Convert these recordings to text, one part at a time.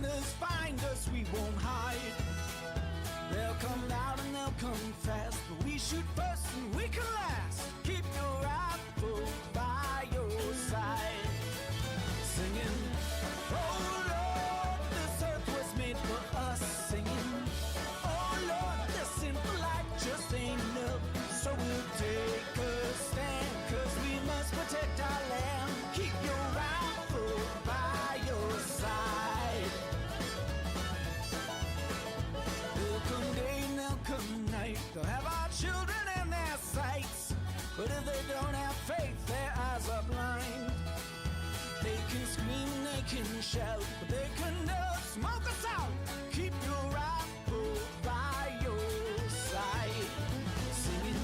us, find us, we won't hide. They'll come loud and they'll come fast, but we shoot first and we can last. Keep your rifle by your side, singing, oh Lord, this earth was made for us. Singing, oh Lord, this simple life just ain't enough. So we'll take a stand, 'cause we must protect our land. Keep your rifle by your side. There'll come day and there'll come night. They'll have our children in their sights, but if they don't have faith, their eyes are blind. They can scream and they can shout, but they can never smoke us out. Keep your rifle by your side, singing,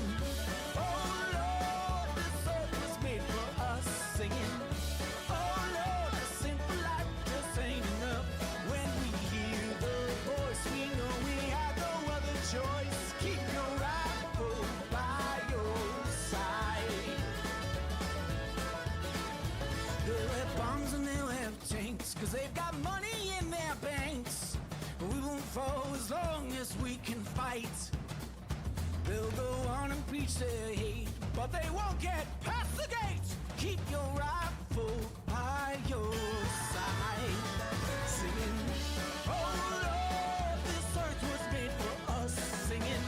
oh Lord, this earth was made for us. Singing, oh Lord, a simple life just ain't enough. When we hear the voice, we know we have no other choice. Keep your rifle by your side. They'll have bombs and they'll have tanks, 'cause they've got money in their banks. But we won't fall as long as we can fight. They'll go on and preach their hate, but they won't get past the gate. Keep your rifle by your side, singing, oh Lord, this earth was made for us. Singing,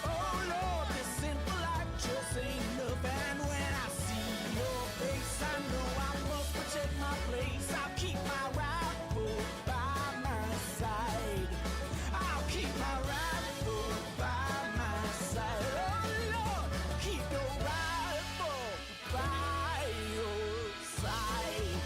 oh Lord, this simple life just ain't enough. And when I see your face, I know I must protect my place. I'll keep my rifle by my side. I'll keep my rifle by my side. Oh Lord, keep your rifle by your side.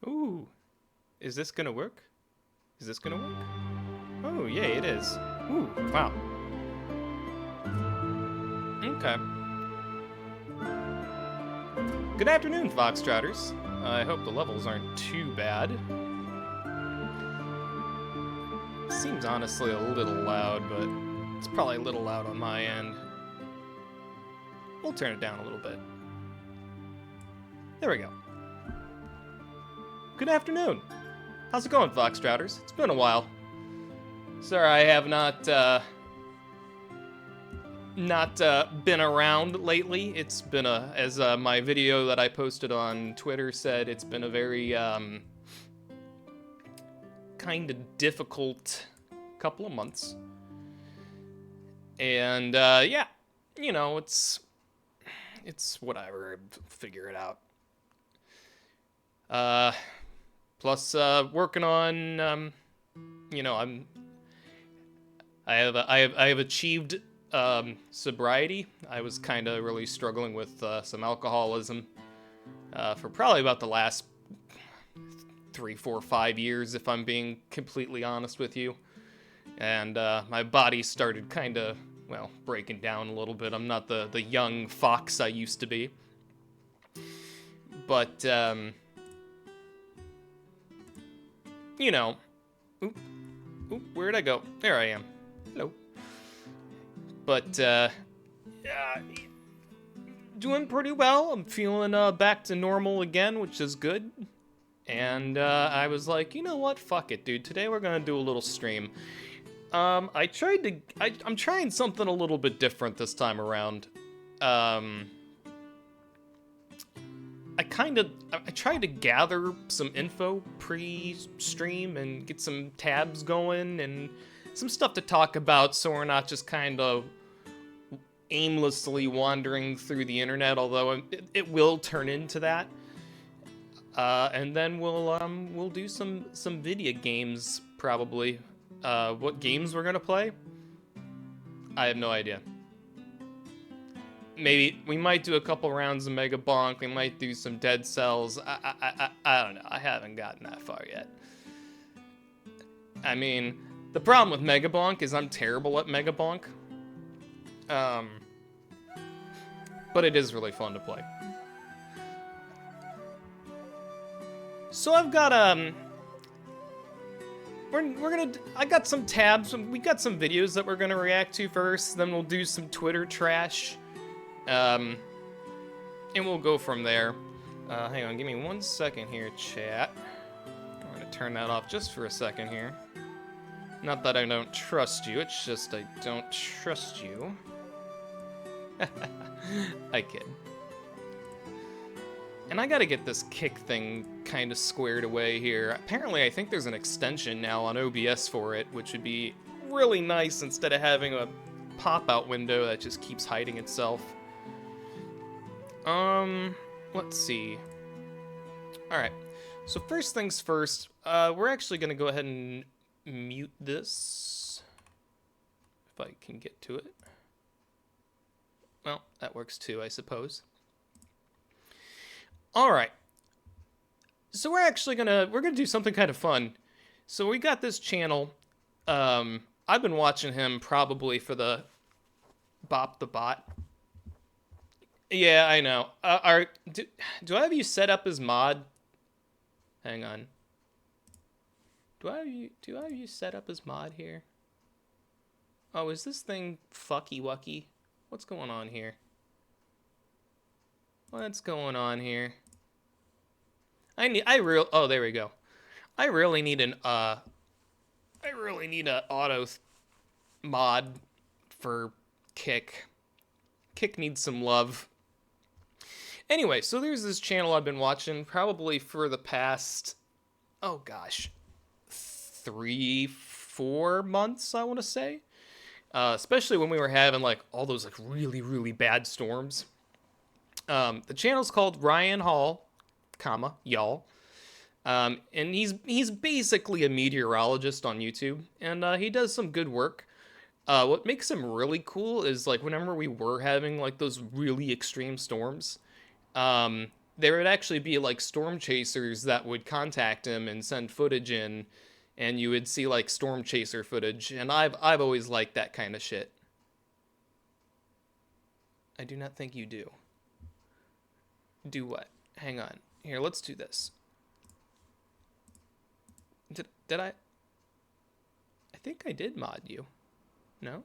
Ooh. Is this gonna work? Is this gonna work? Oh, yay, it is. Ooh, wow. Okay. Good afternoon, Foxtrotters. I hope the levels aren't too bad. Seems honestly a little loud, but it's probably a little loud on my end. We'll turn it down a little bit. There we go. Good afternoon. How's it going, Foxtrotters? It's been a while. Sorry I have not been around lately. It's been as my video that I posted on Twitter said, it's been a very kind of difficult couple of months. And yeah, you know, it's whatever. Figure it out. Plus working on you know, I have achieved sobriety. I was kind of really struggling with some alcoholism for probably about the last 3, 4, 5 years, if I'm being completely honest with you. And my body started kind of, well, breaking down a little bit. I'm not the young fox I used to be. But, you know, oop, where'd I go? There I am. Hello. But, doing pretty well. I'm feeling back to normal again, which is good. And I was like, you know what? Fuck it, dude. Today we're gonna do a little stream. I'm trying something a little bit different this time around. I tried to gather some info pre-stream and get some tabs going and some stuff to talk about, so we're not just kind of aimlessly wandering through the internet, although it will turn into that. And then we'll do some video games, probably. What games we're gonna play? I have no idea. Maybe we might do a couple rounds of Mega Bonk. We might do some Dead Cells. I don't know. I haven't gotten that far yet. I mean, the problem with Mega Bonk is I'm terrible at Mega Bonk. But it is really fun to play. So I've got I got some tabs. We got some videos that we're gonna react to first. Then we'll do some Twitter trash. And we'll go from there. Hang on, give me 1 second here, chat. I'm gonna turn that off just for a second here. Not that I don't trust you, it's just I don't trust you. I kid. And I gotta get this kick thing kind of squared away here. Apparently, I think there's an extension now on OBS for it, which would be really nice instead of having a pop-out window that just keeps hiding itself. Let's see. Alright, so first things first, we're actually gonna go ahead and mute this. If I can get to it. Well, that works too, I suppose. Alright. So we're gonna do something kind of fun. So we got this channel. I've been watching him probably for the Bop the Bot. Yeah, I know. Do I have you set up as mod? Hang on. Do I have you set up as mod here? Oh, is this thing fucky wucky? What's going on here? What's going on here? Oh, there we go. I really need an auto mod for Kick. Kick needs some love. Anyway, so there's this channel I've been watching probably for the past, oh gosh, 3, 4 months, I want to say. Especially when we were having like all those like really, really bad storms. The channel's called Ryan Hall, y'all. And he's basically a meteorologist on YouTube, and he does some good work. What makes him really cool is like whenever we were having like those really extreme storms, there would actually be like storm chasers that would contact him and send footage in, and you would see like storm chaser footage, and I've always liked that kind of shit. I do not think you do. Do what? Hang on. Here, let's do this. Did I? I think I did mod you. No?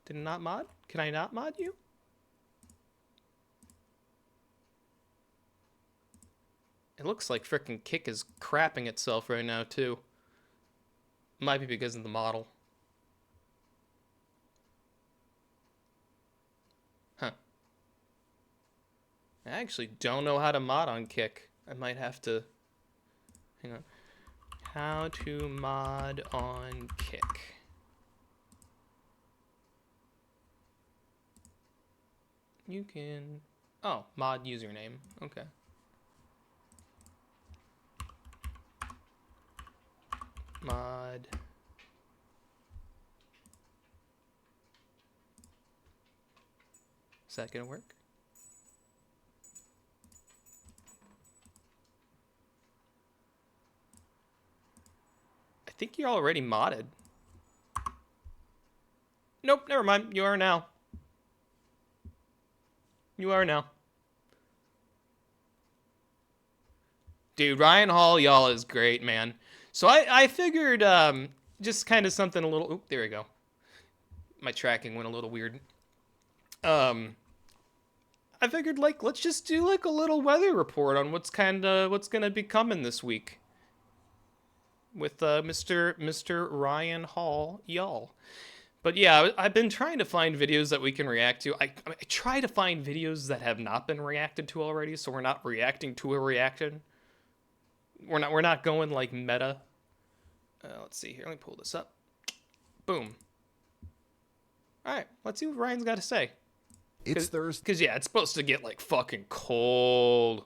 Did I not mod? Can I not mod you? It looks like frickin' Kick is crapping itself right now, too. Might be because of the model. Huh. I actually don't know how to mod on Kick. I might have to... Hang on. How to mod on Kick. You can... Oh, mod username. Okay. Mod. Is that gonna work? I think you're already modded. Nope, never mind. You are now. You are now. Dude, Ryan Hall, y'all, is great, man. So I figured just kind of something a little... Oop, there we go. My tracking went a little weird. I figured, like, let's just do, like, a little weather report on what's going to be coming this week. With Mr. Ryan Hall, y'all. But yeah, I've been trying to find videos that we can react to. I try to find videos that have not been reacted to already, so we're not reacting to a reaction. We're not going like meta. Let's see here. Let me pull this up. Boom. All right, let's see what Ryan's got to say. It's Thursday. Because yeah, it's supposed to get like fucking cold.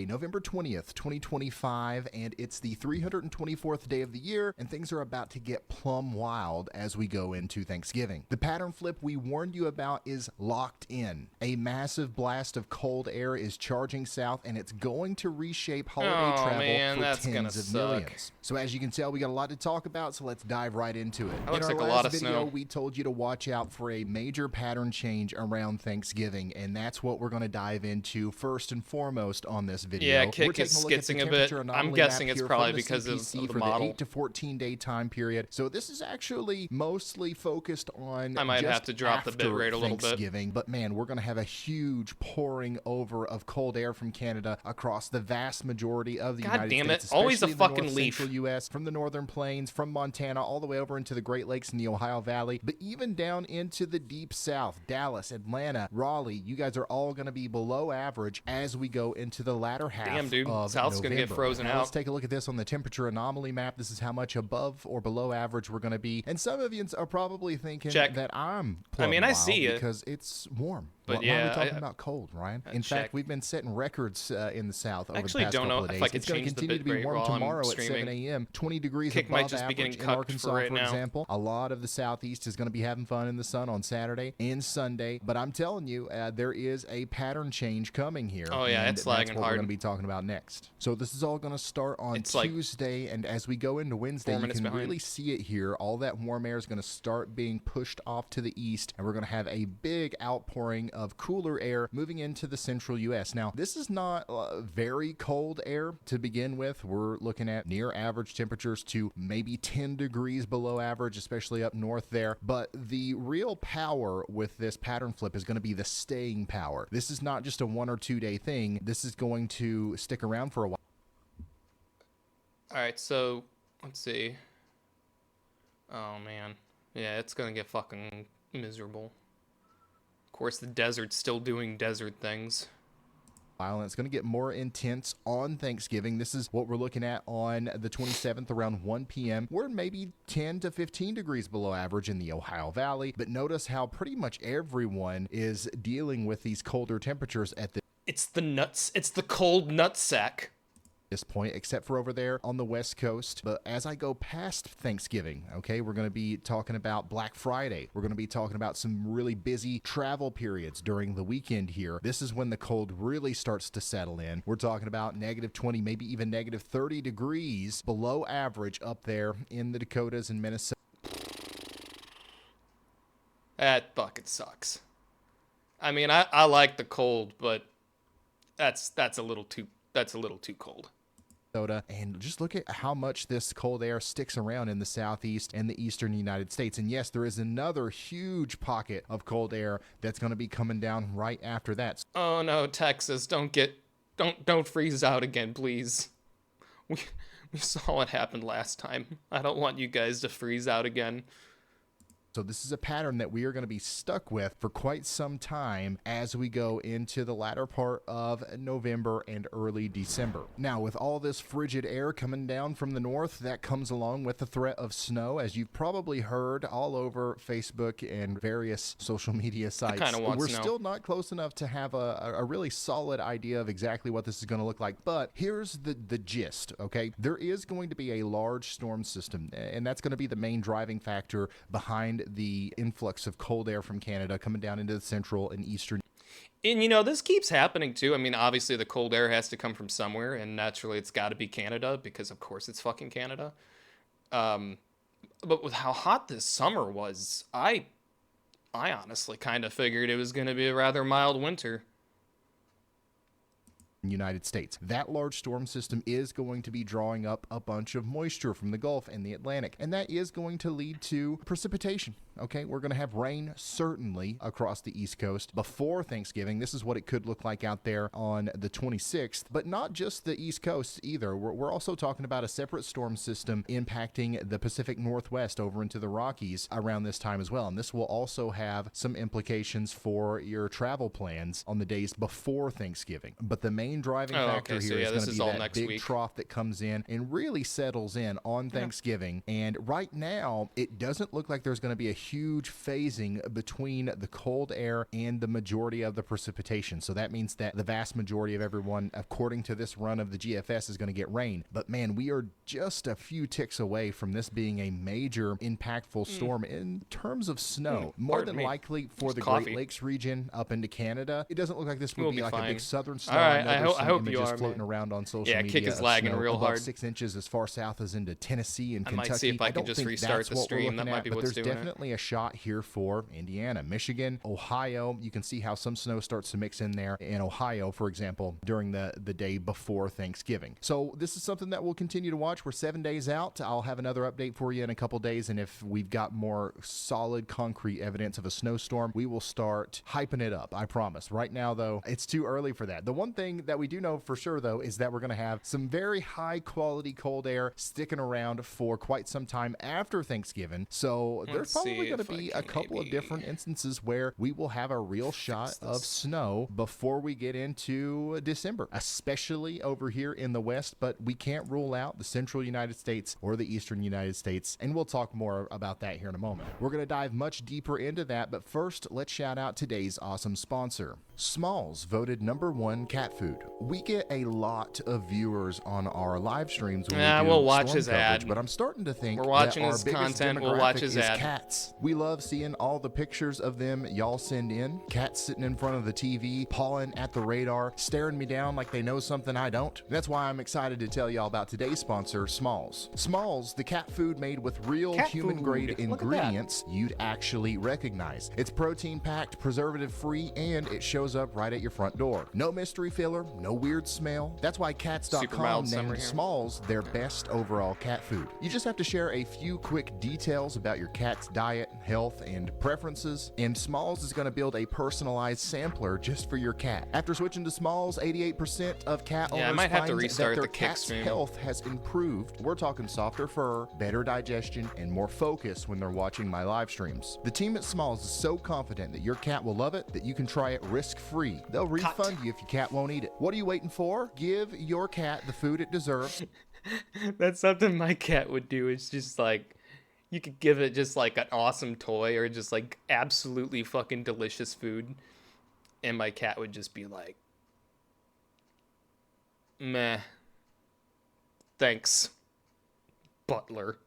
November 20th, 2025, and it's the 324th day of the year, and things are about to get plumb wild as we go into Thanksgiving. The pattern flip we warned you about is locked in. A massive blast of cold air is charging south, and it's going to reshape holiday travel for tens of millions. So as you can tell, we got a lot to talk about, so let's dive right into it. That looks like In our a lot of last video, snow. we told you to watch out for a major pattern change around Thanksgiving, and that's what we're going to dive into first and foremost on this video. Yeah, Kick is skitzing a bit. I'm guessing it's probably because of the model. 8 to 14 day time period. So this is actually mostly focused on I might just have to drop the bit rate a little bit. Thanksgiving, but man, we're going to have a huge pouring over of cold air from Canada across the vast majority of the United States. Always a especially the fucking North leaf. Central U.S., from the northern plains, from Montana, all the way over into the Great Lakes and the Ohio Valley, but even down into the deep south, Dallas, Atlanta, Raleigh. You guys are all going to be below average as we go into the latter half. Damn, dude. Of South's going to get frozen out. Let's take a look at this on the temperature anomaly map. This is how much above or below average we're going to be. And some of you are probably thinking that I'm I see it because it's warm. But why are we talking about cold, Ryan? In fact, we've been setting records in the south over the past couple of days. It's going to continue to be warm tomorrow at 7 a.m. 20 degrees Kick above might just be average getting in cucked Arkansas, for right for now. example. A lot of the southeast is going to be having fun in the sun on Saturday and Sunday. But I'm telling you, there is a pattern change coming here. Oh yeah, it's lagging that's what hard. we're going to be talking about next. So this is all going to start on Tuesday, and as we go into Wednesday, you can really see it here. All that warm air is going to start being pushed off to the east, and we're going to have a big outpouring of cooler air moving into the central U.S. Now, this is not very cold air to begin with. We're looking at near average temperatures to maybe 10 degrees below average, especially up north there. But the real power with this pattern flip is going to be the staying power. This is not just a 1 or 2 day thing. This is going to stick around for a while. All right, so let's see. Oh man, yeah, it's gonna get fucking miserable. Of course, the desert's still doing desert things. And it's going to get more intense on Thanksgiving. This is what we're looking at on the 27th around 1 p.m. We're maybe 10 to 15 degrees below average in the Ohio Valley, but notice how pretty much everyone is dealing with these colder temperatures at the It's the nuts. It's the cold nutsack. this point, except for over there on the West Coast. But as I go past Thanksgiving, okay, we're going to be talking about Black Friday. We're going to be talking about some really busy travel periods during the weekend here. This is when the cold really starts to settle in. We're talking about -20, maybe even -30 degrees below average up there in the Dakotas and Minnesota. That fucking sucks. I mean, I like the cold, but that's a little too cold. And just look at how much this cold air sticks around in the southeast and the eastern United States. And yes, there is another huge pocket of cold air that's going to be coming down right after that. Oh no, Texas, don't freeze out again, please. We saw what happened last time. I don't want you guys to freeze out again. So this is a pattern that we are going to be stuck with for quite some time as we go into the latter part of November and early December. Now, with all this frigid air coming down from the north, that comes along with the threat of snow, as you've probably heard all over Facebook and various social media sites. We're still not close enough to have a really solid idea of exactly what this is going to look like, but here's the gist, okay? There is going to be a large storm system, and that's going to be the main driving factor behind the influx of cold air from Canada coming down into the central and eastern. And, you know, this keeps happening, too. I mean, obviously, the cold air has to come from somewhere, and naturally, it's got to be Canada, because, of course, it's fucking Canada. But with how hot this summer was, I honestly kind of figured it was going to be a rather mild winter. United States. That large storm system is going to be drawing up a bunch of moisture from the Gulf and the Atlantic, and that is going to lead to precipitation. Okay, we're going to have rain certainly across the East Coast before Thanksgiving. This is what it could look like out there on the 26th, but not just the East Coast either. We're also talking about a separate storm system impacting the Pacific Northwest over into the Rockies around this time as well, and this will also have some implications for your travel plans on the days before Thanksgiving. But the main driving factor here is going to be that big trough that comes in and really settles in on Thanksgiving. And right now, it doesn't look like there's going to be a huge phasing between the cold air and the majority of the precipitation. So that means that the vast majority of everyone, according to this run of the GFS, is going to get rain. But man, we are just a few ticks away from this being a major impactful storm in terms of snow. More than likely for the Great Lakes region up into Canada, it doesn't look like this will be like a big southern snow. All right, I hope you are, floating around on social media. Yeah, Kick is lagging real hard. 6 inches as far south as into Tennessee and Kentucky. I might see if I can just restart the stream. That might be what's doing it. But there's definitely a shot here for Indiana, Michigan, Ohio. You can see how some snow starts to mix in there in Ohio, for example, during the day before Thanksgiving. So this is something that we'll continue to watch. We're 7 days out. I'll have another update for you in a couple days, and if we've got more solid, concrete evidence of a snowstorm, we will start hyping it up, I promise. Right now, though, it's too early for that. The one thing that we do know for sure, though, is that we're going to have some very high-quality cold air sticking around for quite some time after Thanksgiving. So there's probably going to be a couple of different instances where we will have a real shot of snow before we get into December, especially over here in the West, but we can't rule out the central United States or the eastern United States, and we'll talk more about that here in a moment. We're going to dive much deeper into that, but first, let's shout out today's awesome sponsor. Smalls voted #1 cat food. We get a lot of viewers on our live streams when we do we'll watch storm his coverage, ad. but I'm starting to think we're watching that our his biggest content. We'll watch his demographic is ad. cats. We love seeing all the pictures of them y'all send in. Cats sitting in front of the TV, pawing at the radar, staring me down like they know something I don't. That's why I'm excited to tell y'all about today's sponsor, Smalls. Smalls, the cat food made with real human-grade ingredients you'd actually recognize. It's protein-packed, preservative-free, and it shows up right at your front door. No mystery filler, no weird smell. That's why Cats.com named Smalls their best overall cat food. You just have to share a few quick details about your cat's diet, health, and preferences, and Smalls is going to build a personalized sampler just for your cat. After switching to Smalls, 88% of cat owners find that their cat's health has improved. We're talking softer fur, better digestion, and more focus when they're watching my live streams. The team at Smalls is so confident that your cat will love it that you can try it risk-free. They'll refund you if your cat won't eat it. What are you waiting for? Give your cat the food it deserves. That's something my cat would do. It's just like, you could give it just like an awesome toy or just like absolutely fucking delicious food, and my cat would just be like, meh. Thanks, Butler.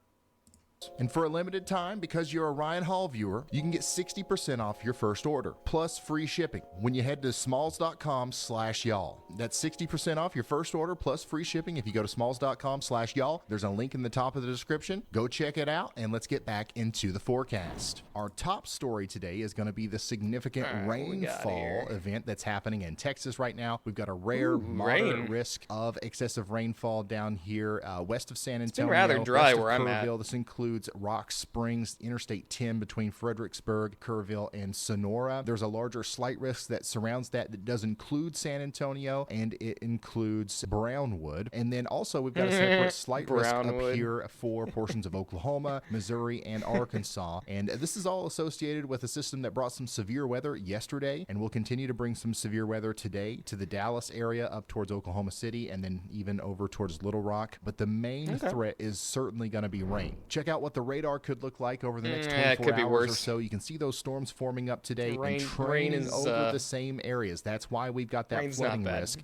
And for a limited time, because you're a Ryan Hall viewer, you can get 60% off your first order, plus free shipping when you head to smalls.com/y'all. That's 60% off your first order, plus free shipping if you go to smalls.com/y'all. There's a link in the top of the description. Go check it out, and let's get back into the forecast. Our top story today is going to be the significant rainfall event that's happening in Texas right now. We've got a rare, moderate risk of excessive rainfall down here west of San Antonio. It's been rather dry where I'm at. This includes Rock Springs, Interstate 10 between Fredericksburg, Kerrville, and Sonora. There's a larger slight risk that surrounds that does include San Antonio, and it includes Brownwood. And then also we've got a separate slight risk up here for portions of Oklahoma, Missouri, and Arkansas. And this is all associated with a system that brought some severe weather yesterday and will continue to bring some severe weather today to the Dallas area up towards Oklahoma City and then even over towards Little Rock. But the main threat is certainly going to be rain. Check out what the radar could look like over the next 24 hours or so. You can see those storms forming up today and training over the same areas. That's why we've got that flooding risk.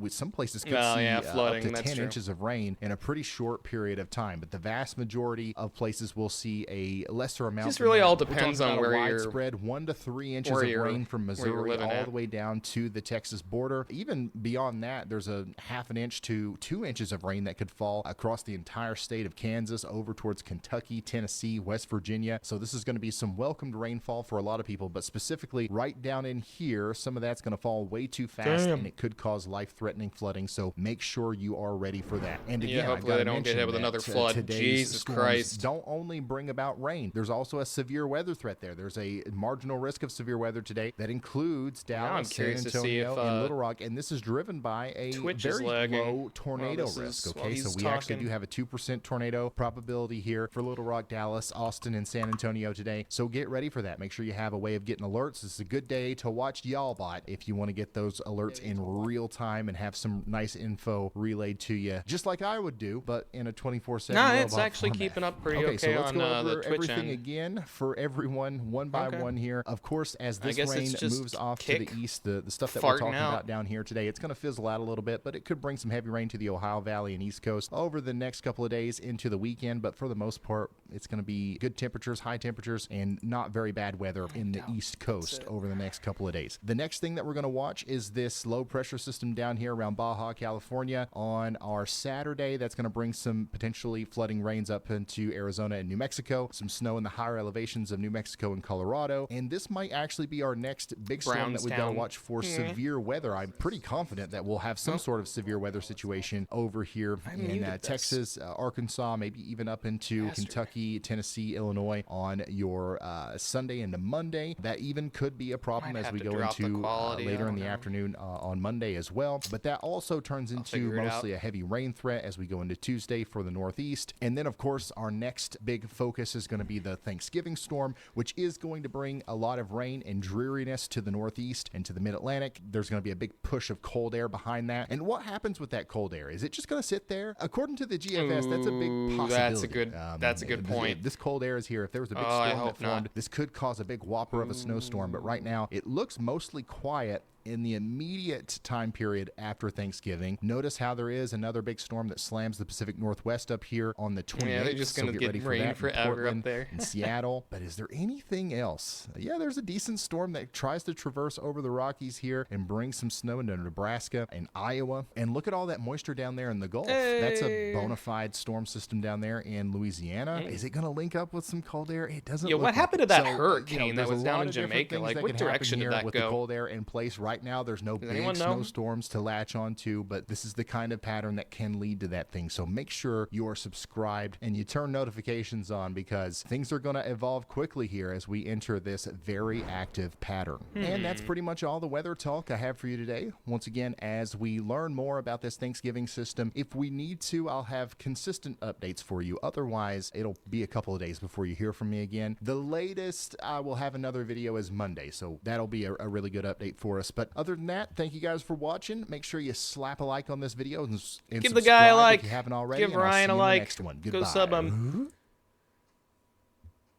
Some places could see flooding, up to 10 inches of rain in a pretty short period of time, but the vast majority of places will see a lesser amount. Just really all depends on where you're. Widespread 1 to 3 inches of rain from Missouri all the way down to the Texas border. Even beyond that, there's a half an inch to 2 inches of rain that could fall across the entire state of Kansas over towards Kentucky, Tennessee, West Virginia. So this is going to be some welcomed rainfall for a lot of people, but specifically right down in here, some of that's going to fall way too fast and it could cause life-threatening flooding. So make sure you are ready for that. And again, hopefully they don't get hit with another flood. Jesus Christ. Don't only bring about rain. There's also a severe weather threat there. There's a marginal risk of severe weather today that includes Dallas, San Antonio, and Little Rock, and this is driven by a very low tornado risk. Okay, so we actually do have a 2% tornado probability here for Little Rock, Dallas, Austin, and San Antonio today. So get ready for that. Make sure you have a way of getting alerts. This is a good day to watch YallBot if you want to get those alerts in real time and have some nice info relayed to you, just like I would do, but in a 24/7. No, it's actually keeping up pretty okay so let's on go over the Twitch everything again for everyone, one by one here. Of course, as this rain moves off to the east, the stuff that we're talking about down here today, it's going to fizzle out a little bit, but it could bring some heavy rain to the Ohio Valley and East Coast over the next couple of days into the weekend. But for the most part, it's going to be good temperatures, high temperatures, and not very bad weather in the East Coast over the next couple of days. The next thing that we're going to watch is this low pressure system down here around Baja, California on our Saturday. That's going to bring some potentially flooding rains up into Arizona and New Mexico, some snow in the higher elevations of New Mexico and Colorado, and this might actually be our next big storm that we've got to watch for severe weather. I'm pretty confident that we'll have some sort of severe weather situation over here in Texas, Arkansas, maybe even up into Kentucky, Tennessee, Illinois on your Sunday into Monday. That even could be a problem as we go into later in the afternoon on Monday as well. But that also turns into mostly a heavy rain threat as we go into Tuesday for the Northeast. And then, of course, our next big focus is going to be the Thanksgiving storm, which is going to bring a lot of rain and dreariness to the Northeast and to the Mid-Atlantic. There's going to be a big push of cold air behind that. And what happens with that cold air? Is it just going to sit there? According to the GFS, that's a big possibility. That's a good point. This cold air is here. If there was a big storm that formed, this could cause a big whopper of a snowstorm. But right now, it looks mostly quiet in the immediate time period after Thanksgiving. Notice how there is another big storm that slams the Pacific Northwest up here on the 28th. Yeah, they're just going to get rain forever up there. In Seattle. But is there anything else? Yeah, there's a decent storm that tries to traverse over the Rockies here and bring some snow into Nebraska and Iowa. And look at all that moisture down there in the Gulf. That's a bona fide storm system down there in Louisiana. Is it going to link up with some cold air? It doesn't look what happened to that hurricane that was down in Jamaica? Like, what direction did that go? With the cold air in place right now, there's no big snowstorms to latch onto, but this is the kind of pattern that can lead to that thing. So make sure you are subscribed and you turn notifications on, because things are going to evolve quickly here as we enter this very active pattern. And that's pretty much all the weather talk I have for you today. Once again, as we learn more about this Thanksgiving system, if we need to, I'll have consistent updates for you. Otherwise, it'll be a couple of days before you hear from me again. The latest I will have another video is Monday, so that'll be a really good update for us. But other than that, thank you guys for watching. Make sure you slap a like on this video and give the guy a like. If you haven't already. Give Ryan a like. Go sub him.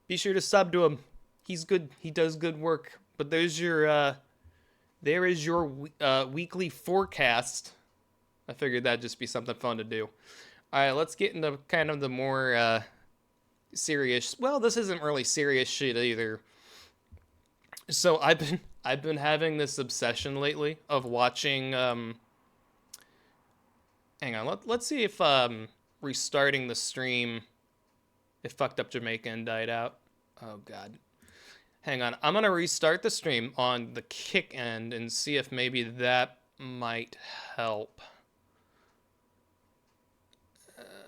Be sure to sub to him. He's good. He does good work. But there's your there is your weekly forecast. I figured that'd just be something fun to do. All right, let's get into kind of the more serious. Well, this isn't really serious shit either. So I've been having this obsession lately of watching. Hang on, let's see if restarting the stream, it fucked up Jamaica and died out. Oh god. Hang on, I'm gonna restart the stream on the Kick end and see if maybe that might help.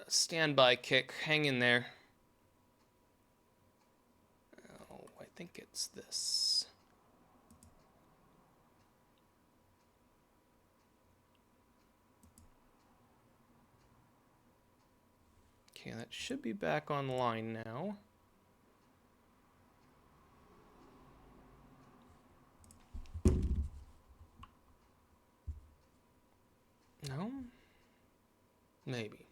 Standby, Kick, hang in there. Oh, I think it's this. Okay, that should be back online now. No? Maybe.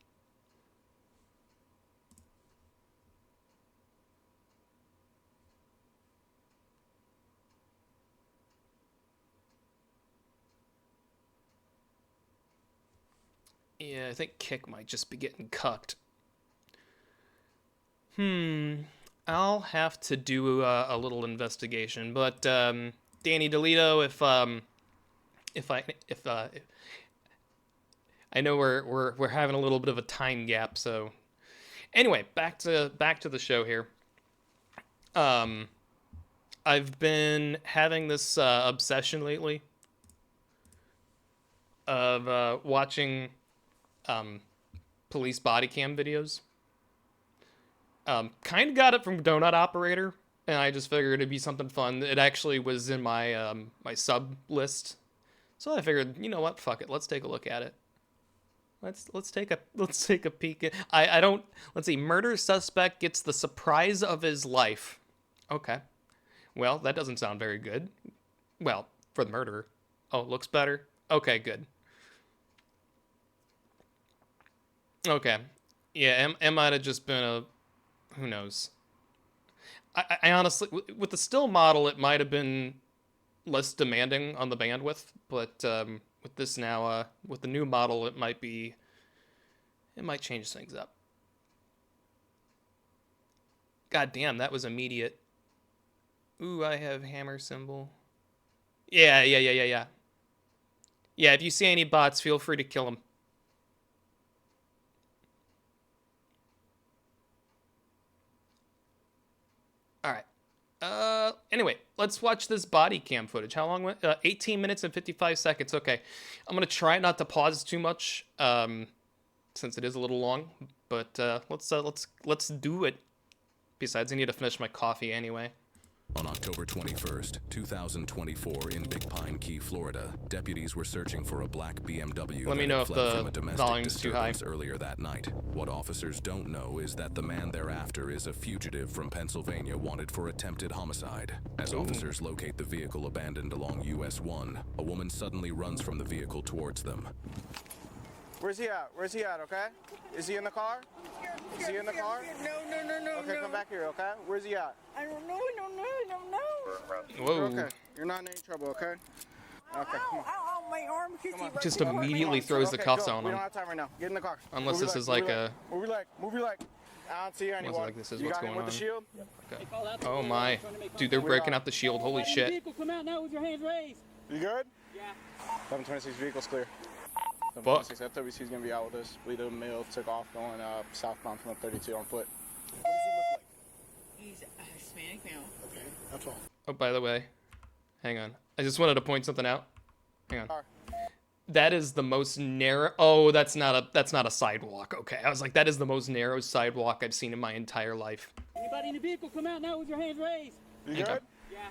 Yeah, I think Kick might just be getting cucked. I'll have to do a little investigation, but Danny DeLito, if I know we're having a little bit of a time gap, so anyway, back to the show here. I've been having this obsession lately of watching police body cam videos. Kind of got it from Donut Operator, and I just figured it'd be something fun. It actually was in my my sub list, so I figured, you know what, fuck it, let's take a look at it. Let's take a peek. I don't. Let's see. Murder suspect gets the surprise of his life. Okay. Well, that doesn't sound very good. Well, for the murderer. Oh, it looks better. Okay, good. Okay. Yeah, it might have just been a. Who knows? I honestly, with the still model, it might have been less demanding on the bandwidth, but with this now, with the new model, it might change things up. God damn, that was immediate. Ooh, I have hammer symbol. Yeah. Yeah, if you see any bots, feel free to kill them. All right. Anyway, let's watch this body cam footage. How long went? 18 minutes and 55 seconds. Okay. I'm going to try not to pause too much, since it is a little long, but, let's do it. Besides, I need to finish my coffee anyway. On October 21st, 2024, in Big Pine Key, Florida, deputies were searching for a black BMW. Let me know if the volume's too high. Earlier that night. What officers don't know is that the man thereafter is a fugitive from Pennsylvania wanted for attempted homicide. As officers locate the vehicle abandoned along US 1, a woman suddenly runs from the vehicle towards them. Where's he at? Where's he at, okay? Is he in the car? Is he in the car? No. Okay, come back here, okay? Where's he at? I don't know. Whoa. Okay, you're not in any trouble, okay? Okay, come on. Ow, my arm. Just immediately throws the cuffs on We him. don't have time right now. Get in the car. Unless this is like a... Move your leg. I don't see anyone. like this is you what's got him going with on. the shield? Okay. Oh my. Dude, they're breaking out the shield. Holy shit. Come out now with your hands raised. You good? Yeah. 1126 vehicle's clear. Fuck. 1126 FWC's gonna be out with us. Bleeder Mill took off going southbound from 32 on foot. What does he look like? He's a Hispanic male. Okay, that's all. Oh, by the way, hang on. I just wanted to point something out. Hang on. Car. That is the most narrow. Oh, that's not a sidewalk. Okay, I was like, that is the most narrow sidewalk I've seen in my entire life. Anybody in the vehicle, come out now with your hands raised. You good? Yeah.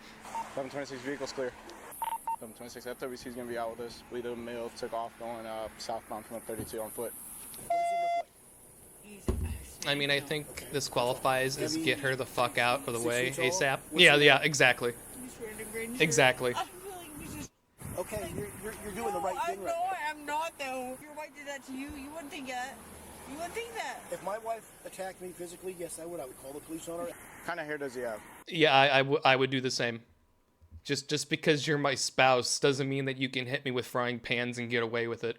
1126 vehicle's clear. 1126 FWC's gonna be out with us. Bleeder Mill took off going southbound from 32 on foot. What does he look like? He's a Hispanic I mean, I male. think this qualifies as get her the fuck out of the way 6 feet tall? ASAP. What's Yeah, exactly. He's wearing a green shirt. Exactly. I feel like this is... Okay, you're doing the right thing right No, now. I'm not though. If your wife did that to you, you wouldn't think that. You wouldn't think that. If my wife attacked me physically, yes, I would. I would call the police on her. What kind of hair does he have? Yeah, I would do the same. Just because you're my spouse doesn't mean that you can hit me with frying pans and get away with it.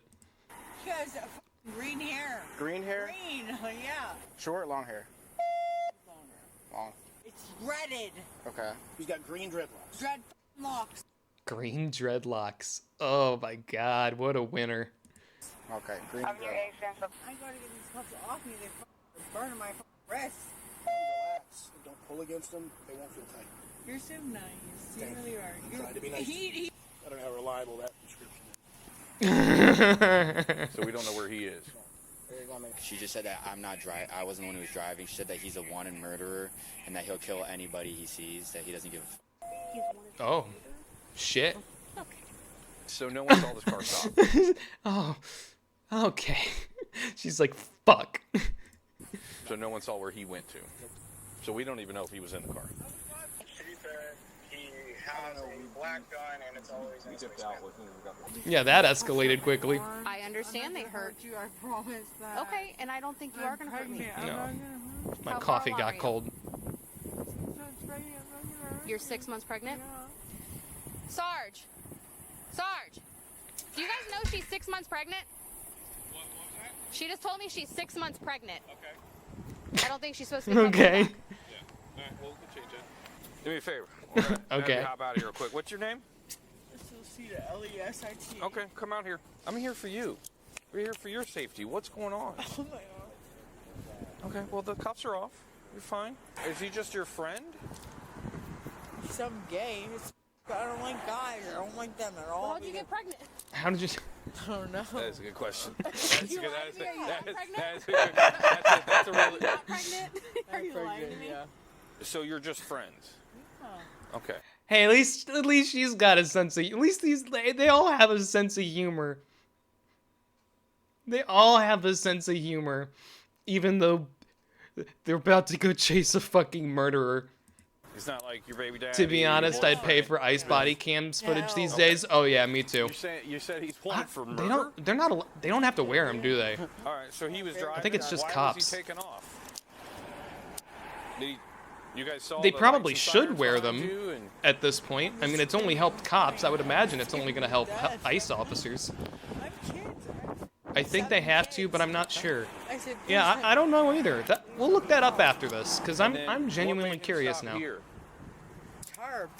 He has a green hair. Green hair? Green, yeah. Short, long hair? Long. It's dreaded. Okay. He's got green dreadlocks. Dread locks. Green dreadlocks. Oh my god, what a winner. Okay, green I dreadlocks. gotta get these cups off me. They're burning my wrist. Relax. Don't pull against them. They won't feel tight. You're so nice. You really are. I'm trying to be nice. I don't know how reliable that description is. So we don't know where he is. She just said that I wasn't the one who was driving. She said that he's a wanted murderer and that he'll kill anybody he sees, that he doesn't give a Oh. Shit. So no one saw this car stop. Oh. Okay. She's like, fuck. So no one saw where he went to. So we don't even know if he was in the car. He has a black gun and it's always in his waistband. Yeah, that escalated quickly. I understand they hurt you. I promise that. Okay, and I don't think you are gonna hurt me. No. My How coffee far along are got you? cold. You're 6 months pregnant? Sarge! Sarge! Do you guys know she's 6 months pregnant? What was that? She just told me she's 6 months pregnant. Okay. I don't think she's supposed to be Okay. pregnant. Yeah. Alright, we'll change it. Do me a favor. We're gonna have Okay. you hop out of here real quick. What's your name? Lucita, Okay, come out here. I'm here for you. We're here for your safety. What's going on? Oh my god. Okay, well, the cuffs are off. You're fine. Is he just your friend? Some gay. I don't like guys. I don't like them at all. How'd you get pregnant? How did you... I don't know. That is a good question. That's You good. lying to me? Are you not pregnant? That's a really... Not pregnant? Are you lying to me? Yeah. So you're just friends? Okay. Hey, at least she's got a sense of... At least they all have a sense of humor. They all have a sense of humor. Even though they're about to go chase a fucking murderer. He's not like your baby dad. To be honest, I'd pay for ice body cams footage these days. Oh yeah, me too. You said he's wanted for murder? They don't have to wear them, do they? All right, so he was driving. I think it's just Why cops. was he taken off? You guys saw They the probably lights and should sirens wear behind them you and- at this point. I mean, it's only helped cops. I would imagine it's only going to help ICE officers. I have kids. I think they have to, but I'm not sure. I said, Yeah, I don't know either. We'll look that up after this, because And then I'm what genuinely made him curious stop now. here? Tarp.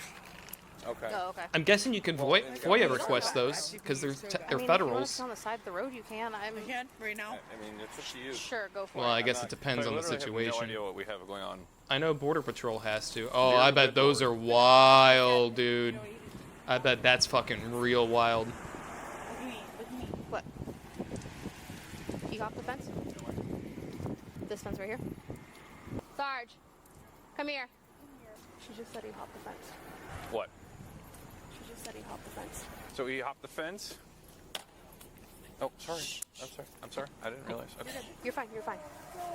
Okay. Oh, okay. I'm guessing you can FOIA request those, because they're I mean, if you want to federals. sit on the side of the road, you can. I can't right now. I mean, it's up to you. Sure, go for Well, it. I guess it depends I on the literally have situation. no idea what we have going on. I know Border Patrol has to. Oh, Very I bet good those are Lord. wild, dude. I bet that's fucking real wild. Look at me. Look at me. What? You hop the fence? This fence right here? Sarge, come here. She just said he hopped the fence. What? She just said he hopped the fence. So he hopped the fence? Oh, sorry. I'm sorry. I didn't realize. Okay. You're fine, you're fine.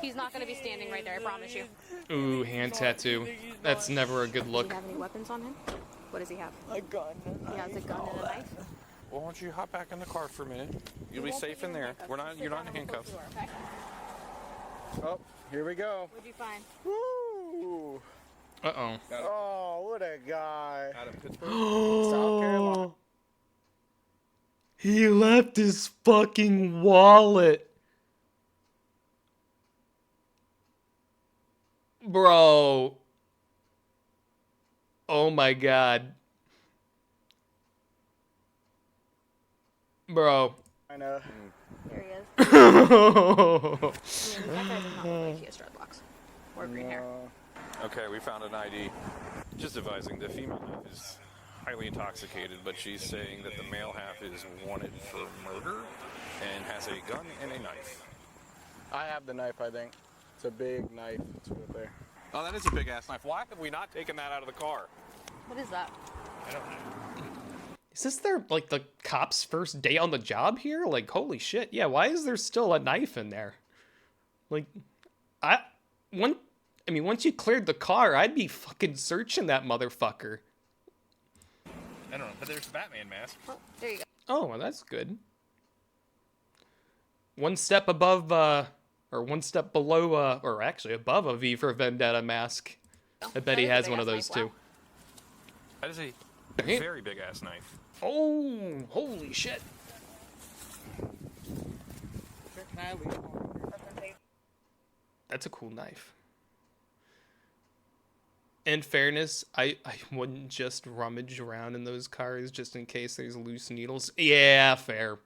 He's not going to be standing right there, I promise you. Ooh, hand tattoo. That's never a good Do look. you have any weapons on him? What does he have? A gun. He has a gun and a knife. Well, why don't you hop back in the car for a minute? You'll be safe in there. You're not in handcuffs. Okay? Oh, here we go. What'd you find? Woo! Uh-oh. Oh, what a guy. Out of Pittsburgh. South Carolina. He left his fucking wallet. Bro. Oh my god. Bro. I know. Here he is. I mean, that guy does not look like he has dreadlocks. Or green hair. Okay, we found an ID. Just advising, the female half is highly intoxicated, but she's saying that the male half is wanted for murder and has a gun and a knife. I have the knife, I think. It's a big knife. It's right there. Oh, that is a big ass knife. Why have we not taken that out of the car? What is that? I don't know. Is this their, like, the cops' first day on the job here? Like, holy shit. Yeah, why is there still a knife in there? Like, once you cleared the car, I'd be fucking searching that motherfucker. I don't know, but there's a Batman mask. Oh, there you go. Oh, well, that's good. One step above, or one step below, or actually above a V for Vendetta mask. I bet he has one of those too. That is a Damn. very big ass knife. Oh, holy shit. Can I leave? That's a cool knife. In fairness, I wouldn't just rummage around in those cars just in case there's loose needles. Yeah, fair.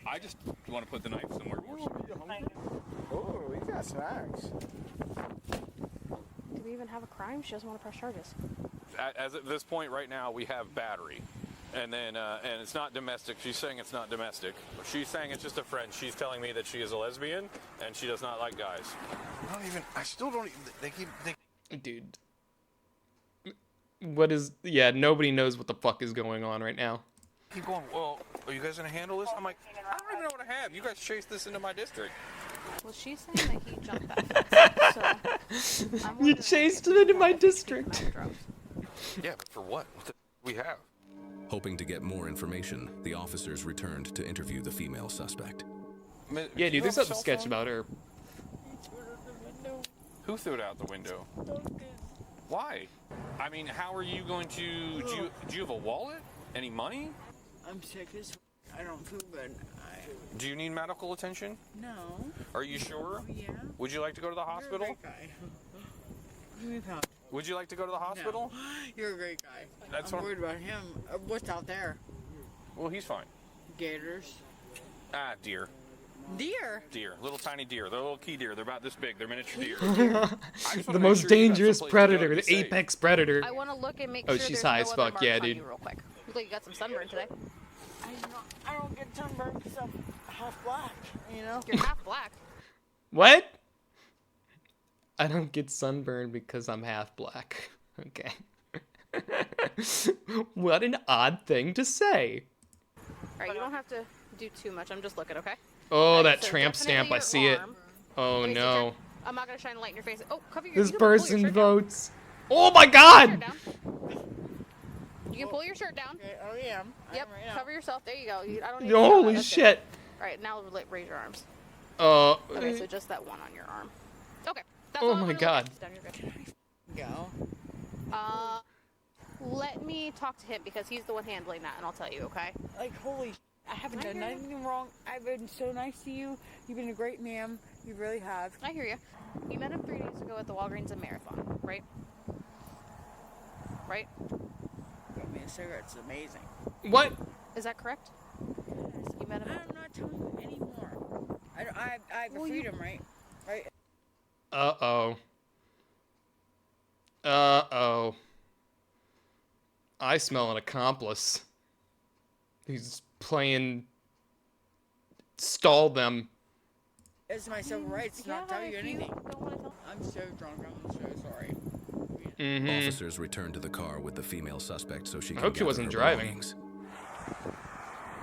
I just want to put the knife somewhere. Oh, you got snacks. Do we even have a crime? She doesn't want to press charges. As at this point right now, we have battery. And then, and it's not domestic. She's saying it's not domestic. She's saying it's just a friend. She's telling me that she is a lesbian and she does not like guys. I still don't even, they keep, Dude. What is, yeah, nobody knows what the fuck is going on right now. keep going, well, are you guys gonna handle this? I'm like, I don't even know what I have. You guys chased this into my district. Well, she's saying that he jumped that fence, so I'm You chased him into my district. Yeah, but for what? What the we have? Hoping to get more information, the officers returned to interview the female suspect. Yeah, dude, there's something sketch about her. Who threw it out the window? Why? I mean, how are you going to, do you have a wallet? Any money? I'm sick as I don't feel good. Do you need medical attention? No. Are you sure? Oh, yeah. Would you like to go to the hospital? You're a great guy. Give me a pound. Would you like to go to the hospital? No. You're a great guy. That's I'm what worried about him. What's out there? Well, he's fine. Gators. Ah, deer. Deer? Deer. Little tiny deer. They're little key deer. They're about this big. They're miniature deer. The most dangerous predator, the apex predator. I want to look and make oh, sure she's there's high no as other fuck. marks Yeah, on dude. you real quick. Look like you got some sunburn today. I don't get sunburned because I'm half black, you know? You're half black. What? I don't get sunburned because I'm half black. Okay. What an odd thing to say. Alright, you don't have to do too much. I'm just looking, okay? Oh, Right, that so tramp stamp. I definitely see your it. arm. Oh, Let me see no. your- I'm not going to shine a light in your face. Oh, cover your This you can pull your person shirt votes. Oh, my God! down. You can pull your shirt down. Okay, oh yeah. Yep, right now. cover yourself. There you go. I don't need Holy shit. Alright, now raise your arms. Okay, so just that one on your arm. Okay. That's Oh all I my wanted to God. look at. Done, you're good. Go. Let me talk to him because he's the one handling that, and I'll tell you, okay? Like, holy I haven't done anything wrong. I've been so nice to you. You've been a great ma'am. You really have. I hear you. You met him 3 days ago at the Walgreens in Marathon, right? Right? Got me a cigarette. It's amazing. What? Is that correct? Yes. You met him. I'm not telling you anymore. I have Well, a freedom, right? Right? Uh-oh. Uh-oh. I smell an accomplice. He's playing... Stall them. It's my civil rights to not tell you if anything. don't wanna tell- I'm so drunk. I'm so sorry. Mm-hmm. Officers returned to the car with the female suspect so she I could hope she gather wasn't her driving. belongings.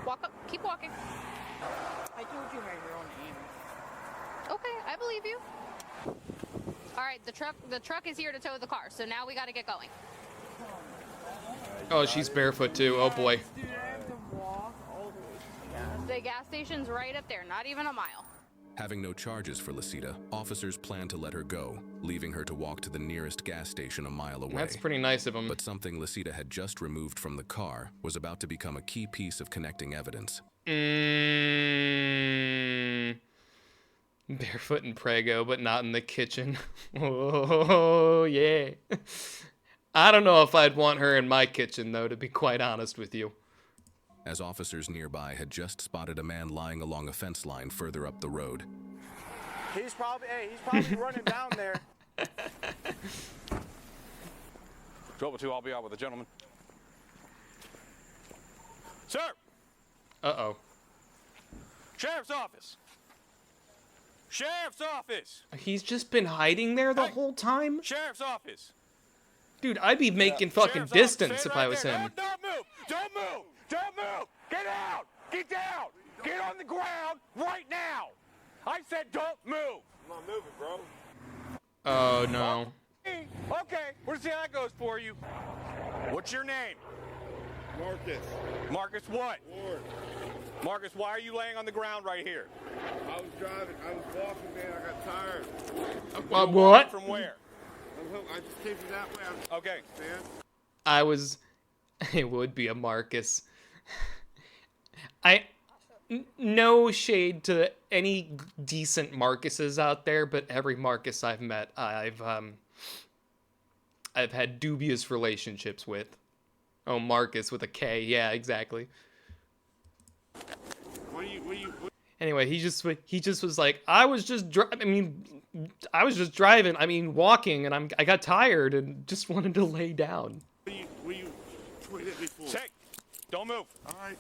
Walk up. Keep walking. I told you had your own name. Okay, I believe you. All right, the truck is here to tow the car, so now we got to get going. Oh, she's barefoot too. Oh boy. Dude, I have to walk all the way to the gas. The gas station's right up there, not even a mile. Having no charges for Lisita, officers planned to let her go, leaving her to walk to the nearest gas station a mile away. That's pretty nice of him. But something Lisita had just removed from the car was about to become a key piece of connecting evidence. Barefoot and Prego, but not in the kitchen. Oh, yeah. I don't know if I'd want her in my kitchen, though, to be quite honest with you. As officers nearby had just spotted a man lying along a fence line further up the road. He's probably running down there. Trouble 2, I'll be out with the gentleman. Sir! Uh-oh. Sheriff's office! Sheriff's office! He's just been hiding there the whole time? Sheriff's office! Dude, I'd be making fucking Sheriff's distance office, if stay I right was there. him. Don't move! Don't move! Don't move! Get out! Get down! Get on the ground right now! I said don't move! I'm not moving, bro. Oh, no. Okay, we'll see how that goes for you. What's your name? Marcus. Marcus what? Ward. Marcus, why are you laying on the ground right here? I was driving. I was walking, man. I got tired. What? From where? I just came from that way. Okay. Man. I was... It would be a Marcus. no shade to any decent Marcuses out there, but every Marcus I've met, I've had dubious relationships with. Oh, Marcus with a K. Yeah, exactly. Anyway, he just was like, I was just driving. Walking, and I got tired and just wanted to lay down. Say, don't move. All right.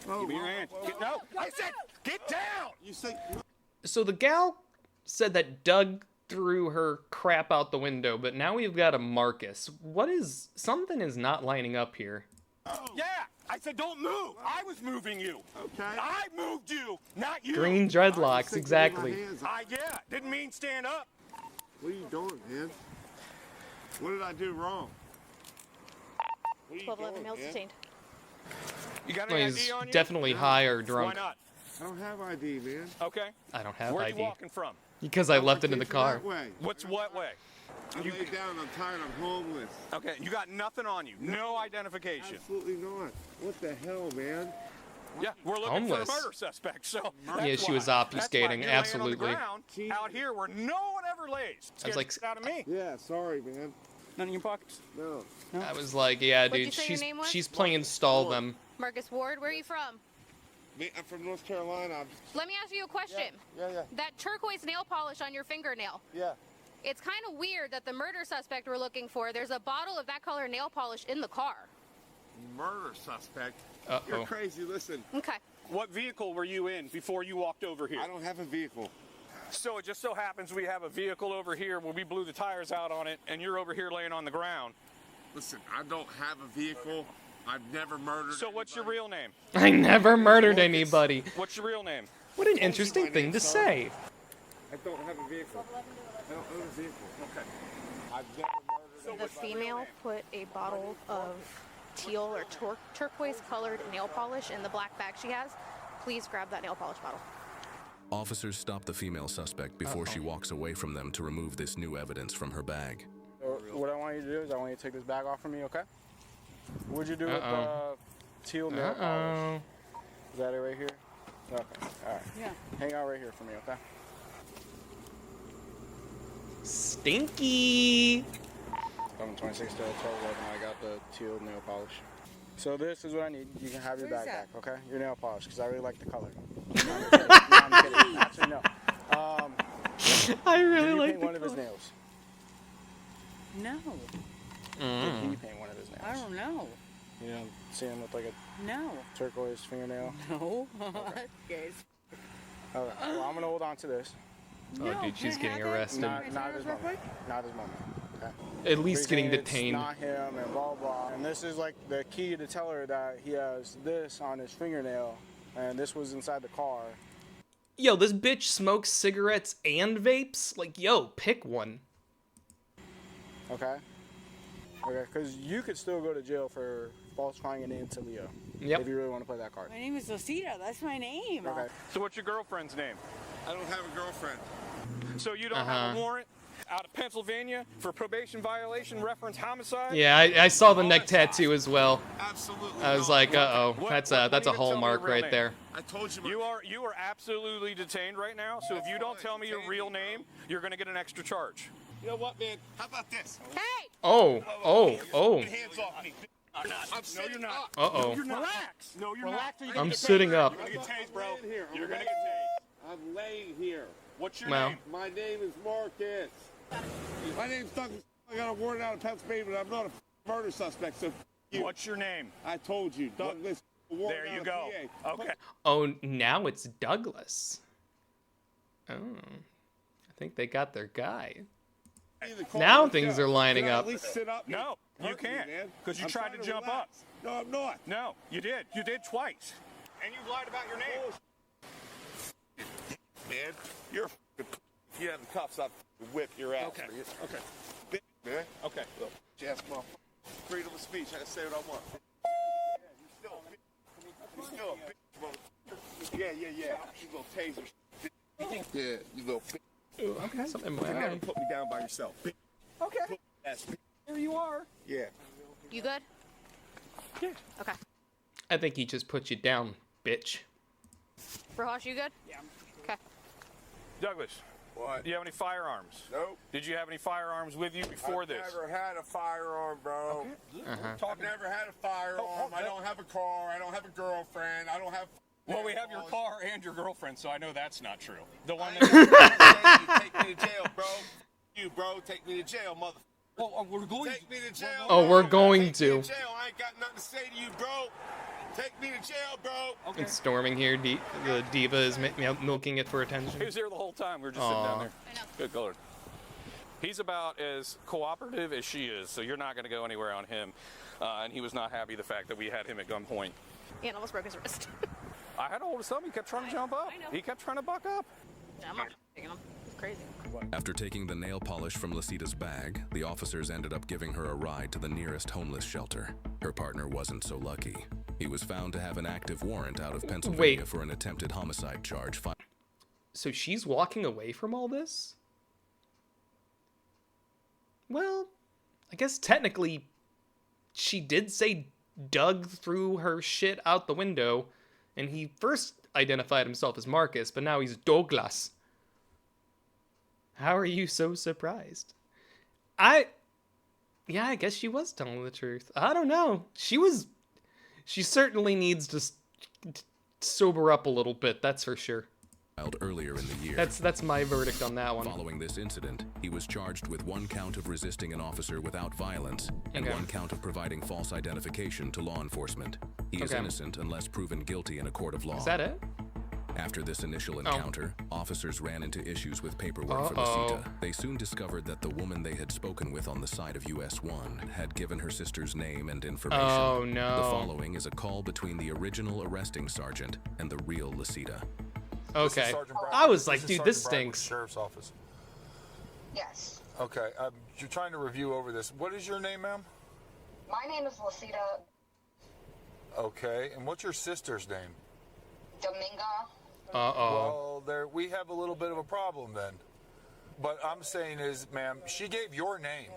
Give me your hand. No, I said, get down. You say. So the gal said that Doug threw her crap out the window, but now we've got a Marcus. Something is not lining up here. Oh. Yeah, I said don't move. I was moving you. Okay. I moved you, not you. Green dreadlocks, exactly. Didn't mean stand up. What are you doing, man? What did I do wrong? 12-11 males detained. You got Well, any he's ID on you? definitely high or drunk. Why not? I don't have ID, man. Okay. I don't have Where ID. are you walking from? Because I left it in the car. That way. What way? I laid down. I'm tired. I'm homeless. Okay, you got nothing on you. No identification. Absolutely not. What the hell, man? Yeah, we're looking Homeless. for a murder suspect. So Yeah, she was obfuscating, absolutely. Out here where no one ever lays. I was like, out of me. Yeah, sorry, man. None in your pockets. No. I was like, yeah, What'd you dude, say your name was? she's playing stall them. Marcus Ward, where are you from? I'm from North Carolina. Let me ask you a question. Yeah. That turquoise nail polish on your fingernail. Yeah. It's kind of weird that the murder suspect we're looking for, there's a bottle of that color nail polish in the car. Murder suspect? Uh-oh. You're crazy. Listen. Okay. What vehicle were you in before you walked over here? I don't have a vehicle. So it just so happens we have a vehicle over here where we blew the tires out on it, and you're over here laying on the ground. Listen, I don't have a vehicle. I've never murdered So what's your real name? I never murdered anybody. What's your real name? What an interesting thing to say. I don't have a vehicle. I don't own a vehicle. Okay. I've never murdered The female put a bottle of teal or turquoise colored nail polish in the black bag she has. Please grab that nail polish bottle. Officers stop the female suspect before she walks away from them to remove this new evidence from her bag. What I want you to do is I want you to take this bag off from me, okay? What'd you do with the teal nail polish? Is that it right here? Okay, all right. Yeah. Hang out right here for me, okay? Stinky. I'm 26 to 12, I got the teal nail polish. So this is what I need. You can have your bag back, okay? Your nail polish, because I really like the color. No, I'm kidding. Actually, no. I really did you like paint the one of his color. nails? No. Did he paint one of his nails? I don't know. You don't see him with like a No. turquoise fingernail? No. Okay. Okay. Okay. Well, I'm gonna hold on to this. Oh, dude, she's getting arrested. Not at this moment. Not at this moment. Okay. At least getting It's detained. not him and blah blah. And this is like the key to tell her that he has this on his fingernail, and this was inside the car. Yo, this bitch smokes cigarettes and vapes? Like, yo, pick one. Okay. Okay. Because you could still go to jail for falsifying a name to Leo. Yep. If you really want to play that card. My name is Lucita. That's my name. Okay. So what's your girlfriend's name? I don't have a girlfriend. So you don't have a warrant out of Pennsylvania for probation violation, reference homicide? Yeah, I saw the neck tattoo as well. Absolutely. I was like, uh-oh, that's a hallmark right there. I told you. You are absolutely detained right now. So if you don't tell me your real name, you're going to get an extra charge. You know what, man? How about this? Hey! Oh. Hands off me. No, you're not. Uh-oh. You're not. Relax. No, you're Relax not. or you're I'm sitting up. You're going to get tased, bro. You're going to get tased. I'm laying here. What's your Well. name? My name is Marcus. My name's Douglas. I got a warrant out of Pennsylvania, but I'm not a murder suspect, so you. What's your name? I told you, Douglas. There you go. Okay. Oh, now it's Douglas. Oh. I think they got their guy. Now things are lining up. At least sit up. No, you can't, because you tried to jump up. No, I'm not. No, you did. You did twice. And you lied about your name. Man, you're you have the cuffs up to whip your ass. Okay. Okay. Bitch, man. Okay. Look, ass motherfucker. Freedom of speech. I can say what I want. You still a bitch, motherfucker. Yeah. You little taser. Yeah, you little bitch. Ooh, okay. Something You never put me down by yourself. Bitch. Okay. Here you are. Yeah. You good? Yeah. Okay. I think he just put you down, bitch. Rahosh, you good? Yeah. Okay. Douglas. What? Do you have any firearms? Nope. Did you have any firearms with you before this? I've never had a firearm, bro. I've never had a firearm. I don't have a car. I don't have a girlfriend. I don't have. Well, we have your car and your girlfriend, so I know that's not true. The one You that. take me to jail, bro. You, bro, take me to jail, mother. Oh, we're going. Take me to jail. Oh, we're going Take me to. to jail. I ain't got nothing to say to you, bro. Take me to jail, bro. It's storming here. The diva is milking it for attention. He was here the whole time. We were just sitting down there. Good Lord. He's about as cooperative as she is, so you're not going to go anywhere on him. And he was not happy the fact that we had him at gunpoint. Ian almost broke his wrist. I had a hold of something. He kept trying to jump up. He kept trying to buck up. Yeah, I'm not taking him. He's crazy. After taking the nail polish from Lasita's bag, the officers ended up giving her a ride to the nearest homeless shelter. Her partner wasn't so lucky. He was found to have an active warrant out of Pennsylvania for an attempted homicide charge. So she's walking away from all this? Well, I guess technically she did say Doug threw her shit out the window, and he first identified himself as Marcus, but now he's Douglas. How are you so surprised? Yeah, I guess she was telling the truth. I don't know. She certainly needs to sober up a little bit, that's for sure. Earlier in the year. That's my verdict on that one. Following this incident, he was charged with 1 count of resisting an officer without violence and 1 count of providing false identification to law enforcement. He is innocent unless proven guilty in a court of law. Is that it? After this initial encounter, officers ran into issues with paperwork for Lasita. They soon discovered that the woman they had spoken with on the side of US 1 had given her sister's name and information. Oh, no. The following is a call between the original arresting sergeant and the real Lasita. Okay. I was like, dude, this stinks. Sheriff's office. Yes. Okay. You're trying to review over this. What is your name, ma'am? My name is Lasita Okay. And what's your sister's name? Dominga. Well, we have a little bit of a problem then. But I'm saying is, ma'am, she gave your name.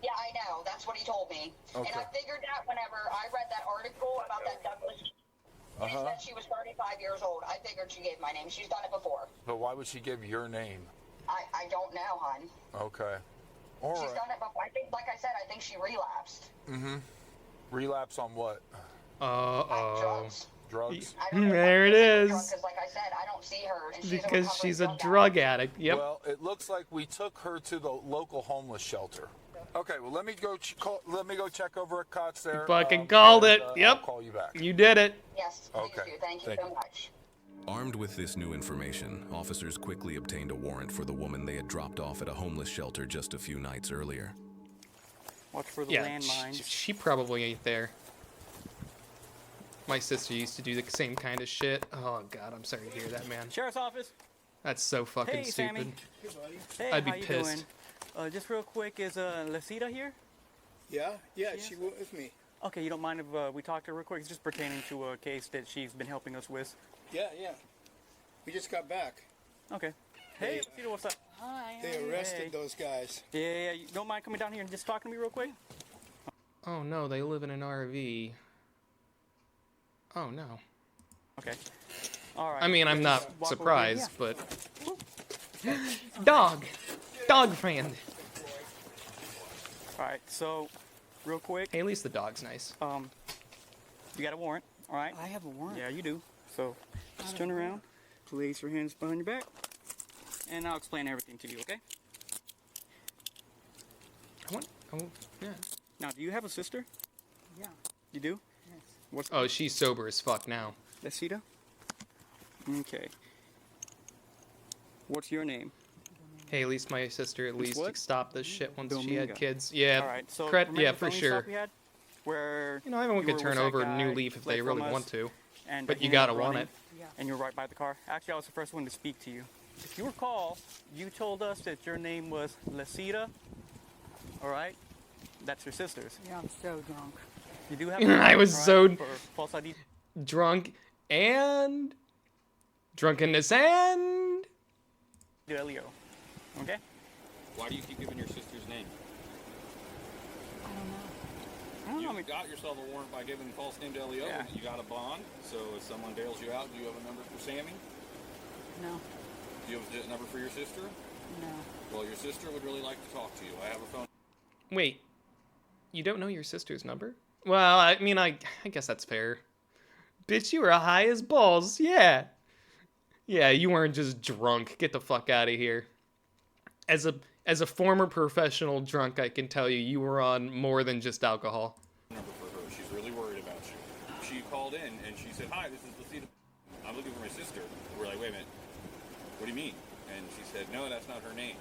Yeah, I know. That's what he told me. Okay. And I figured that whenever I read that article about that Douglas, it said she was 35 years old. I figured she gave my name. She's done it before. But why would she give your name? I don't know, hon. Okay. All She's right. done it before. I think, like I said, I think she relapsed. Mm-hmm. Relapse on what? Drugs. Drugs? There it is. Because, like I said, I don't see her. And Because she's a drug addict. Yep. Well, it looks like we took her to the local homeless shelter. Okay, well, let me go check over at Cots there. You fucking called it. Yep. I'll call you back. You did it. Yes, please do. Thank you so much. Armed with this new information, officers quickly obtained a warrant for the woman they had dropped off at a homeless shelter just a few nights earlier. Watch for the Yeah, landmines. she probably ain't there. My sister used to do the same kind of shit. Oh god, I'm sorry to hear that, man. Sheriff's office. That's so fucking Hey, stupid. Sammy. Hey, I'd be how you pissed. doing? Just real quick, is Lasita here? Yeah, she was with me. Okay, you don't mind if we talk to her real quick? It's just pertaining to a case that she's been helping us with. Yeah. We just got back. Okay. Hey, Lasita, what's up? Hi. They arrested those guys. Yeah, you don't mind coming down here and just talking to me real quick? Oh no, they live in an RV. Oh no. Okay. All right. I mean, I'm not Walk over surprised, here. but dog friend. All right. So, real quick. Hey, at least the dog's nice. You got a warrant, all right? I have a warrant. Yeah, you do. So, just turn around, place your hands behind your back, and I'll explain everything to you, okay? Yeah. Now, do you have a sister? Yeah. You do? Yes. What's Oh, she's sober as fuck now. Lasita? Okay. What's your name? Hey, at least my sister at least what? stopped this shit once she Dominga. had kids. Yeah. All right. So, cred- remember yeah, the for felony sure. stop we had? Where Everyone you could were turn with that over a guy, new leaf if fled they from really us, want to. and But he you was gotta want running, it. Yeah. And you're right by the car. Actually, I was the first one to speak to you. If you recall, you told us that your name was Lasita. All right? That's your sister's. Yeah, I'm so drunk. You do have I was so for false ID. drunk and drunkenness and Leo. Okay? Why do you keep giving your sister's name? I don't know. You got yourself a warrant by giving false name to LEO. Yeah. You got a bond. So if someone bails you out, do you have a number for Sammy? No. Do you have a number for your sister? No. Well, your sister would really like to talk to you. I have her phone. Wait, you don't know your sister's number? Well, I mean, I guess that's fair. Bitch, you were high as balls. Yeah. Yeah, you weren't just drunk. Get the fuck out of here. As a former professional drunk, I can tell you, you were on more than just alcohol. Number for her. She's really worried about you. She called in and she said, "Hi, this is Lucita. I'm looking for my sister." We're like, "Wait a minute. What do you mean?" And she said, "No, that's not her name."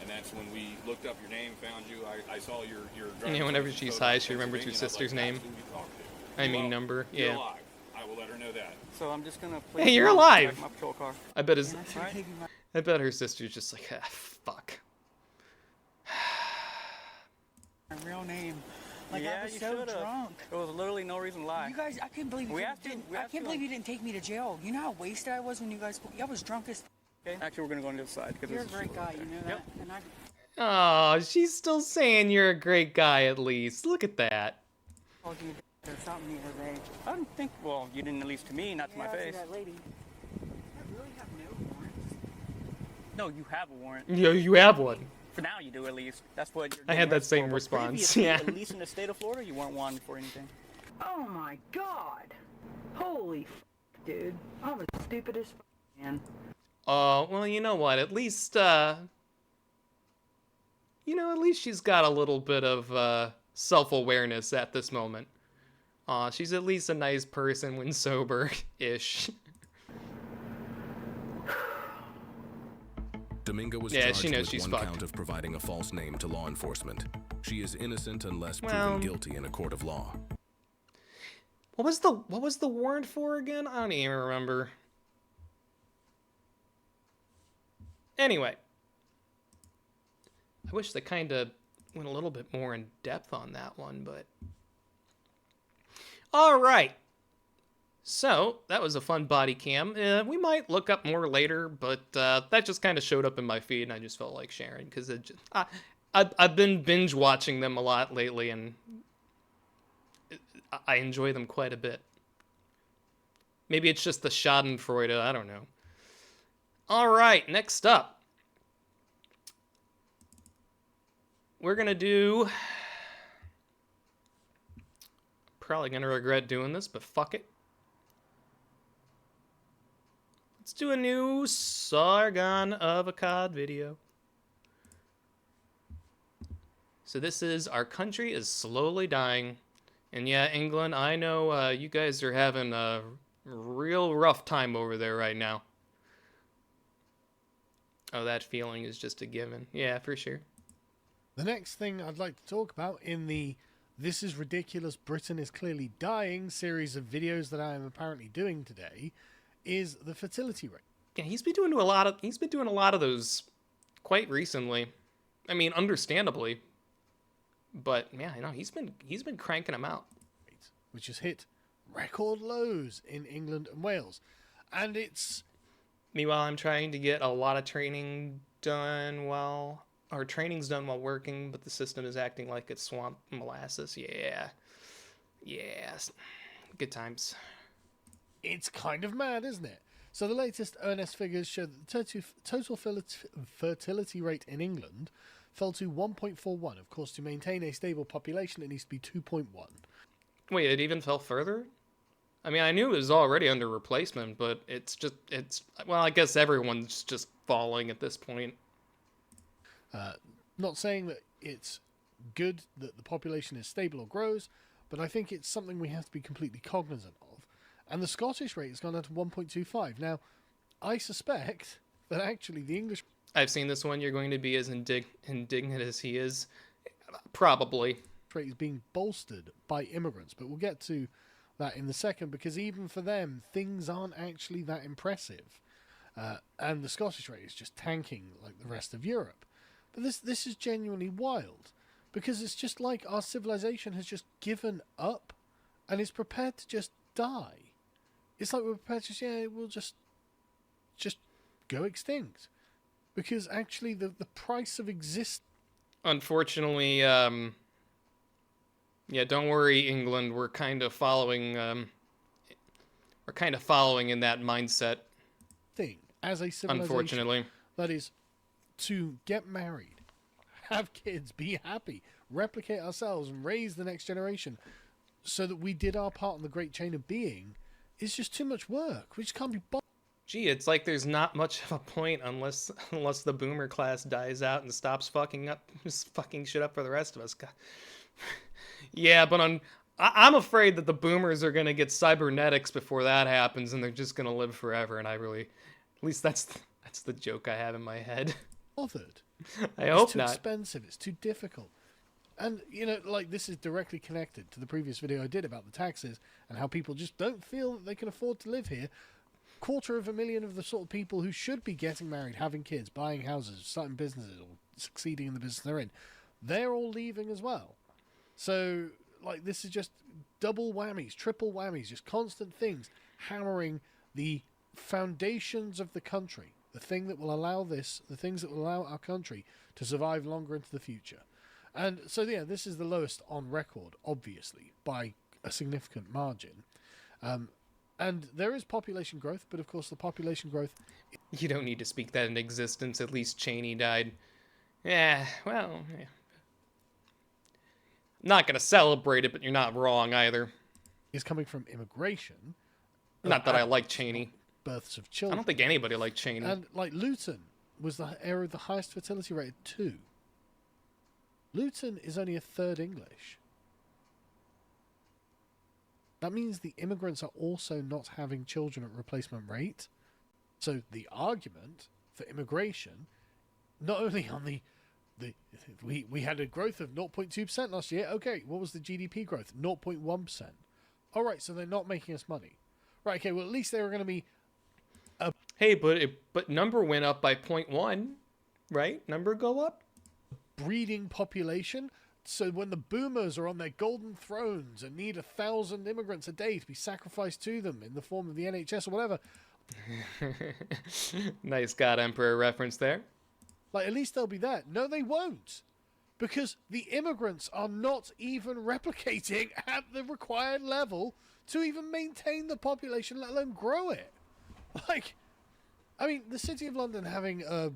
And that's when we looked up your name, found you. I saw your driver's Yeah, whenever license she's photo high, of she remembers your Pennsylvania, and I was sister's like, name. "That's who we talked to." I mean, Well, number. you're Yeah. alive. I will let her know that. So I'm just gonna. Hey, you're alive. My patrol car. I bet his. Right? I bet her sister's just like, ah, fuck. My real name. Like, Yeah, I was you so should've. drunk. There was literally no reason to lie. You guys, I can't believe you We didn't, asked you- didn't- we I asked can't you- believe you didn't take me to jail. You know how wasted I was when you guys. I was drunk as. Okay. Actually, we're gonna go on the other side because You're a great guy, you know that. Yep. And I. Oh, she's still saying you're a great guy at least. Look at that. Called you or something the other day. I don't think. Well, you didn't, at least to me, not to my Yeah, face. that lady. I really have no warrants. No, you have a warrant. Yeah, you have one. For now, you do at least. That's what you're. I had getting that arrested same for, but response, previously, yeah. At least in the state of Florida, you weren't wanted for anything. Oh my god. Holy dude. I'm the stupidest man. Well, you know what? At least, at least she's got a little bit of, self-awareness at this moment. She's at least a nice person when sober-ish. Dominga was Yeah, charged she knows with she's one fucked. count of providing a false name to law enforcement. She is innocent unless Well- proven guilty in a court of law. What was the warrant for again? I don't even remember. Anyway. I wish they kind of went a little bit more in depth on that one, but... Alright. So, that was a fun body cam. We might look up more later, but that just kind of showed up in my feed, and I just felt like sharing, because I've been binge watching them a lot lately, and I enjoy them quite a bit. Maybe it's just the Schadenfreude, I don't know. Alright, next up. We're gonna do... Probably gonna regret doing this, but fuck it. Let's do a new Sargon of Akkad video. So this is Our Country is Slowly Dying. And yeah, England, I know you guys are having a real rough time over there right now. Oh, that feeling is just a given. Yeah, for sure. The next thing I'd like to talk about in the This is Ridiculous, Britain is Clearly Dying series of videos that I am apparently doing today is the fertility rate. Yeah, he's been doing a lot of those quite recently. I mean, understandably. But yeah, I know he's been cranking them out, which has hit record lows in England and Wales. And it's... Meanwhile, I'm trying to get a lot of training done while... Our training's done while working, but the system is acting like it's swamp molasses. Yeah. Yes. Good times. It's kind of mad, isn't it? So the latest ONS figures show that the total fertility rate in England fell to 1.41. Of course, to maintain a stable population, it needs to be 2.1. Wait, it even fell further? I mean, I knew it was already under replacement, but well, I guess everyone's just falling at this point. Not saying that it's good that the population is stable or grows, but I think it's something we have to be completely cognizant of. And the Scottish rate has gone down to 1.25. Now, I suspect that actually the English... I've seen this one. You're going to be as indignant as he is. Probably. ...rate is being bolstered by immigrants, but we'll get to that in a second, because even for them, things aren't actually that impressive. And the Scottish rate is just tanking like the rest of Europe. But this is genuinely wild, because it's just like our civilization has just given up and is prepared to just die. It's like we're prepared to just, yeah, we'll just go extinct. Because actually the price of existence... Unfortunately, Yeah, don't worry, England. We're kind of following. We're kind of following in that mindset. Thing as a civilization, unfortunately, that is to get married, have kids, be happy, replicate ourselves, and raise the next generation, so that we did our part in the great chain of being. Is just too much work. We just can't be bothered. Gee, it's like there's not much of a point unless the boomer class dies out and stops fucking shit up for the rest of us. God. Yeah, but I'm afraid that the boomers are gonna get cybernetics before that happens, and they're just gonna live forever. And at least that's the joke I have in my head. Bothered. I hope it's too not. Expensive. It's too difficult. And, you know, like, this is directly connected to the previous video I did about the taxes and how people just don't feel that they can afford to live here. 250,000 of the sort of people who should be getting married, having kids, buying houses, starting businesses, or succeeding in the business they're in, they're all leaving as well. So, like, this is just double whammies, triple whammies, just constant things hammering the foundations of the country, the thing that will allow the things that will allow our country to survive longer into the future. And so, yeah, this is the lowest on record, obviously, by a significant margin. And there is population growth, but of course the population growth... You don't need to speak that into existence. At least Cheney died. Yeah, well... Yeah. Not going to celebrate it, but you're not wrong either. Is coming from immigration. Not that I like Cheney. Births of children. I don't think anybody liked Cheney. And, like, Luton was the area with the highest fertility rate at 2. Luton is only a third English. That means the immigrants are also not having children at replacement rate. So the argument for immigration, not only on we had a growth of 0.2% last year. Okay, what was the GDP growth? 0.1%. All right, so they're not making us money. Right, okay, well, at least they were going to be... Hey, but number went up by 0.1, right? Number go up? Breeding population. So when the boomers are on their golden thrones and need 1,000 immigrants a day to be sacrificed to them in the form of the NHS or whatever. Nice God Emperor reference there. Like, at least they'll be there. No, they won't. Because the immigrants are not even replicating at the required level to even maintain the population, let alone grow it. Like, I mean, the City of London having a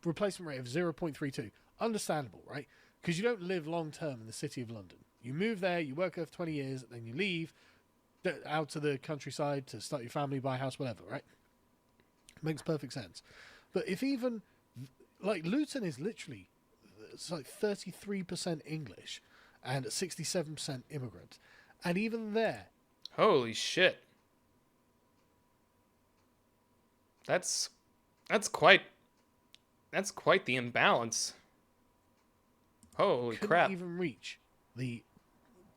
replacement rate of 0.32. Understandable, right? Because you don't live long term in the City of London. You move there, you work there for 20 years, then you leave out to the countryside to start your family, buy a house, whatever, right? Makes perfect sense. But if even, like, Luton is literally, it's like 33% English and 67% immigrant. And even there... Holy shit. That's quite the imbalance. Holy crap. Couldn't even reach the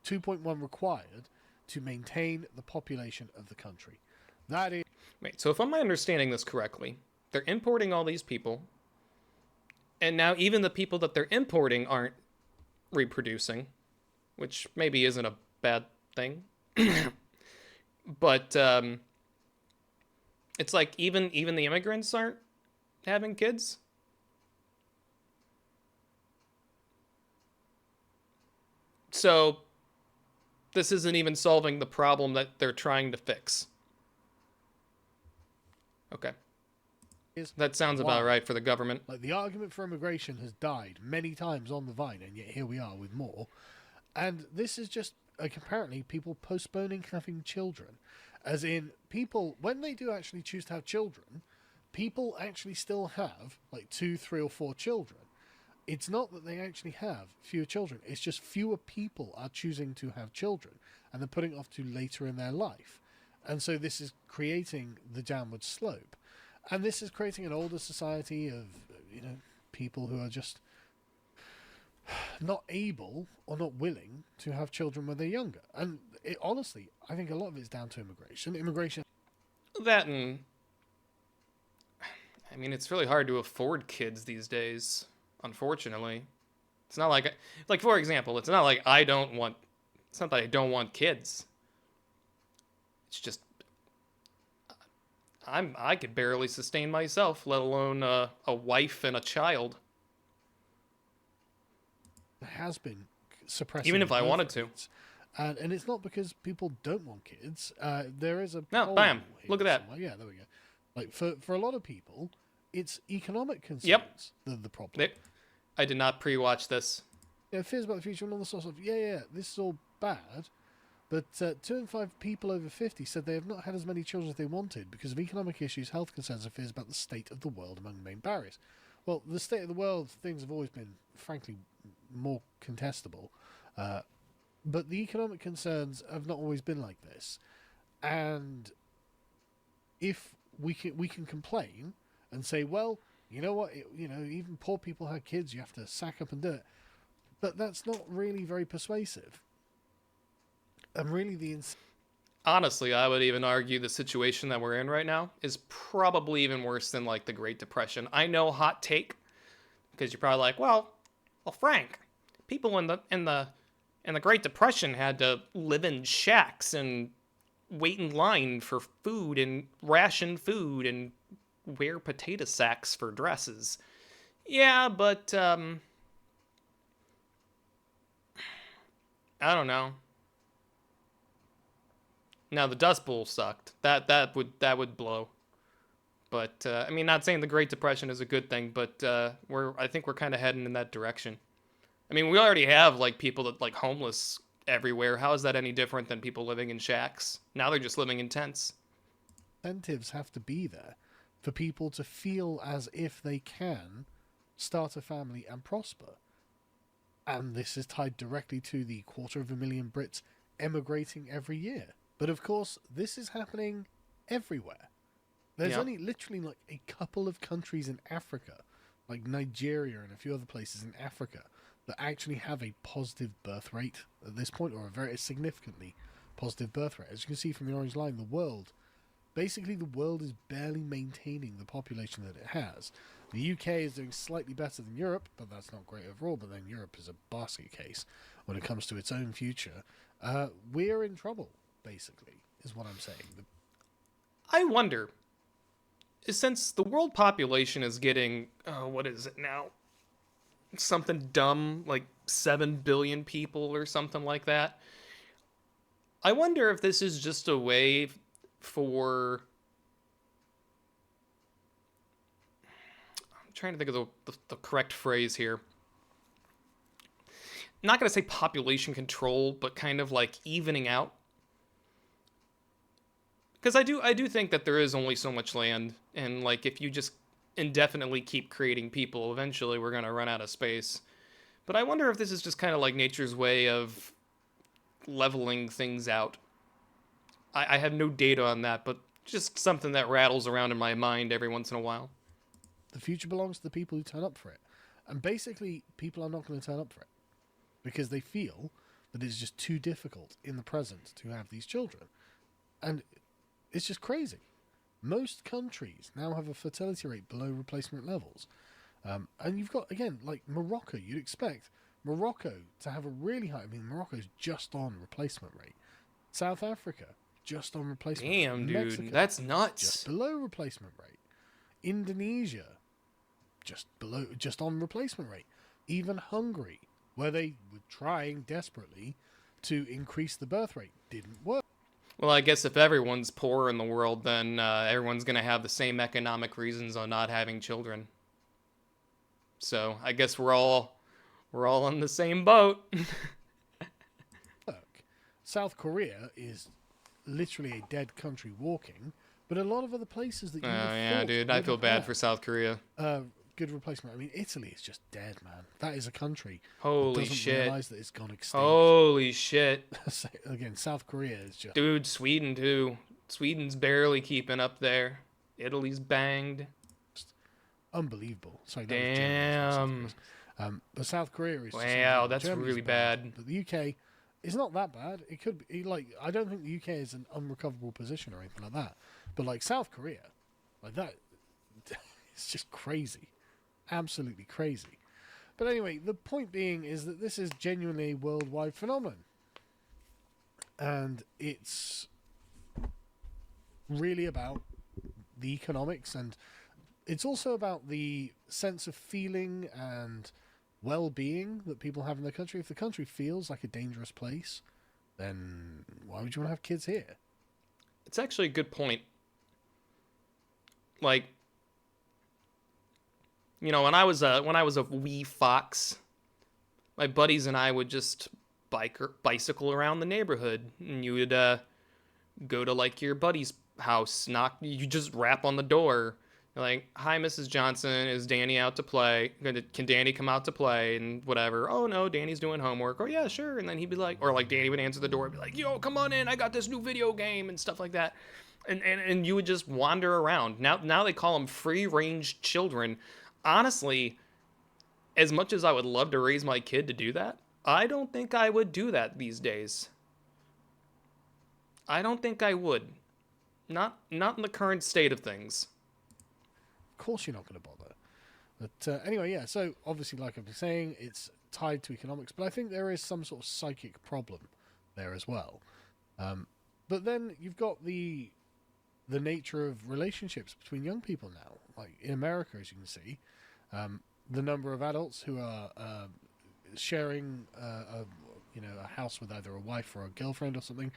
2.1 required to maintain the population of the country. That is... Wait, so if I'm understanding this correctly, they're importing all these people, and now even the people that they're importing aren't reproducing, which maybe isn't a bad thing. But it's like even the immigrants aren't having kids. So this isn't even solving the problem that they're trying to fix. Okay. That sounds about right for the government. Like, the argument for immigration has died many times on the vine, and yet here we are with more. And this is just, like, apparently people postponing having children. As in, people, when they do actually choose to have children, people actually still have, like, 2, 3, or 4 children. It's not that they actually have fewer children. It's just fewer people are choosing to have children, and they're putting it off to later in their life. And so this is creating the downward slope. And this is creating an older society of, you know, people who are just not able or not willing to have children when they're younger. And honestly, I think a lot of it's down to immigration. That and... I mean, it's really hard to afford kids these days, unfortunately. It's not like... Like, for example, it's not like I don't want... It's not that I don't want kids. It's just... I could barely sustain myself, let alone a wife and a child. Has been suppressing. Even if I wanted rates. And it's not because people don't want kids. There is a no, bam! Look at that. Somewhere. Yeah, there we go. Like for a lot of people, it's economic concerns. Yep. The problem. I did not pre-watch this. Yeah, fears about the future and all this sort of stuff. Yeah, this is all bad. But 2 in 5 people over 50 said they have not had as many children as they wanted because of economic issues, health concerns, and fears about the state of the world among the main barriers. Well, the state of the world, things have always been, frankly, more contestable. But the economic concerns have not always been like this. And if we can complain and say, well, you know what, even poor people have kids, you have to sack up and do it. But that's not really very persuasive. And really honestly, I would even argue the situation that we're in right now is probably even worse than like the Great Depression. I know, hot take, because you're probably like, well, Frank, people in the Great Depression had to live in shacks and wait in line for food and ration food and wear potato sacks for dresses. Yeah, but I don't know. Now the Dust Bowl sucked. That would blow. But I mean, not saying the Great Depression is a good thing, but I think we're kind of heading in that direction. I mean, we already have like people that like homeless everywhere. How is that any different than people living in shacks? Now they're just living in tents. Incentives have to be there for people to feel as if they can start a family and prosper. And this is tied directly to the 250,000 Brits emigrating every year. But of course, this is happening everywhere. There's only literally like a couple of countries in Africa, like Nigeria and a few other places in Africa, that actually have a positive birth rate at this point, or a very significantly positive birth rate. As you can see from the orange line, the world is barely maintaining the population that it has. The UK is doing slightly better than Europe, but that's not great overall. But then Europe is a basket case when it comes to its own future. We're in trouble, basically, is what I'm saying. I wonder, since the world population is getting, what is it now? Something dumb, like 7 billion people or something like that. I wonder if this is just a way for... I'm trying to think of the correct phrase here. Not going to say population control, but kind of like evening out. Because I do think that there is only so much land, and like if you just indefinitely keep creating people, eventually we're going to run out of space. But I wonder if this is just kind of like nature's way of leveling things out. I have no data on that, but just something that rattles around in my mind every once in a while. The future belongs to the people who turn up for it. And basically, people are not going to turn up for it because they feel that it's just too difficult in the present to have these children. And it's just crazy. Most countries now have a fertility rate below replacement levels. And you've got, again, like Morocco, you'd expect Morocco to have a really high... I mean, Morocco's just on replacement rate. South Africa, just on replacement rate. Damn, dude, Mexico, that's nuts. Just below replacement rate. Indonesia, just on replacement rate. Even Hungary, where they were trying desperately to increase the birth rate, didn't work. Well, I guess if everyone's poor in the world, then everyone's going to have the same economic reasons on not having children. So I guess we're all in the same boat. Look, South Korea is literally a dead country walking, but a lot of other places that you yeah, dude, I feel bad for South Korea. Good replacement. I mean, Italy is just dead, man. That is a country Holy that doesn't shit. realize that it's gone extinct. Holy shit. Again, South Korea is just... Dude, Sweden too. Sweden's barely keeping up there. Italy's banged. Unbelievable. Sorry, damn. But South Korea is... Wow, that's really bad. But the UK is not that bad. It could be, like, I don't think the UK is an unrecoverable position or anything like that. But, like, South Korea, like that, it's just crazy. Absolutely crazy. But anyway, the point being is that this is genuinely a worldwide phenomenon. And it's really about the economics, and it's also about the sense of feeling and well-being that people have in their country, if the country feels like a dangerous place, then why would you want to have kids here? It's actually a good point. Like, you know, when I was a wee fox, my buddies and I would just bicycle around the neighborhood, and you would go to like your buddy's house, you just rap on the door. You're like, "Hi, Mrs. Johnson, is Danny out to play? Can Danny come out to play?" And whatever. "Oh no, Danny's doing homework." "Oh yeah, sure." And then he'd be like, or like Danny would answer the door and be like, "Yo, come on in, I got this new video game," and stuff like that. And you would just wander around. Now they call them free-range children. Honestly, as much as I would love to raise my kid to do that, I don't think I would do that these days. I don't think I would. Not in the current state of things. Of course you're not going to bother. But anyway, yeah, so obviously, like I've been saying, it's tied to economics, but I think there is some sort of psychic problem there as well. But then you've got the nature of relationships between young people now. Like in America, as you can see, the number of adults who are sharing a house with either a wife or a girlfriend or something,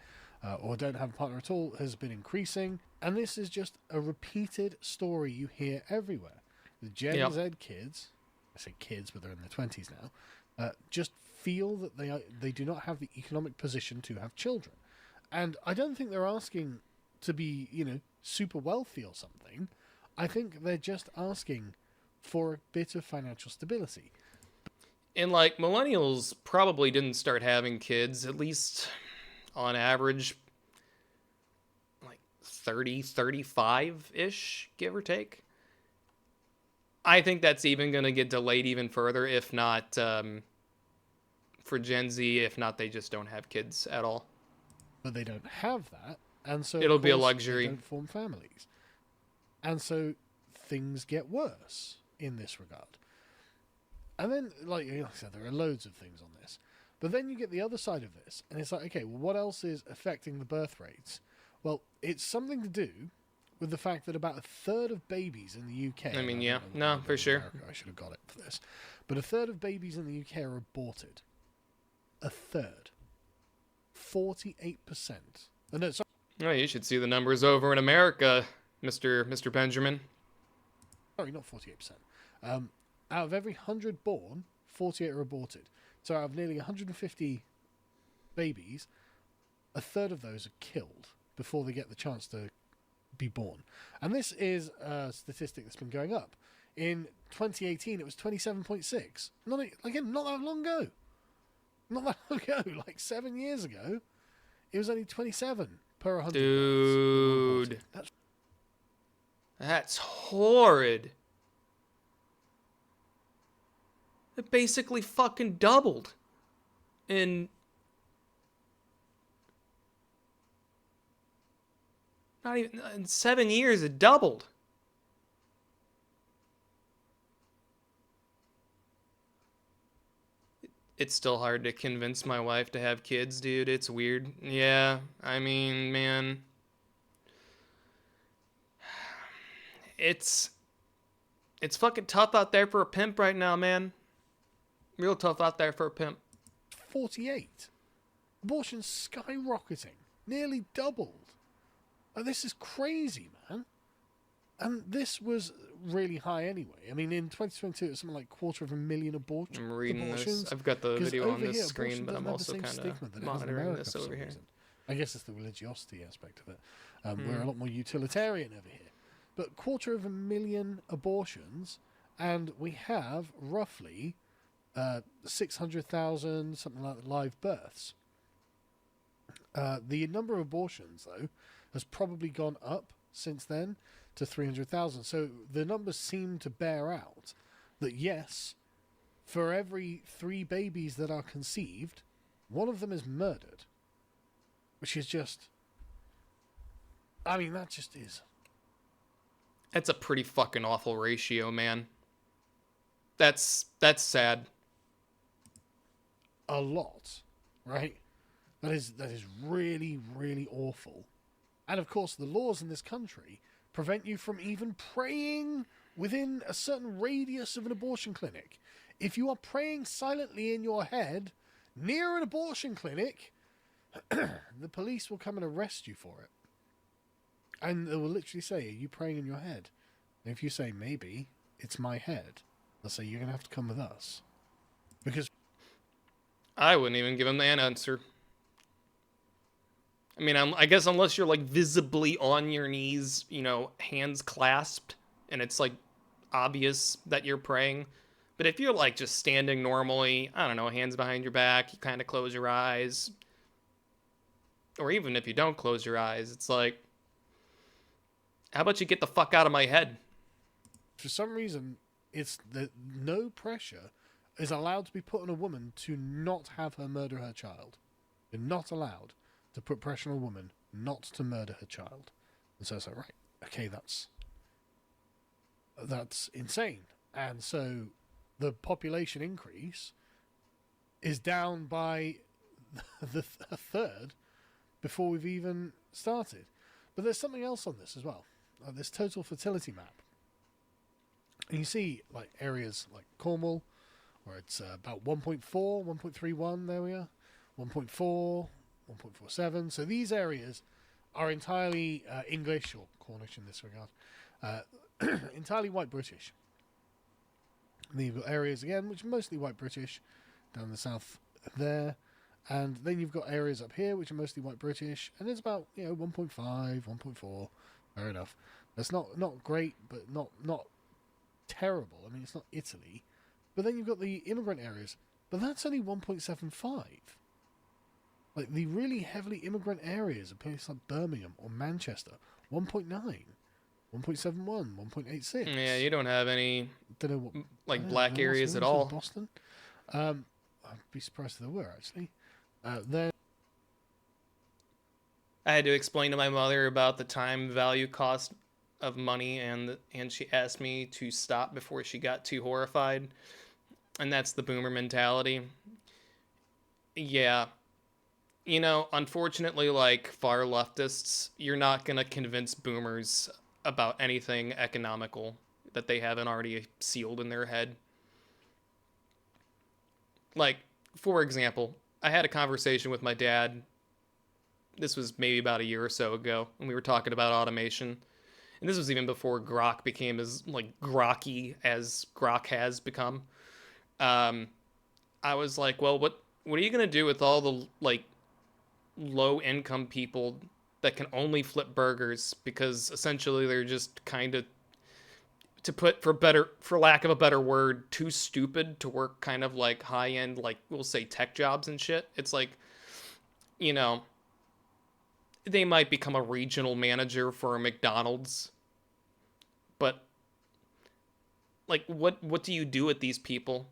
or don't have a partner at all, has been increasing. And this is just a repeated story you hear everywhere. The Gen Z kids, I say kids, but they're in their 20s now, just feel that they do not have the economic position to have children. And I don't think they're asking to be, super wealthy or something. I think they're just asking for a bit of financial stability. And like millennials probably didn't start having kids, at least on average, like 30, 35-ish, give or take. I think that's even going to get delayed even further, if not for Gen Z, if not they just don't have kids at all. But they don't have that, and so it'll be a luxury. They don't form families. And so things get worse in this regard. And then, like I said, there are loads of things on this. But then you get the other side of this, and it's like, okay, well, what else is affecting the birth rates? Well, it's something to do with the fact that about a third of babies in the UK... I mean, for sure. America, I should have got it for this. But a third of babies in the UK are aborted. A third. 48%. Oh, no, sorry. Oh, you should see the numbers over in America, Mr. Benjamin. Sorry, not 48%. Out of every 100 born, 48 are aborted. So out of nearly 150 babies, a third of those are killed before they get the chance to be born. And this is a statistic that's been going up. In 2018, it was 27.6. Not that long ago. Not that long ago, like 7 years ago, it was only 27 per 100. Dude. That's horrid. It basically fucking doubled. In not even in 7 years, it doubled. It's still hard to convince my wife to have kids, dude. It's weird. Yeah, I mean, man. It's fucking tough out there for a pimp right now, man. Real tough out there for a pimp. 48. Abortion's skyrocketing. Nearly doubled. Oh, this is crazy, man. And this was really high anyway. I mean, in 2022, it was something like 250,000 abortions. I'm reading this. I've got the video on this screen, but I'm also kind of monitoring this over here. I guess it's the religiosity aspect of it. We're a lot more utilitarian over here. But 250,000 abortions, and we have roughly 600,000, something like that, live births. The number of abortions, though, has probably gone up since then to 300,000. So the numbers seem to bear out that, yes, for every 3 babies that are conceived, one of them is murdered. Which is just... I mean, that just is... That's a pretty fucking awful ratio, man. That's sad. A lot, right? That is really, really awful. And of course, the laws in this country prevent you from even praying within a certain radius of an abortion clinic. if you are praying silently in your head near an abortion clinic, the police will come and arrest you for it. And they will literally say, are you praying in your head? And if you say, maybe, it's my head, they'll say, you're going to have to come with us. Because I wouldn't even give him that answer. I mean, I guess unless you're, like, visibly on your knees, you know, hands clasped, and it's, like, obvious that you're praying. But if you're, like, just standing normally, I don't know, hands behind your back, you kind of close your eyes. Or even if you don't close your eyes, it's like, how about you get the fuck out of my head? For some reason, it's that no pressure is allowed to be put on a woman to not have her murder her child. You're not allowed to put pressure on a woman not to murder her child. And so it's like, right, okay, that's insane. And so the population increase is down by a third before we've even started. But there's something else on this as well. This total fertility map. And you see like areas like Cornwall, where it's about 1.4, 1.31, there we are, 1.4, 1.47. So these areas are entirely English, or Cornish in this regard, entirely white British. And then you've got areas again, which are mostly white British, down the south there. And then you've got areas up here, which are mostly white British, and it's about, 1.5, 1.4, fair enough. That's not great, but not terrible. I mean, it's not Italy. But then you've got the immigrant areas, but that's only 1.75. Like, the really heavily immigrant areas of places like Birmingham or Manchester, 1.9, 1.71, 1.86. Yeah, you don't have any, don't know what, black areas at all. Boston. I'd be surprised if there were, actually. Then I had to explain to my mother about the time value cost of money, and she asked me to stop before she got too horrified. And that's the boomer mentality. Yeah. Unfortunately, like far leftists, you're not going to convince boomers about anything economical that they haven't already sealed in their head. Like, for example, I had a conversation with my dad. This was maybe about a year or so ago, and we were talking about automation. And this was even before Grok became as, grokky as Grok has become. I was like, well, what are you going to do with all the, low-income people that can only flip burgers? Because essentially they're just kind of, for lack of a better word, too stupid to work kind of like high-end, we'll say tech jobs and shit. It's like, they might become a regional manager for a McDonald's, but what do you do with these people?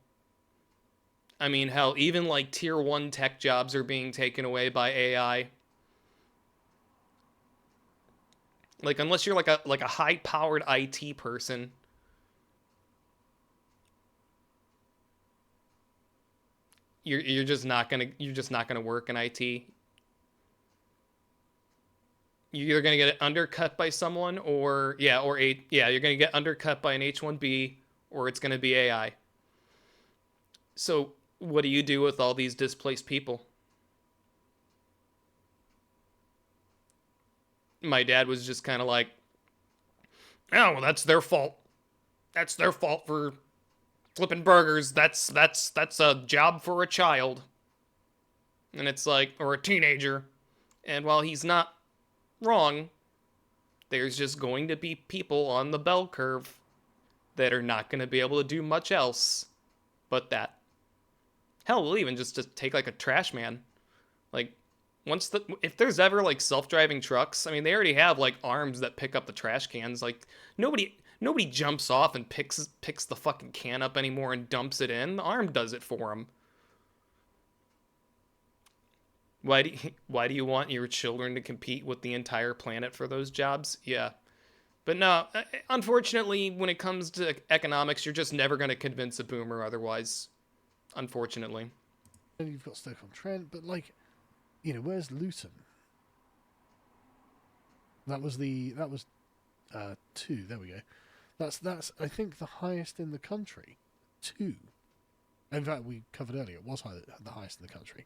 I mean, hell, even tier 1 tech jobs are being taken away by AI. Unless you're a high-powered IT person, you're just not gonna work in IT. You're either gonna get undercut by someone, you're gonna get undercut by an H-1B, or it's gonna be AI. So what do you do with all these displaced people? My dad was just kind of like, oh, well, that's their fault. That's their fault for flipping burgers. That's a job for a child. And it's or a teenager. And while he's not wrong, there's just going to be people on the bell curve that are not going to be able to do much else but that. Hell, we'll even just take a trash man. If there's ever self-driving trucks, I mean, they already have arms that pick up the trash cans. Nobody jumps off and picks the fucking can up anymore and dumps it in. The arm does it for them. Why do you want your children to compete with the entire planet for those jobs? Yeah. But no, unfortunately, when it comes to economics, you're just never going to convince a boomer otherwise. Unfortunately. And you've got Stoke-on-Trent, but where's Luton? That was 2. There we go. That's I think the highest in the country. 2. In fact, we covered earlier, it was the highest in the country.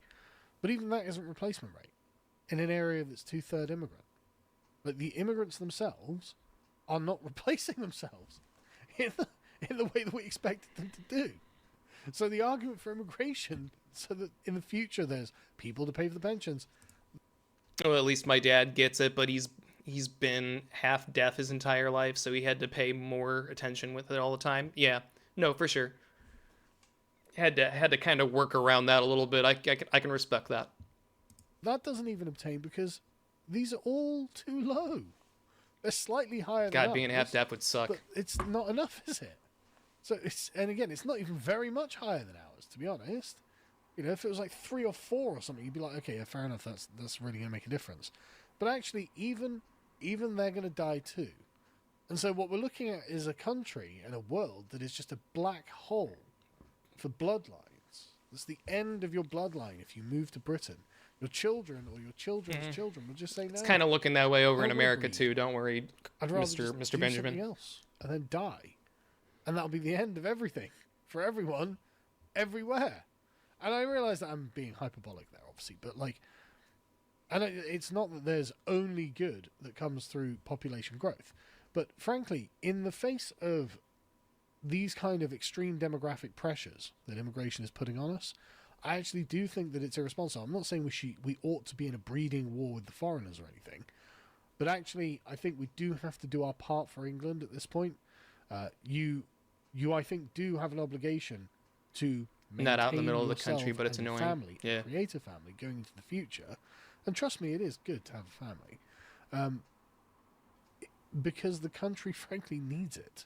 But even that isn't replacement rate in an area that's 2/3 immigrant. Like, the immigrants themselves are not replacing themselves in the way that we expected them to do. So the argument for immigration, so that in the future there's people to pay for the pensions. Well, at least my dad gets it, but he's been half deaf his entire life, so he had to pay more attention with it all the time. Yeah, no, for sure. Had to kind of work around that a little bit. I can respect that. That doesn't even obtain because these are all too low. They're slightly higher than God, being half deaf would suck. But it's not enough, is it? So and again, it's not even very much higher than ours, to be honest. You know, if it was like 3 or 4 or something, you'd be like, okay, yeah, fair enough. That's really going to make a difference. But actually, even they're going to die too. And so what we're looking at is a country and a world that is just a black hole for bloodlines. It's the end of your bloodline if you move to Britain. Your children or your children's children will just say no. It's kind of looking that way over in America too. Don't worry, I'd rather just Mr. do Benjamin. something else and then die, and that'll be the end of everything for everyone, everywhere. And I realise that I'm being hyperbolic there, obviously, but like, and it's not that there's only good that comes through population growth, but frankly, in the face of these kind of extreme demographic pressures that immigration is putting on us, I actually do think that it's irresponsible. I'm not saying we ought to be in a breeding war with the foreigners or anything, but actually I think we do have to do our part for England at this point. You I think do have an obligation to not out in the middle of the country, but it's annoying. Family, yeah, create a family going into the future, and trust me, it is good to have a family, because the country frankly needs it.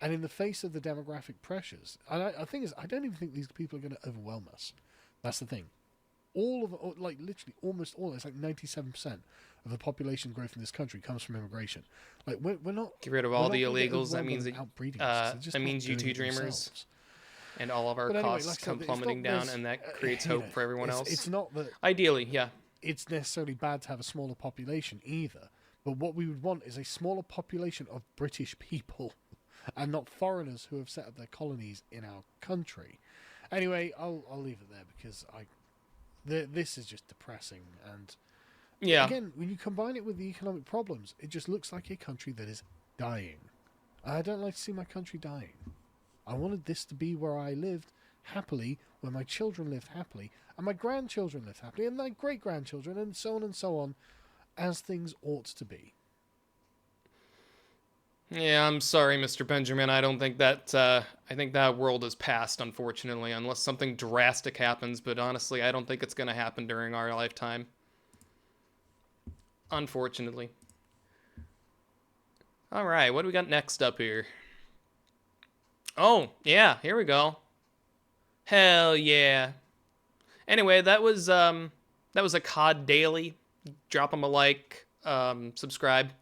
And in the face of the demographic pressures, and I think I don't even think these people are going to overwhelm us. That's the thing. Like literally almost all, it's like 97% of the population growth in this country comes from immigration. Like we're not get rid of all the illegals. That means that means you two dreamers, and all of our costs come plummeting down, and that creates hope for everyone else. It's not that ideally, yeah, it's necessarily bad to have a smaller population either. But what we would want is a smaller population of British people, and not foreigners who have set up their colonies in our country. Anyway, I'll leave it there because this is just depressing. And yeah, again, when you combine it with the economic problems, it just looks like a country that is dying. I don't like to see my country dying. I wanted this to be where I lived happily, where my children lived happily, and my grandchildren lived happily, and my great-grandchildren, and so on, as things ought to be. Yeah, I'm sorry, Mr. Benjamin. I don't think that, I think that world is past, unfortunately, unless something drastic happens, but honestly, I don't think it's going to happen during our lifetime. Unfortunately. Alright, what do we got next up here? Oh, yeah, here we go. Hell yeah. Anyway, that was a COD Daily. Drop him a like, subscribe.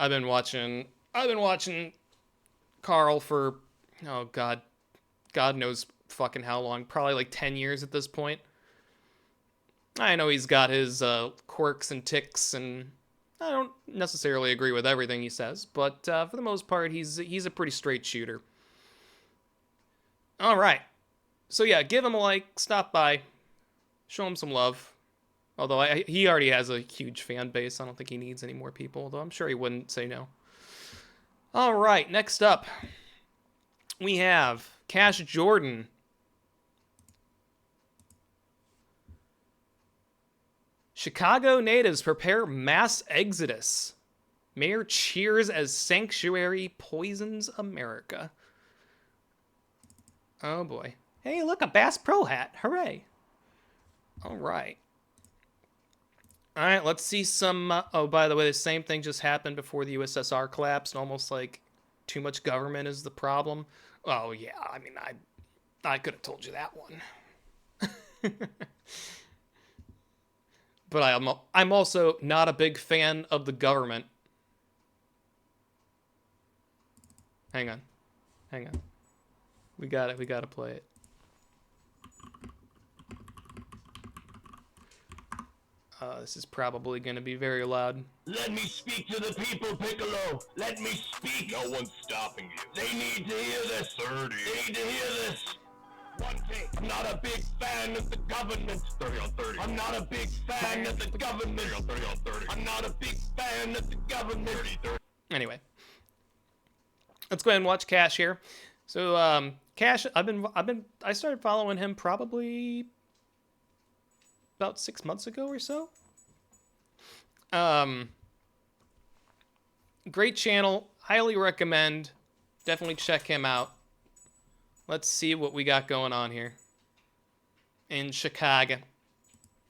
I've been watching Carl for, oh God knows fucking how long, probably like 10 years at this point. I know he's got his quirks and ticks, and I don't necessarily agree with everything he says, but for the most part, he's a pretty straight shooter. All right, so yeah, give him a like, stop by, show him some love. Although he already has a huge fan base. I don't think he needs any more people, although I'm sure he wouldn't say no. All right, next up, we have Cash Jordan. Chicago natives prepare mass exodus. Mayor cheers as sanctuary poisons America. Oh boy. Hey, look, a Bass Pro hat. Hooray. All right. All right, let's see some... oh, by the way, the same thing just happened before the USSR collapsed. Almost like too much government is the problem. Oh, yeah, I mean, I could have told you that one. But I'm also not a big fan of the government. Hang on. We got it. We got to play it. This is probably going to be very loud. Let me speak to the people, Piccolo. Let me speak. No one's stopping you. They need to hear this. 30. They need to hear this. One take. I'm not a big fan of the government. 30 on 30. I'm not a big fan of the government. 30 on 30 on 30. I'm not a big fan of the government. 30, 30. Anyway, let's go ahead and watch Cash here. So, Cash, I started following him probably about 6 months ago or so. Great channel, highly recommend. Definitely check him out. Let's see what we got going on here in Chicago.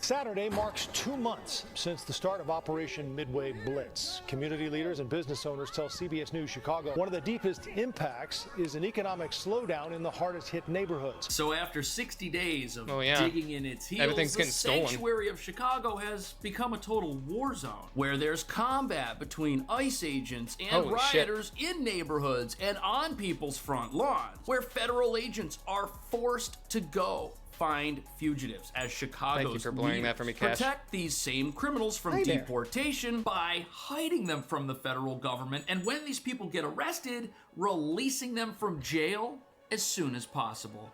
Saturday marks 2 months since the start of Operation Midway Blitz. Community leaders and business owners tell CBS News Chicago one of the deepest impacts is an economic slowdown in the hardest hit neighborhoods. So after 60 days of digging in its heels, everything's getting stolen. The sanctuary of Chicago has become a total war zone where there's combat between ICE agents and Holy rioters in neighborhoods and on people's front lawns, where federal agents are forced to go find fugitives as Chicago's Thank you for blurring that for me, Cash. protect these same criminals from deportation by hiding them from the federal government, and when these people get arrested, releasing them from jail as soon as possible.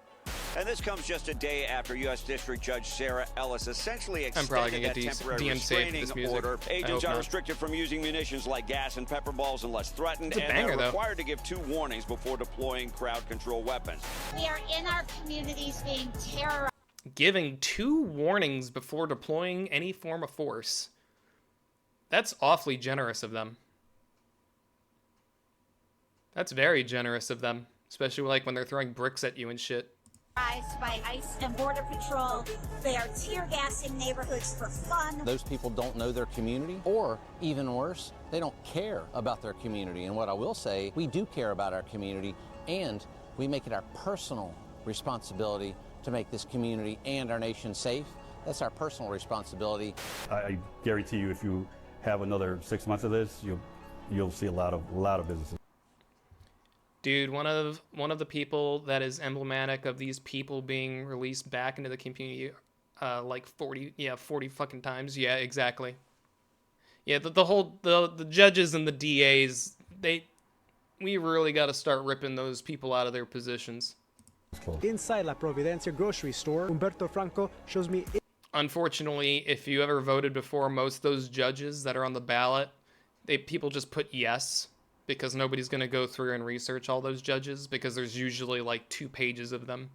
And this comes just a day after U.S. District Judge Sarah Ellis essentially extended that temporary restraining order. Agents are restricted from using munitions like gas and pepper balls unless threatened, and they're required to give 2 warnings before deploying crowd control weapons. We are in our communities being terrorized. Giving 2 warnings before deploying any form of force. That's awfully generous of them. That's very generous of them, especially like when they're throwing bricks at you and shit. By ICE and Border Patrol. They are tear gassing neighborhoods for fun. Those people don't know their community, or even worse, they don't care about their community. And what I will say, we do care about our community, and we make it our personal responsibility to make this community and our nation safe. That's our personal responsibility. I guarantee you, if you have another 6 months of this, you'll see a lot of businesses. Dude, one of the people that is emblematic of these people being released back into the community, like 40 fucking times. Yeah, exactly. Yeah, the judges and the DAs, we really got to start ripping those people out of their positions. Inside La Providencia grocery store, Humberto Franco shows me. Unfortunately, if you ever voted before, most of those judges that are on the ballot, people just put yes. Because nobody's going to go through and research all those judges, because there's usually like 2 pages of them.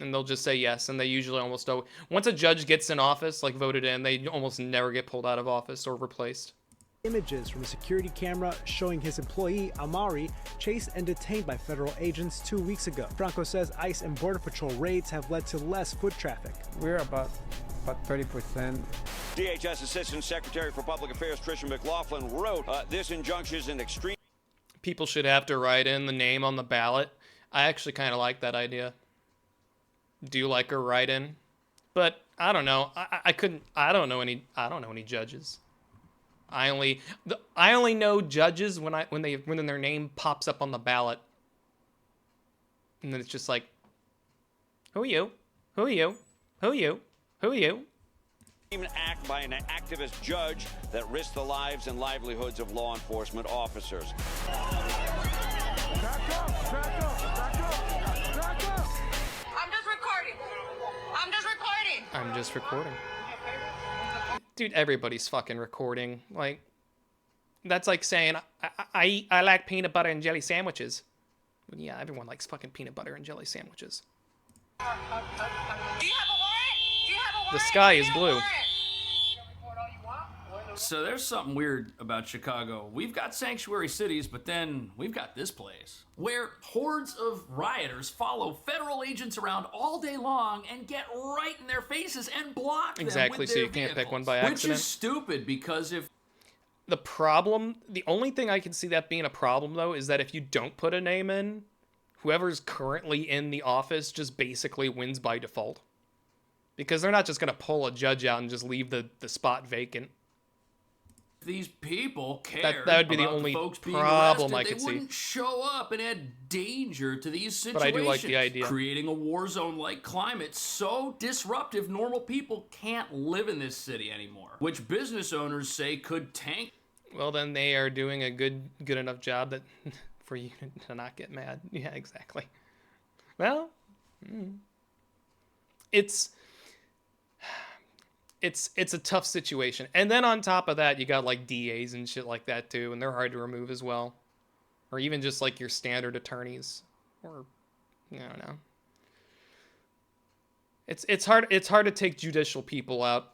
And they'll just say yes, and they usually almost always... Once a judge gets in office, like voted in, they almost never get pulled out of office or replaced. Images from a security camera showing his employee, Amari, chased and detained by federal agents 2 weeks ago. Franco says ICE and Border Patrol raids have led to less foot traffic. We're about 30%. DHS Assistant Secretary for Public Affairs Tricia McLaughlin wrote, this injunction is an extreme... People should have to write in the name on the ballot. I actually kind of like that idea. Do like a write-in. But I don't know. I don't know any judges. I only know judges when their name pops up on the ballot. And then it's just like, who are you? Who are you? Who are you? Who are you? Act by an activist judge that risked the lives and livelihoods of law enforcement officers. I'm just recording. Dude, everybody's fucking recording. Like, that's like saying, I like peanut butter and jelly sandwiches. Well, yeah, everyone likes fucking peanut butter and jelly sandwiches. The sky is blue. So there's something weird about Chicago. We've got sanctuary cities, but then we've got this place where hordes of rioters follow federal agents around all day long and get right in their faces and block them Exactly, with so their you can't pick vehicles, one by accident. Which is stupid, because if... The only thing I can see that being a problem, though, is that if you don't put a name in, whoever's currently in the office just basically wins by default. Because they're not just going to pull a judge out and just leave the spot vacant. these people cared that would be the about only folks being problem arrested, I could they wouldn't show up and add danger to these situations. But I do like the idea. Creating a war zone-like climate so disruptive, normal people can't live in this city anymore, which business owners say could tank. Well, then they are doing a good enough job that for you to not get mad. Yeah, exactly. Well, it's a tough situation. And then on top of that, you got like DAs and shit like that too, and they're hard to remove as well. Or even just like your standard attorneys, or I don't know. It's hard to take judicial people out.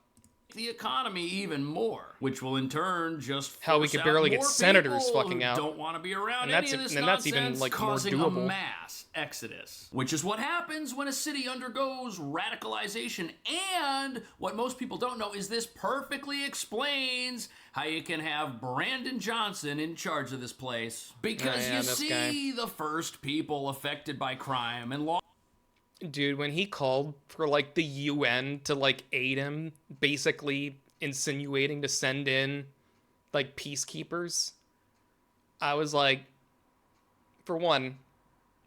The economy even more, which will in turn just hell, we could barely get senators fucking out. Don't want to be around and any of this nonsense, that's even like more causing doable. a mass exodus, which is what happens when a city undergoes radicalization. And what most people don't know is this perfectly explains how you can have Brandon Johnson in charge of this place, because you see the first people affected by crime and law. Dude, when he called for like the UN to like aid him, basically insinuating to send in like peacekeepers, I was like, for one,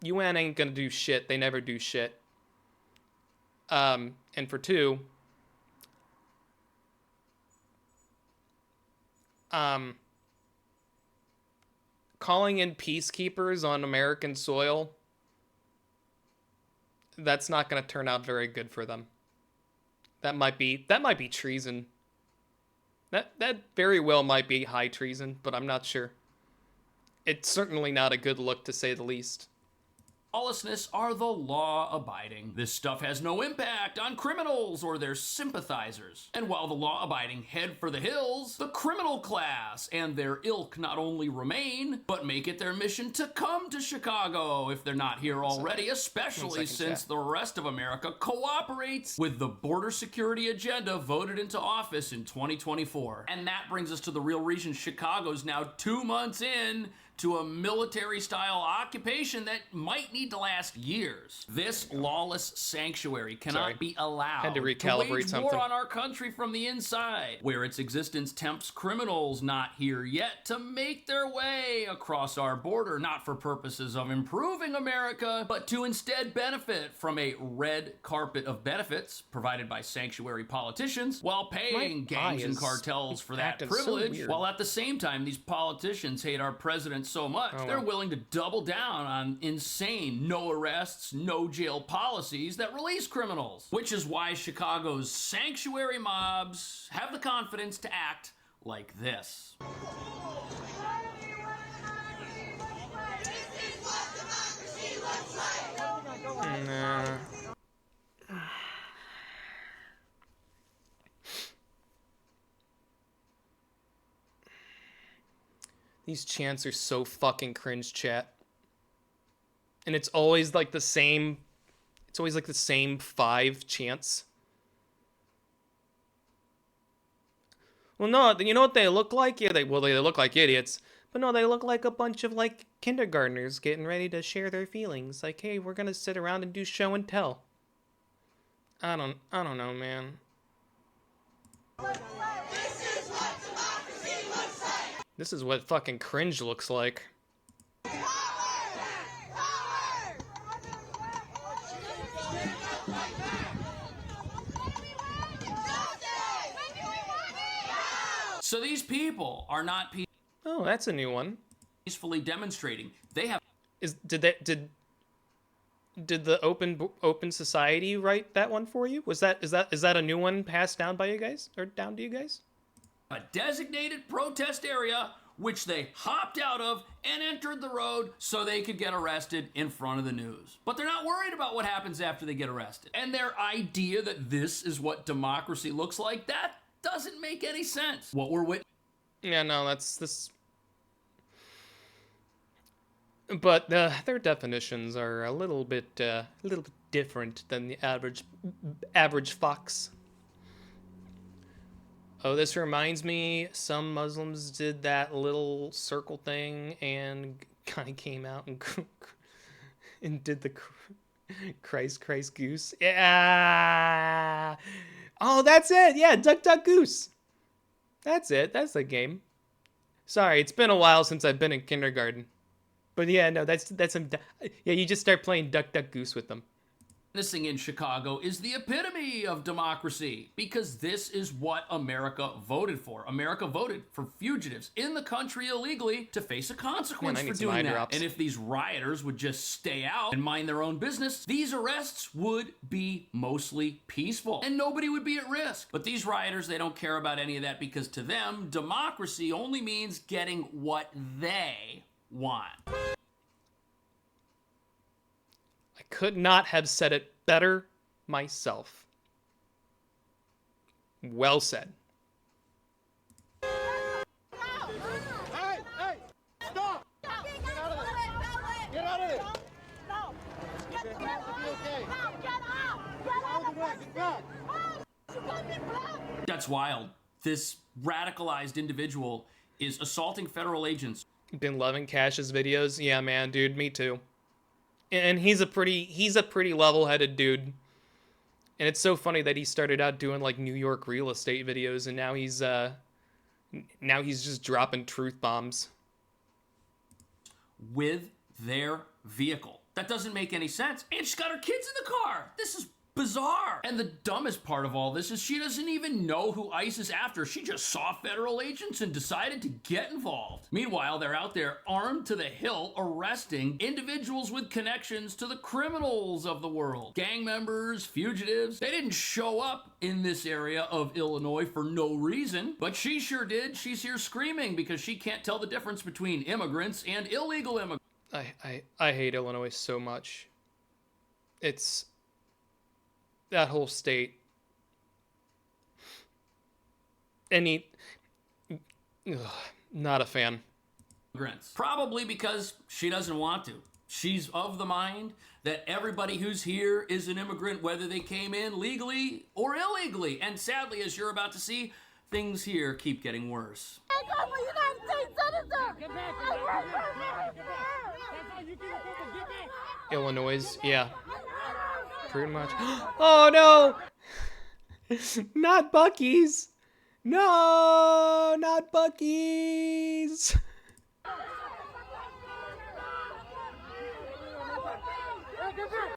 UN ain't gonna do shit. They never do shit. And for two, calling in peacekeepers on American soil, that's not going to turn out very good for them. That might be treason. That very well might be high treason, but I'm not sure. It's certainly not a good look, to say the least. Lawlessness are the law-abiding. This stuff has no impact on criminals or their sympathizers. And while the law-abiding head for the hills, the criminal class and their ilk not only remain, but make it their mission to come to Chicago if they're not here already, especially since the rest of America cooperates with the border security agenda voted into office in 2024. And that brings us to the real reason Chicago's now 2 months in to a military-style occupation that might need to last years. This lawless sanctuary cannot be allowed Had to recalibrate wage something. war on our country from the inside, where its existence tempts criminals not here yet to make their way across our border, not for purposes of improving America, but to instead benefit from a red carpet of benefits provided by sanctuary politicians, while paying gangs and cartels for that acting so privilege, weird. while at the same time these politicians hate our president so much, they're willing to double down on insane no arrests, no jail policies that release criminals. Which is why Chicago's sanctuary mobs have the confidence to act like this. These chants are so fucking cringe, chat. And it's always like the same. It's always like the same 5 chants. Well, no, you know what they look like? Yeah, they look like idiots. But no, they look like a bunch of like kindergartners getting ready to share their feelings. Like, hey, we're gonna sit around and do show and tell. I don't know, man. This is what fucking cringe looks like. So these people are not people. Oh, that's a new one. Peacefully demonstrating. They have. Did the Open Society write that one for you? Is that a new one passed down by you guys, or down to you guys? A designated protest area which they hopped out of and entered the road so they could get arrested in front of the news. But they're not worried about what happens after they get arrested. And their idea that this is what democracy looks like, that doesn't make any sense. What we're witnessing. Yeah, no, that's this. But their definitions are a little bit different than the average fox. Oh, this reminds me, some Muslims did that little circle thing and kind of came out and did the Christ goose. Yeah. Oh, that's it. Yeah, Duck Goose. That's it. That's the game. Sorry, it's been a while since I've been in kindergarten. But yeah, no, that's some. Yeah, you just start playing Duck Duck Goose with them. Witnessing in Chicago is the epitome of democracy, because this is what America voted for. America voted for fugitives in the country illegally to face a consequence for doing that. And if these rioters would just stay out and mind their own business, these arrests would be mostly peaceful and nobody would be at risk. But these rioters, they don't care about any of that, because to them, democracy only means getting what they want. Could not have said it better myself. Well said. Hey, stop! Get out of there! Get out of there! No! Get back! Get back! That's wild. This radicalized individual is assaulting federal agents. Been loving Cash's videos. Yeah, man, dude, me too. And he's a pretty level-headed dude. And it's so funny that he started out doing like New York real estate videos, and now he's just dropping truth bombs with their vehicle. That doesn't make any sense. And she's got her kids in the car. This is bizarre. And the dumbest part of all this is she doesn't even know who ICE is after. She just saw federal agents and decided to get involved. Meanwhile, they're out there armed to the hilt, arresting individuals with connections to the criminals of the world. Gang members, fugitives. They didn't show up in this area of Illinois for no reason, but she sure did. She's here screaming because she can't tell the difference between immigrants and illegal immigrants. I hate Illinois so much. It's that whole state. Not a fan. Probably because she doesn't want to. She's of the mind that everybody who's here is an immigrant, whether they came in legally or illegally. And sadly, as you're about to see, things here keep getting worse. Illinois, yeah. Pretty much. Oh no! Not Buc-ee's! No, not Buc-ee's!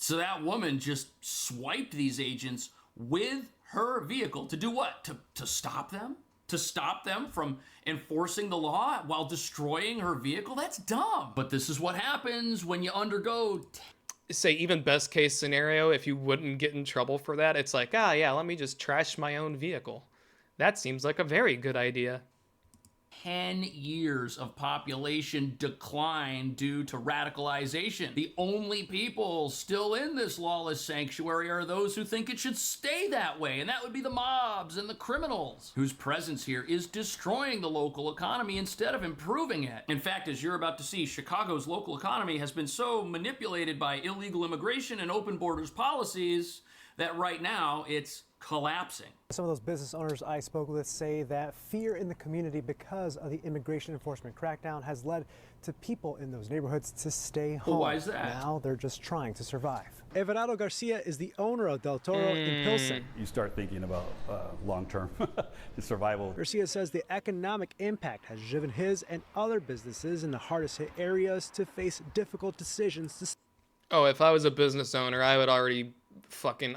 So that woman just swiped these agents with her vehicle to do what? To stop them? To stop them from enforcing the law while destroying her vehicle? That's dumb. But this is what happens when you undergo... Say, even best case scenario, if you wouldn't get in trouble for that, it's like, yeah, let me just trash my own vehicle. That seems like a very good idea. 10 years of population decline due to radicalization. The only people still in this lawless sanctuary are those who think it should stay that way, and that would be the mobs and the criminals, whose presence here is destroying the local economy instead of improving it. In fact, as you're about to see, Chicago's local economy has been so manipulated by illegal immigration and open borders policies that right now it's collapsing. Some of those business owners I spoke with say that fear in the community because of the immigration enforcement crackdown has led to people in those neighborhoods to stay home. Well, why is that? Now they're just trying to survive. Everardo Garcia is the owner of Del Toro in Pilsen. You start thinking about long-term survival. Garcia says the economic impact has driven his and other businesses in the hardest hit areas to face difficult decisions. Oh, if I was a business owner, I would already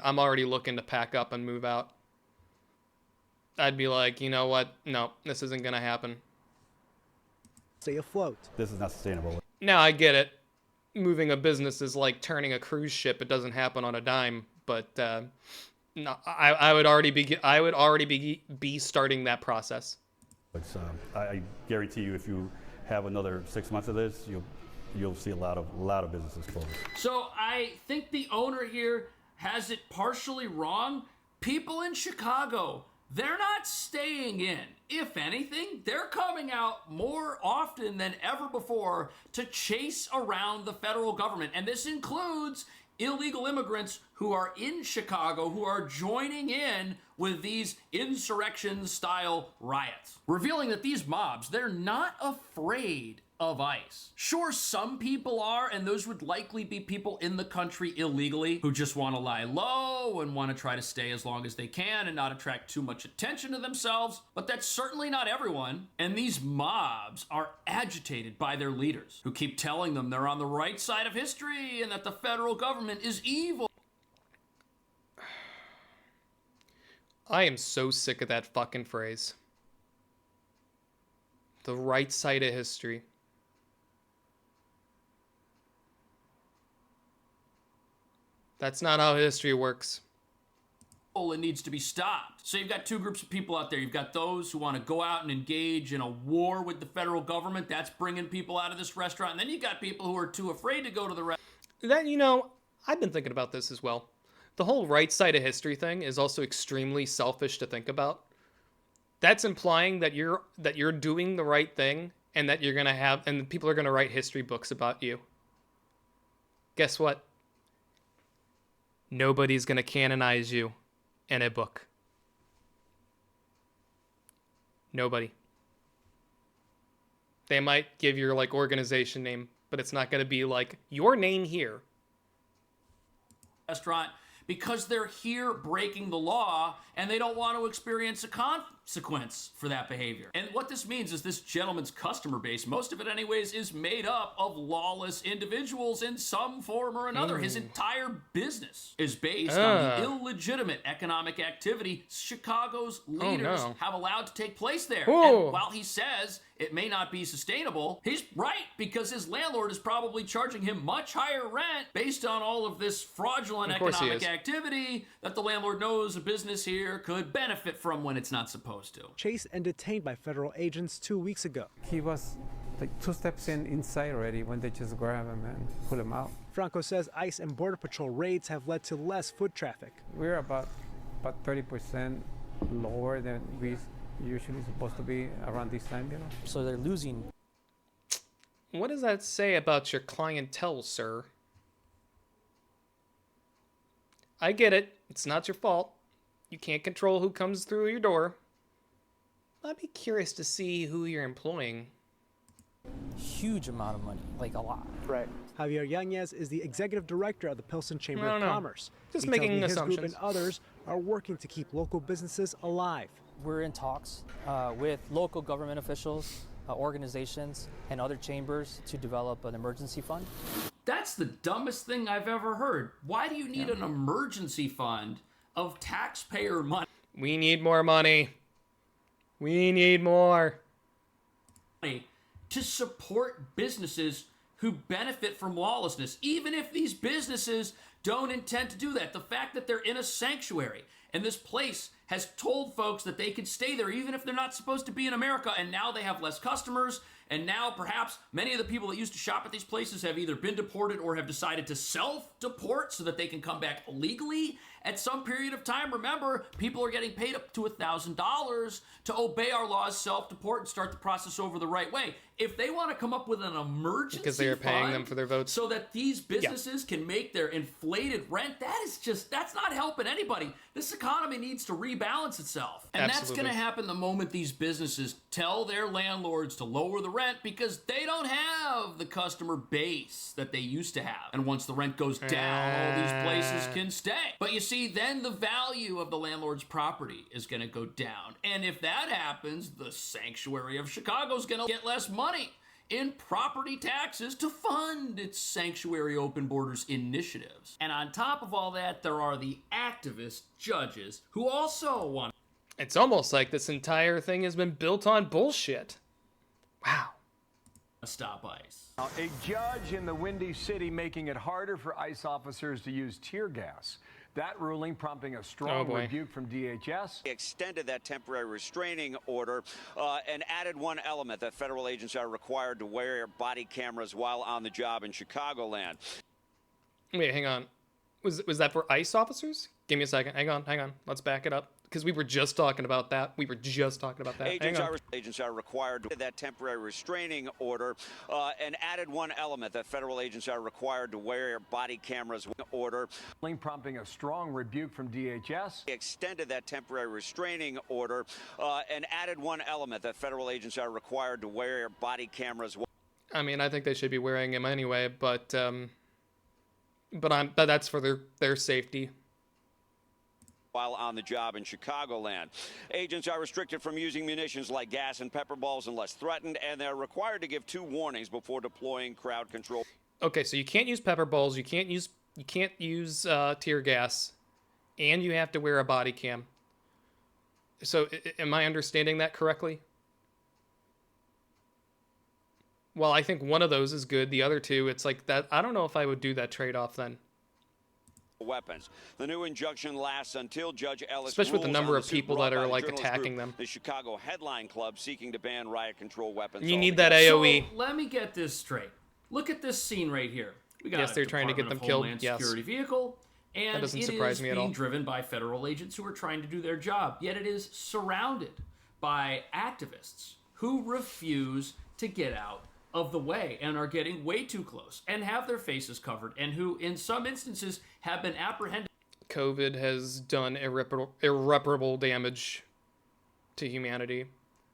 I'm already looking to pack up and move out. I'd be like, you know what? No, this isn't gonna happen. Stay afloat. This is not sustainable. Now I get it. Moving a business is like turning a cruise ship. It doesn't happen on a dime. But no, I would already be starting that process. It's, I guarantee you, if you have another 6 months of this, you'll see a lot of businesses close. So I think the owner here has it partially wrong. People in Chicago, they're not staying in. If anything, they're coming out more often than ever before to chase around the federal government. And this includes illegal immigrants who are in Chicago who are joining in with these insurrection-style riots, revealing that these mobs, they're not afraid of ICE. Sure, some people are, and those would likely be people in the country illegally who just want to lie low and want to try to stay as long as they can and not attract too much attention to themselves, but that's certainly not everyone. And these mobs are agitated by their leaders, who keep telling them they're on the right side of history and that the federal government is evil. I am so sick of that fucking phrase. The right side of history. That's not how history works. It needs to be stopped. So you've got two groups of people out there. You've got those who want to go out and engage in a war with the federal government. That's bringing people out of this restaurant. And then you got people who are too afraid to go to the restaurant. That, you know, I've been thinking about this as well. The whole right side of history thing is also extremely selfish to think about. That's implying that you're doing the right thing and that you're going to have, and people are going to write history books about you. Guess what? Nobody's going to canonize you in a book. Nobody. They might give your like organization name, but it's not going to be like your name here. Restaurant, because they're here breaking the law and they don't want to experience a consequence for that behavior. And what this means is this gentleman's customer base, most of it anyways, is made up of lawless individuals in some form or another. His entire business is based on the illegitimate economic activity Chicago's leaders have allowed to take place there. And while he says it may not be sustainable, he's right, because his landlord is probably charging him much higher rent based on all of this fraudulent economic activity that the landlord knows a business here could benefit from when it's not supposed to. Chased and detained by federal agents 2 weeks ago. He was like 2 steps inside already when they just grab him and pull him out. Franco says ICE and Border Patrol raids have led to less foot traffic. We're about 30% lower than we usually supposed to be around this time, you know. So they're losing. What does that say about your clientele, sir? I get it. It's not your fault. You can't control who comes through your door. I'd be curious to see who you're employing. Huge amount of money, like a lot. Right. Javier Yanez is the executive director of the Pilsen Chamber of Commerce. Just He making tells me assumptions. His group and others are working to keep local businesses alive. We're in talks with local government officials, organizations, and other chambers to develop an emergency fund. That's the dumbest thing I've ever heard. Why do you need an emergency fund of taxpayer money? We need more money. We need more. To support businesses who benefit from lawlessness, even if these businesses don't intend to do that. The fact that they're in a sanctuary and this place has told folks that they can stay there even if they're not supposed to be in America, and now they have less customers, and now perhaps many of the people that used to shop at these places have either been deported or have decided to self-deport so that they can come back legally at some period of time. Remember, people are getting paid up to $1,000 to obey our laws, self-deport, and start the process over the right way. If they want to come up with an emergency Because they are paying fund them for their votes. so that these businesses can make their inflated rent, that's not helping anybody. This economy needs to rebalance itself. And that's Absolutely. going to happen the moment these businesses tell their landlords to lower the rent because they don't have the customer base that they used to have. And once the rent goes down, all these places can stay. But you see, then the value of the landlord's property is going to go down. And if that happens, the sanctuary of Chicago is going to get less money in property taxes to fund its sanctuary open borders initiatives. And on top of all that, there are the activist judges who also want. It's almost like this entire thing has been built on bullshit. Wow. Stop ICE. Now, a judge in the Windy City making it harder for ICE officers to use tear gas. That ruling prompting a strong rebuke from DHS. Extended that temporary restraining order and added one element that federal agents are required to wear body cameras while on the job in Chicagoland. Wait, hang on. Was that for ICE officers? Give me a second. Hang on. Let's back it up. Because we were just talking about that. Agents are required to that temporary restraining order and added one element that federal agents are required to wear body cameras order. Prompting a strong rebuke from DHS. Extended that temporary restraining order and added one element that federal agents are required to wear body cameras. I mean, I think they should be wearing them anyway, but that's for their safety. While on the job in Chicagoland, agents are restricted from using munitions like gas and pepper balls unless threatened, and they're required to give 2 warnings before deploying crowd control. Okay, so you can't use pepper balls, you can't use tear gas, and you have to wear a body cam. So am I understanding that correctly? Well, I think one of those is good. The other two, it's like that. I don't know if I would do that trade-off then. Weapons. The new injunction lasts until Judge Ellis especially with the number of rules people that are like attacking them. The Chicago Headline Club seeking to ban riot control weapons. You need that AOE. So let me get this straight. Look at this scene right here. We got yes, they're trying to get them killed. Yes. Security vehicle, and that doesn't it surprise is me at all. being driven by federal agents who are trying to do their job. Yet it is surrounded by activists who refuse to get out of the way and are getting way too close and have their faces covered, and who in some instances have been apprehended. COVID has done irreparable damage to humanity,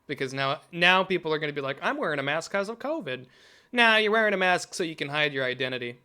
because now people are going to be like, I'm wearing a mask because of COVID. Nah, you're wearing a mask so you can hide your identity.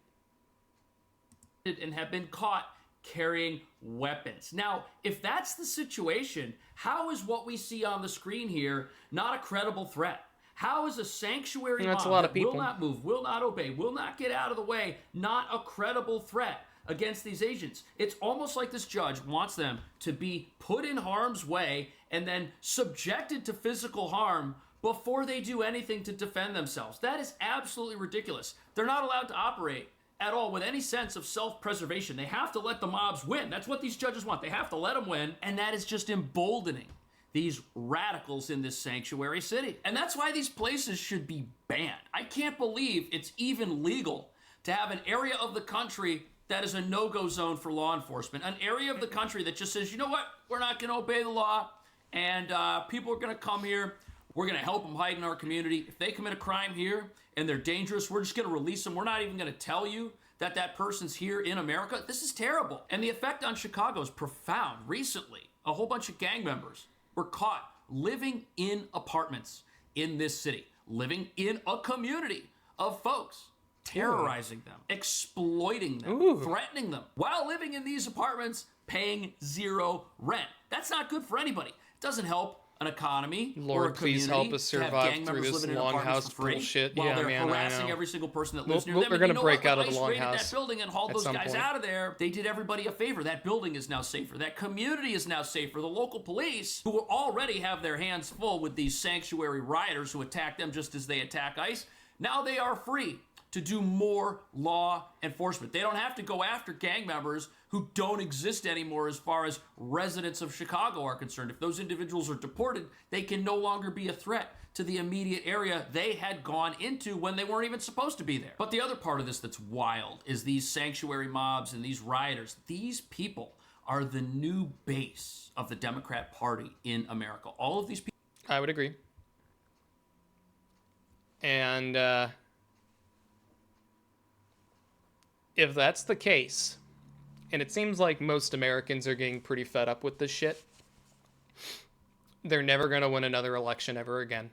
And have been caught carrying weapons. Now, if that's the situation, how is what we see on the screen here not a credible threat? How is a sanctuary mob that will not move, will not obey, will not get out of the way, not a credible threat against these agents? It's almost like this judge wants them to be put in harm's way and then subjected to physical harm before they do anything to defend themselves. That is absolutely ridiculous. They're not allowed to operate at all with any sense of self-preservation. They have to let the mobs win. That's what these judges want. They have to let them win, and that is just emboldening these radicals in this sanctuary city. And that's why these places should be banned. I can't believe it's even legal to have an area of the country that is a no-go zone for law enforcement, an area of the country that just says, you know what, we're not going to obey the law, and people are going to come here, we're going to help them hide in our community. If they commit a crime here and they're dangerous, we're just going to release them. We're not even going to tell you that that person's here in America. This is terrible. And the effect on Chicago is profound. Recently, a whole bunch of gang members were caught living in apartments in this city, living in a community of folks, terrorizing them, exploiting them, threatening them, while living in these apartments, paying zero rent. That's not good for anybody. It doesn't help an economy. Lord, or a please help us survive through this longhouse bullshit. While yeah, they're man, harassing every single person that lives near them. We're going to break out of the longhouse. That building and hauled those guys out of there. They did everybody a favor. That building is now safer. That community is now safer. The local police, who already have their hands full with these sanctuary rioters who attack them just as they attack ICE, now they are free to do more law enforcement. They don't have to go after gang members who don't exist anymore as far as residents of Chicago are concerned. If those individuals are deported, they can no longer be a threat to the immediate area they had gone into when they weren't even supposed to be there. But the other part of this that's wild is these sanctuary mobs and these rioters. These people are the new base of the Democrat Party in America. All of these people. I would agree. And if that's the case, and it seems like most Americans are getting pretty fed up with this shit, they're never going to win another election ever again.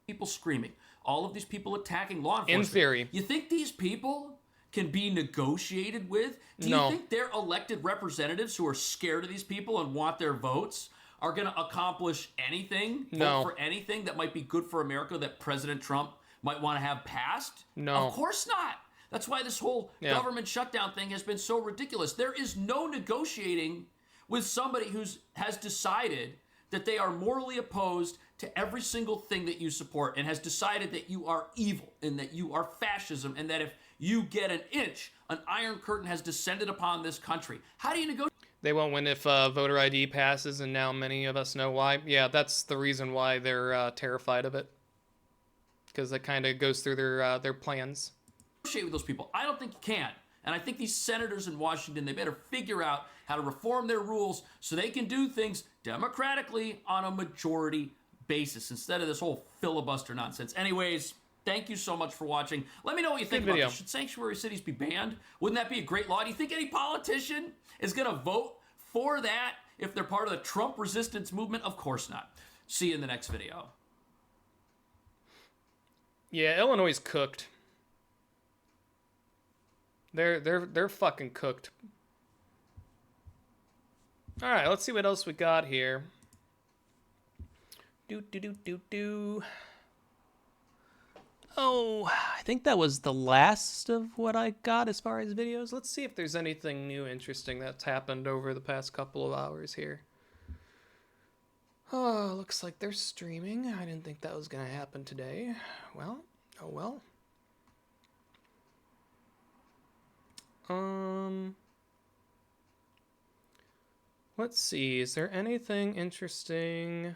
People screaming, all of these people attacking law enforcement. In theory. You think these people can be negotiated with? Do you think their elected representatives who are scared of these people and want their votes are going to accomplish anything? No. Vote for anything that might be good for America that President Trump might want to have passed? No. Of course not. That's why this whole government shutdown thing has been so ridiculous. There is no negotiating with somebody who has decided that they are morally opposed to every single thing that you support and has decided that you are evil and that you are fascism and that if you get an inch, an iron curtain has descended upon this country. How do you negotiate? They won't win if voter ID passes, and now many of us know why. Yeah, that's the reason why they're terrified of it. Because it kind of goes through their plans. Negotiate with those people. I don't think you can. And I think these senators in Washington, they better figure out how to reform their rules so they can do things democratically on a majority basis instead of this whole filibuster nonsense. Anyways, thank you so much for watching. Let me know what you think about this. Should sanctuary cities be banned? Wouldn't that be a great law? Do you think any politician is going to vote for that if they're part of the Trump resistance movement? Of course not. See you in the next video. Yeah, Illinois is cooked. They're fucking cooked. All right, let's see what else we got here. Oh, I think that was the last of what I got as far as videos. Let's see if there's anything new interesting that's happened over the past couple of hours here. Oh, looks like they're streaming. I didn't think that was gonna happen today. Well, oh well. Let's see, is there anything interesting?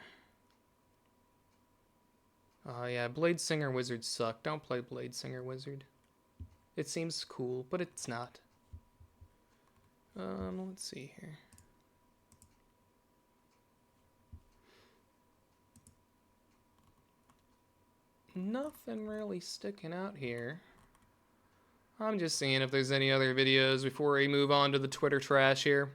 Oh yeah, Blade Singer Wizard suck. Don't play Blade Singer Wizard. It seems cool, but it's not. Let's see here. Nothing really sticking out here. I'm just seeing if there's any other videos before we move on to the Twitter trash here.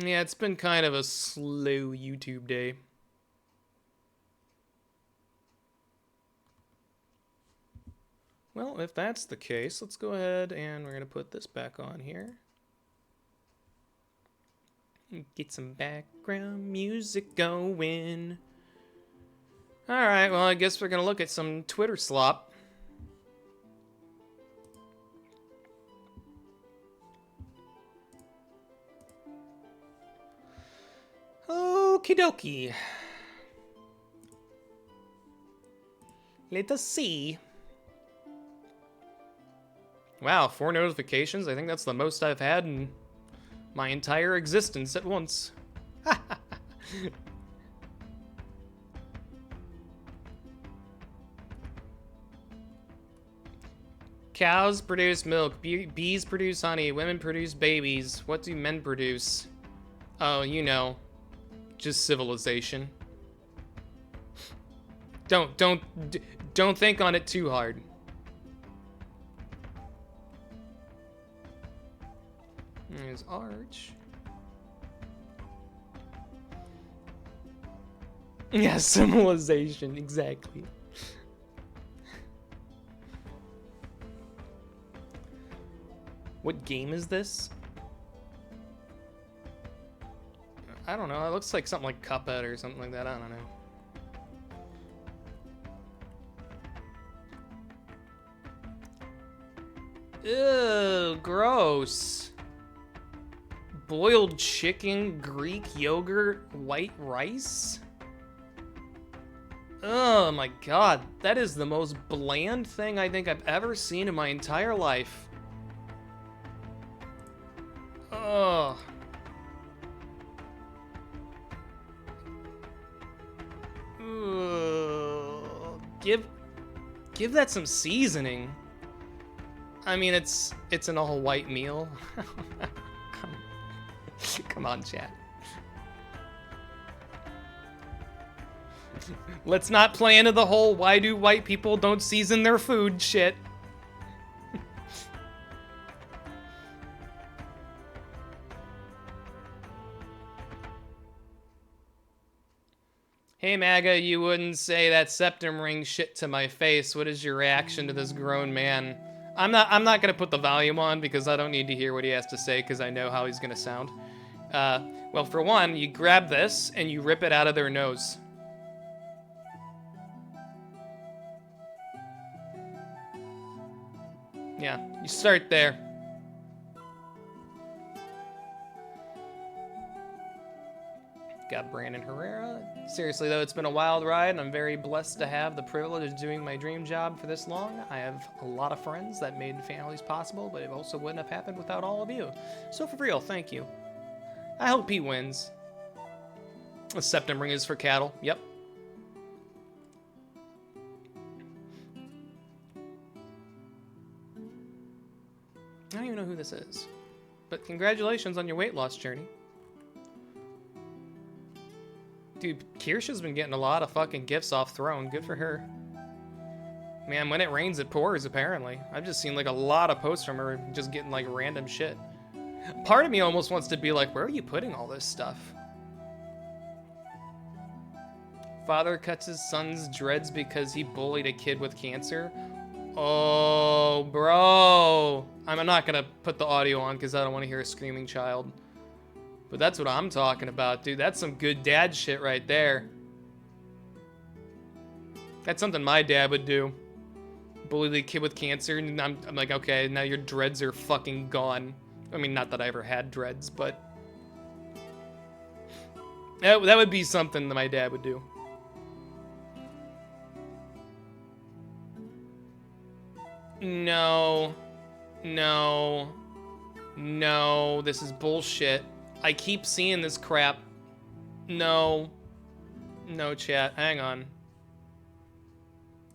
Yeah, it's been kind of a slow YouTube day. Well, if that's the case, let's go ahead and we're going to put this back on here. Get some background music going. Alright, well, I guess we're going to look at some Twitter slop. Okie dokie. Let us see. Wow, 4 notifications. I think that's the most I've had in my entire existence at once. Cows produce milk, bees produce honey, women produce babies. What do men produce? Oh, you know, just civilization. Don't think on it too hard. There's Arch. Yeah, civilization, exactly. What game is this? I don't know. It looks like something like Cuphead or something like that. I don't know. Ew, gross. Boiled chicken, Greek yogurt, white rice? Oh my god, that is the most bland thing I think I've ever seen in my entire life. Ugh. Ugh. Give that some seasoning. I mean, it's an all-white meal. Come on, chat. Let's not play into the whole why do white people don't season their food shit. Hey MAGA, you wouldn't say that septum ring shit to my face. What is your reaction to this grown man? I'm not gonna put the volume on because I don't need to hear what he has to say because I know how he's gonna sound. Well, for one, you grab this and you rip it out of their nose. Yeah, you start there. Got Brandon Herrera. Seriously though, it's been a wild ride and I'm very blessed to have the privilege of doing my dream job for this long. I have a lot of friends that made families possible, but it also wouldn't have happened without all of you. So for real, thank you. I hope he wins. The septum ring is for cattle. Yep. I don't even know who this is. But congratulations on your weight loss journey. Dude, Kirsha's been getting a lot of fucking gifts off Throne. Good for her. Man, when it rains, it pours, apparently. I've just seen, like, a lot of posts from her just getting, like, random shit. Part of me almost wants to be like, where are you putting all this stuff? Father cuts his son's dreads because he bullied a kid with cancer. Oh, bro. I'm not gonna put the audio on because I don't want to hear a screaming child. But that's what I'm talking about, dude. That's some good dad shit right there. That's something my dad would do. Bully the kid with cancer, and I'm like, okay, now your dreads are fucking gone. I mean, not that I ever had dreads, but that would be something that my dad would do. No. No. No. This is bullshit. I keep seeing this crap. No. No, chat. Hang on.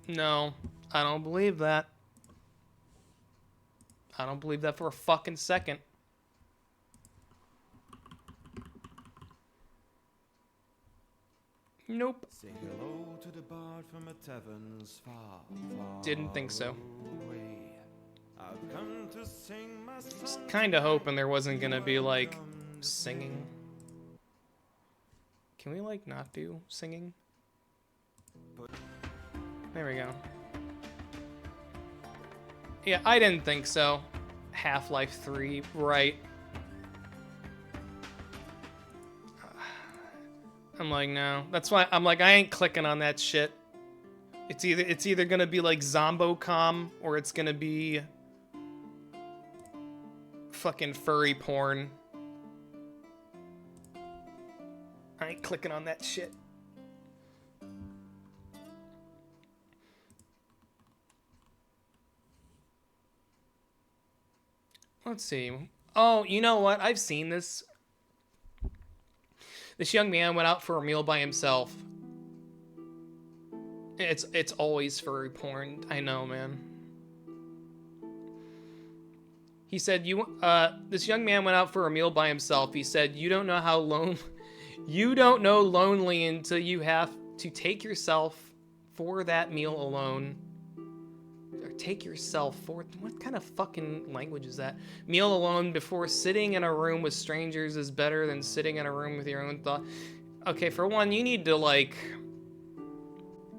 No. I don't believe that. I don't believe that for a fucking second. Nope. Say hello to the bard from a tavern's far, far Didn't think so. away. I've come to sing my Just kind of hoping there wasn't gonna be like singing. Can we like not do singing? There we go. Yeah, I didn't think so. Half-Life 3, right. I'm like, no. That's why I'm like, I ain't clicking on that shit. It's either gonna be like Zombocom or it's gonna be fucking furry porn. I ain't clicking on that shit. Let's see. Oh, you know what? I've seen this. This young man went out for a meal by himself. It's always furry porn. I know, man. He said, this young man went out for a meal by himself. He said, you don't know lonely until you have to take yourself for that meal alone. Or take yourself for, what kind of fucking language is that? Meal alone before sitting in a room with strangers is better than sitting in a room with your own thought. Okay, for one, you need to like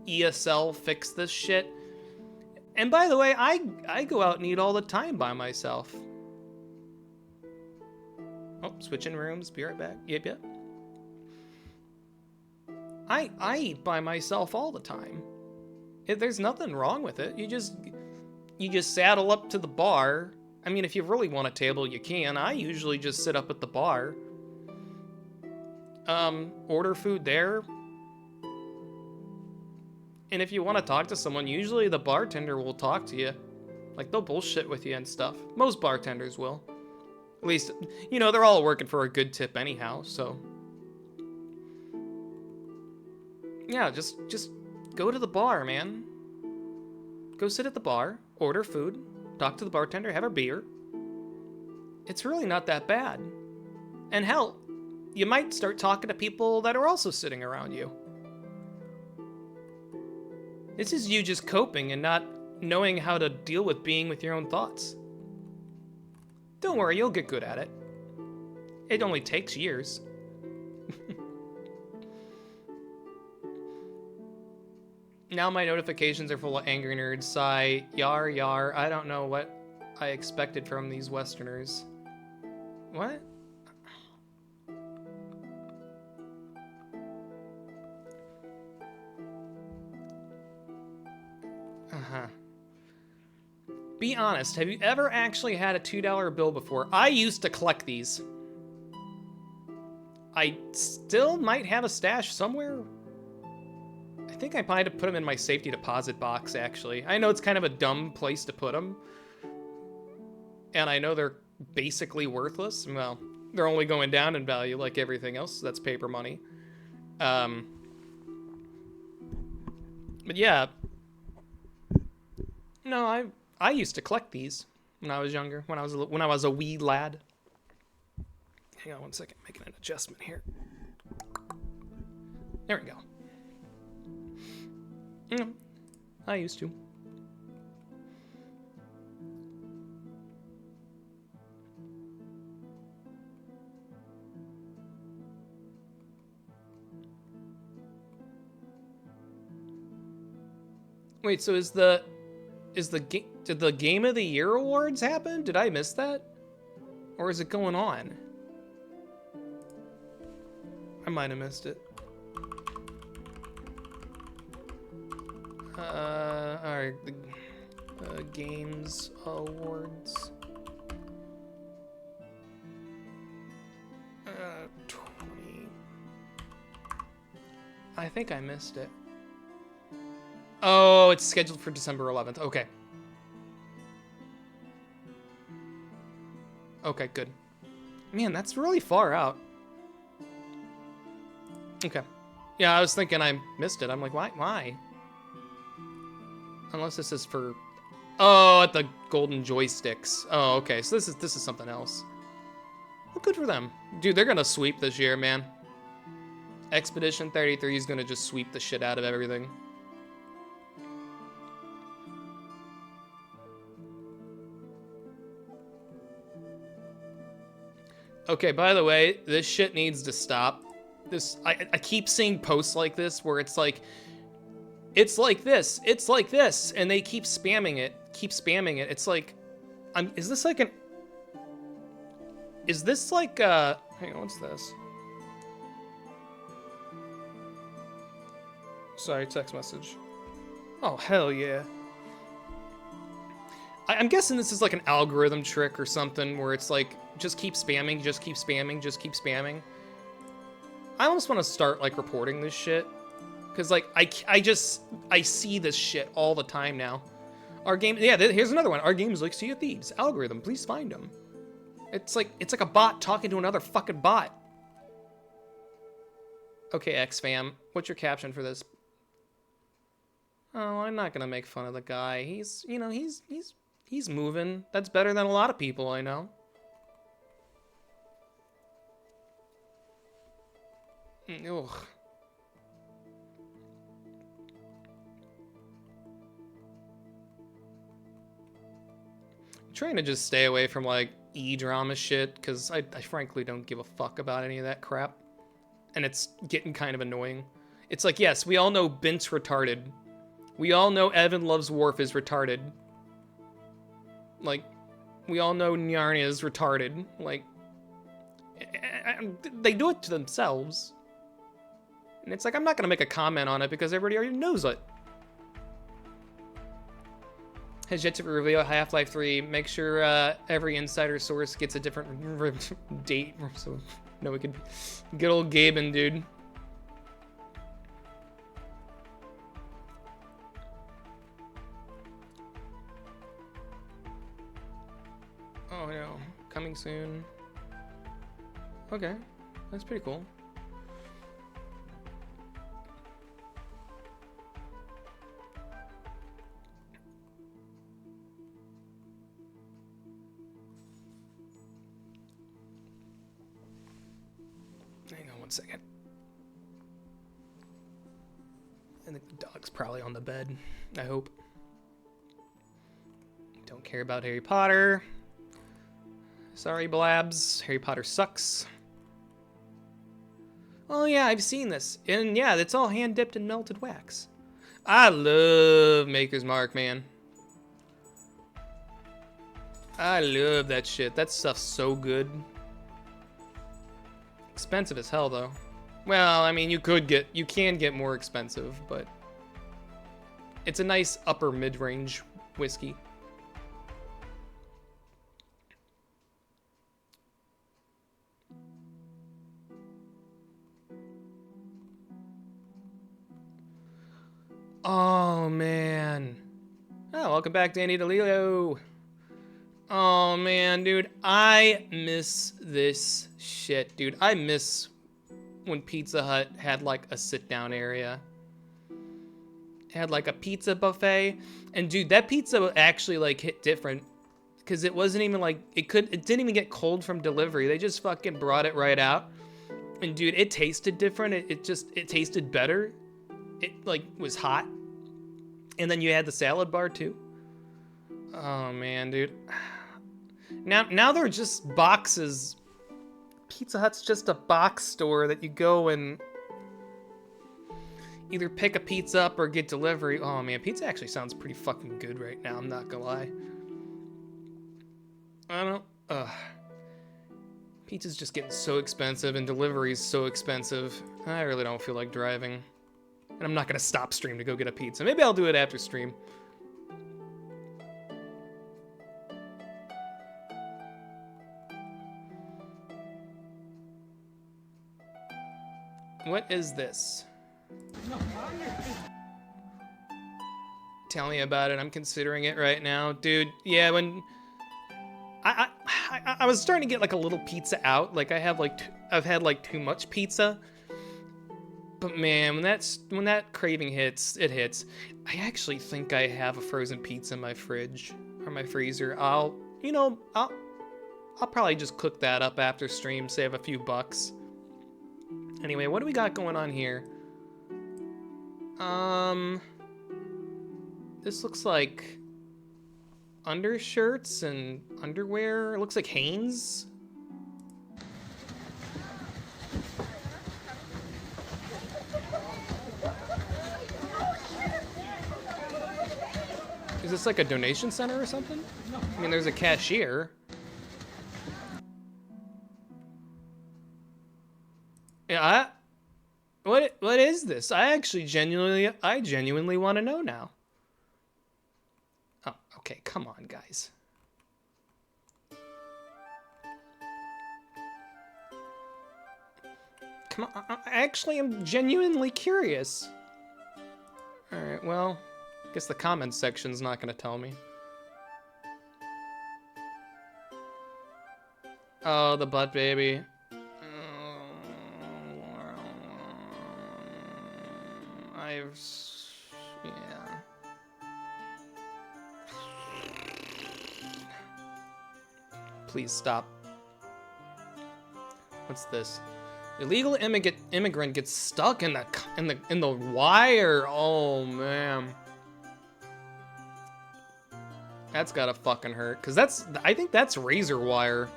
ESL fix this shit. And by the way, I go out and eat all the time by myself. Oh, switching rooms, be right back. Yep. I eat by myself all the time. There's nothing wrong with it. You just saddle up to the bar. I mean, if you really want a table, you can. I usually just sit up at the bar. Order food there. And if you want to talk to someone, usually the bartender will talk to you. Like, they'll bullshit with you and stuff. Most bartenders will. At least, you know, they're all working for a good tip anyhow, so. Yeah, just go to the bar, man. Go sit at the bar, order food, talk to the bartender, have a beer. It's really not that bad. And hell, you might start talking to people that are also sitting around you. This is you just coping and not knowing how to deal with being with your own thoughts. Don't worry, you'll get good at it. It only takes years. Now my notifications are full of angry nerds. Sigh, yar yar. I don't know what I expected from these Westerners. What? Uh-huh. Be honest, have you ever actually had a $2 bill before? I used to collect these. I still might have a stash somewhere. I think I might have put them in my safety deposit box, actually. I know it's kind of a dumb place to put them. And I know they're basically worthless. Well, they're only going down in value like everything else. That's paper money. But yeah. No, I used to collect these when I was younger, when I was a wee lad. Hang on one second, making an adjustment here. There we go. I used to. Wait, so did the Game of the Year awards happen? Did I miss that? Or is it going on? I might have missed it. Alright, the Games Awards. 20. I think I missed it. Oh, it's scheduled for December 11th. Okay. Okay, good. Man, that's really far out. Okay. Yeah, I was thinking I missed it. I'm like, why? Unless this is for... Oh, at the Golden Joysticks. Oh, okay. So this is something else. Well, good for them. Dude, they're gonna sweep this year, man. Expedition 33 is gonna just sweep the shit out of everything. Okay, by the way, this shit needs to stop. I keep seeing posts like this where it's like this, and they keep spamming it. It's like, is this like hang on, what's this? Sorry, text message. Oh, hell yeah. I'm guessing this is like an algorithm trick or something where it's like, just keep spamming, just keep spamming, just keep spamming. I almost want to start like reporting this shit. Cause like, I see this shit all the time now. Our game, yeah, here's another one. Our game's like Sea of Thieves. Algorithm, please find them. It's like a bot talking to another fucking bot. Okay, XFam, what's your caption for this? Oh, I'm not gonna make fun of the guy. He's moving. That's better than a lot of people I know. Ugh. I'm trying to just stay away from like E-drama shit, because I frankly don't give a fuck about any of that crap. And it's getting kind of annoying. It's like, yes, we all know Bint's retarded. We all know Evan Loves Worf is retarded. Like, we all know Narnia is retarded. Like, they do it to themselves. And it's like, I'm not going to make a comment on it because everybody already knows it. Has yet to reveal Half-Life 3. Make sure every insider source gets a different date. So, no, we could get old Gaben, dude. Oh no, coming soon. Okay, that's pretty cool. Hang on one second. I think the dog's probably on the bed, I hope. Don't care about Harry Potter. Sorry, Blabs. Harry Potter sucks. Oh yeah, I've seen this. And yeah, it's all hand-dipped in melted wax. I love Maker's Mark, man. I love that shit. That stuff's so good. Expensive as hell, though. Well, I mean, you can get more expensive, but it's a nice upper mid-range whiskey. Oh, man. Oh, welcome back, Danny DeLillo. Oh, man, dude. I miss this shit, dude. I miss when Pizza Hut had, like, a sit-down area. It had, like, a pizza buffet. And, dude, that pizza actually, like, hit different. Because it wasn't even, like, it didn't even get cold from delivery. They just fucking brought it right out. And, dude, it tasted different. It tasted better. It, like, was hot. And then you had the salad bar, too. Oh, man, dude. Now they're just boxes. Pizza Hut's just a box store that you go and... either pick a pizza up or get delivery. Oh man, pizza actually sounds pretty fucking good right now, I'm not gonna lie. Pizza's just getting so expensive and delivery's so expensive. I really don't feel like driving. And I'm not gonna stop stream to go get a pizza. Maybe I'll do it after stream. What is this? Tell me about it. I'm considering it right now. Dude, yeah, when... I was starting to get like a little pizza out. Like I've had like too much pizza. But man, when that craving hits, it hits. I actually think I have a frozen pizza in my fridge or my freezer. I'll probably just cook that up after stream, save a few bucks. Anyway, what do we got going on here? This looks like undershirts and underwear. It looks like Hanes. Is this like a donation center or something? I mean, there's a cashier. Yeah, what is this? I genuinely want to know now. Oh, okay, come on, guys. Come on, I actually am genuinely curious. All right, well, I guess the comments section's not gonna tell me. Oh, the butt baby. Yeah. Please stop. What's this? Illegal immigrant gets stuck in the wire. Oh man. That's gotta fucking hurt. Cause I think that's razor wire.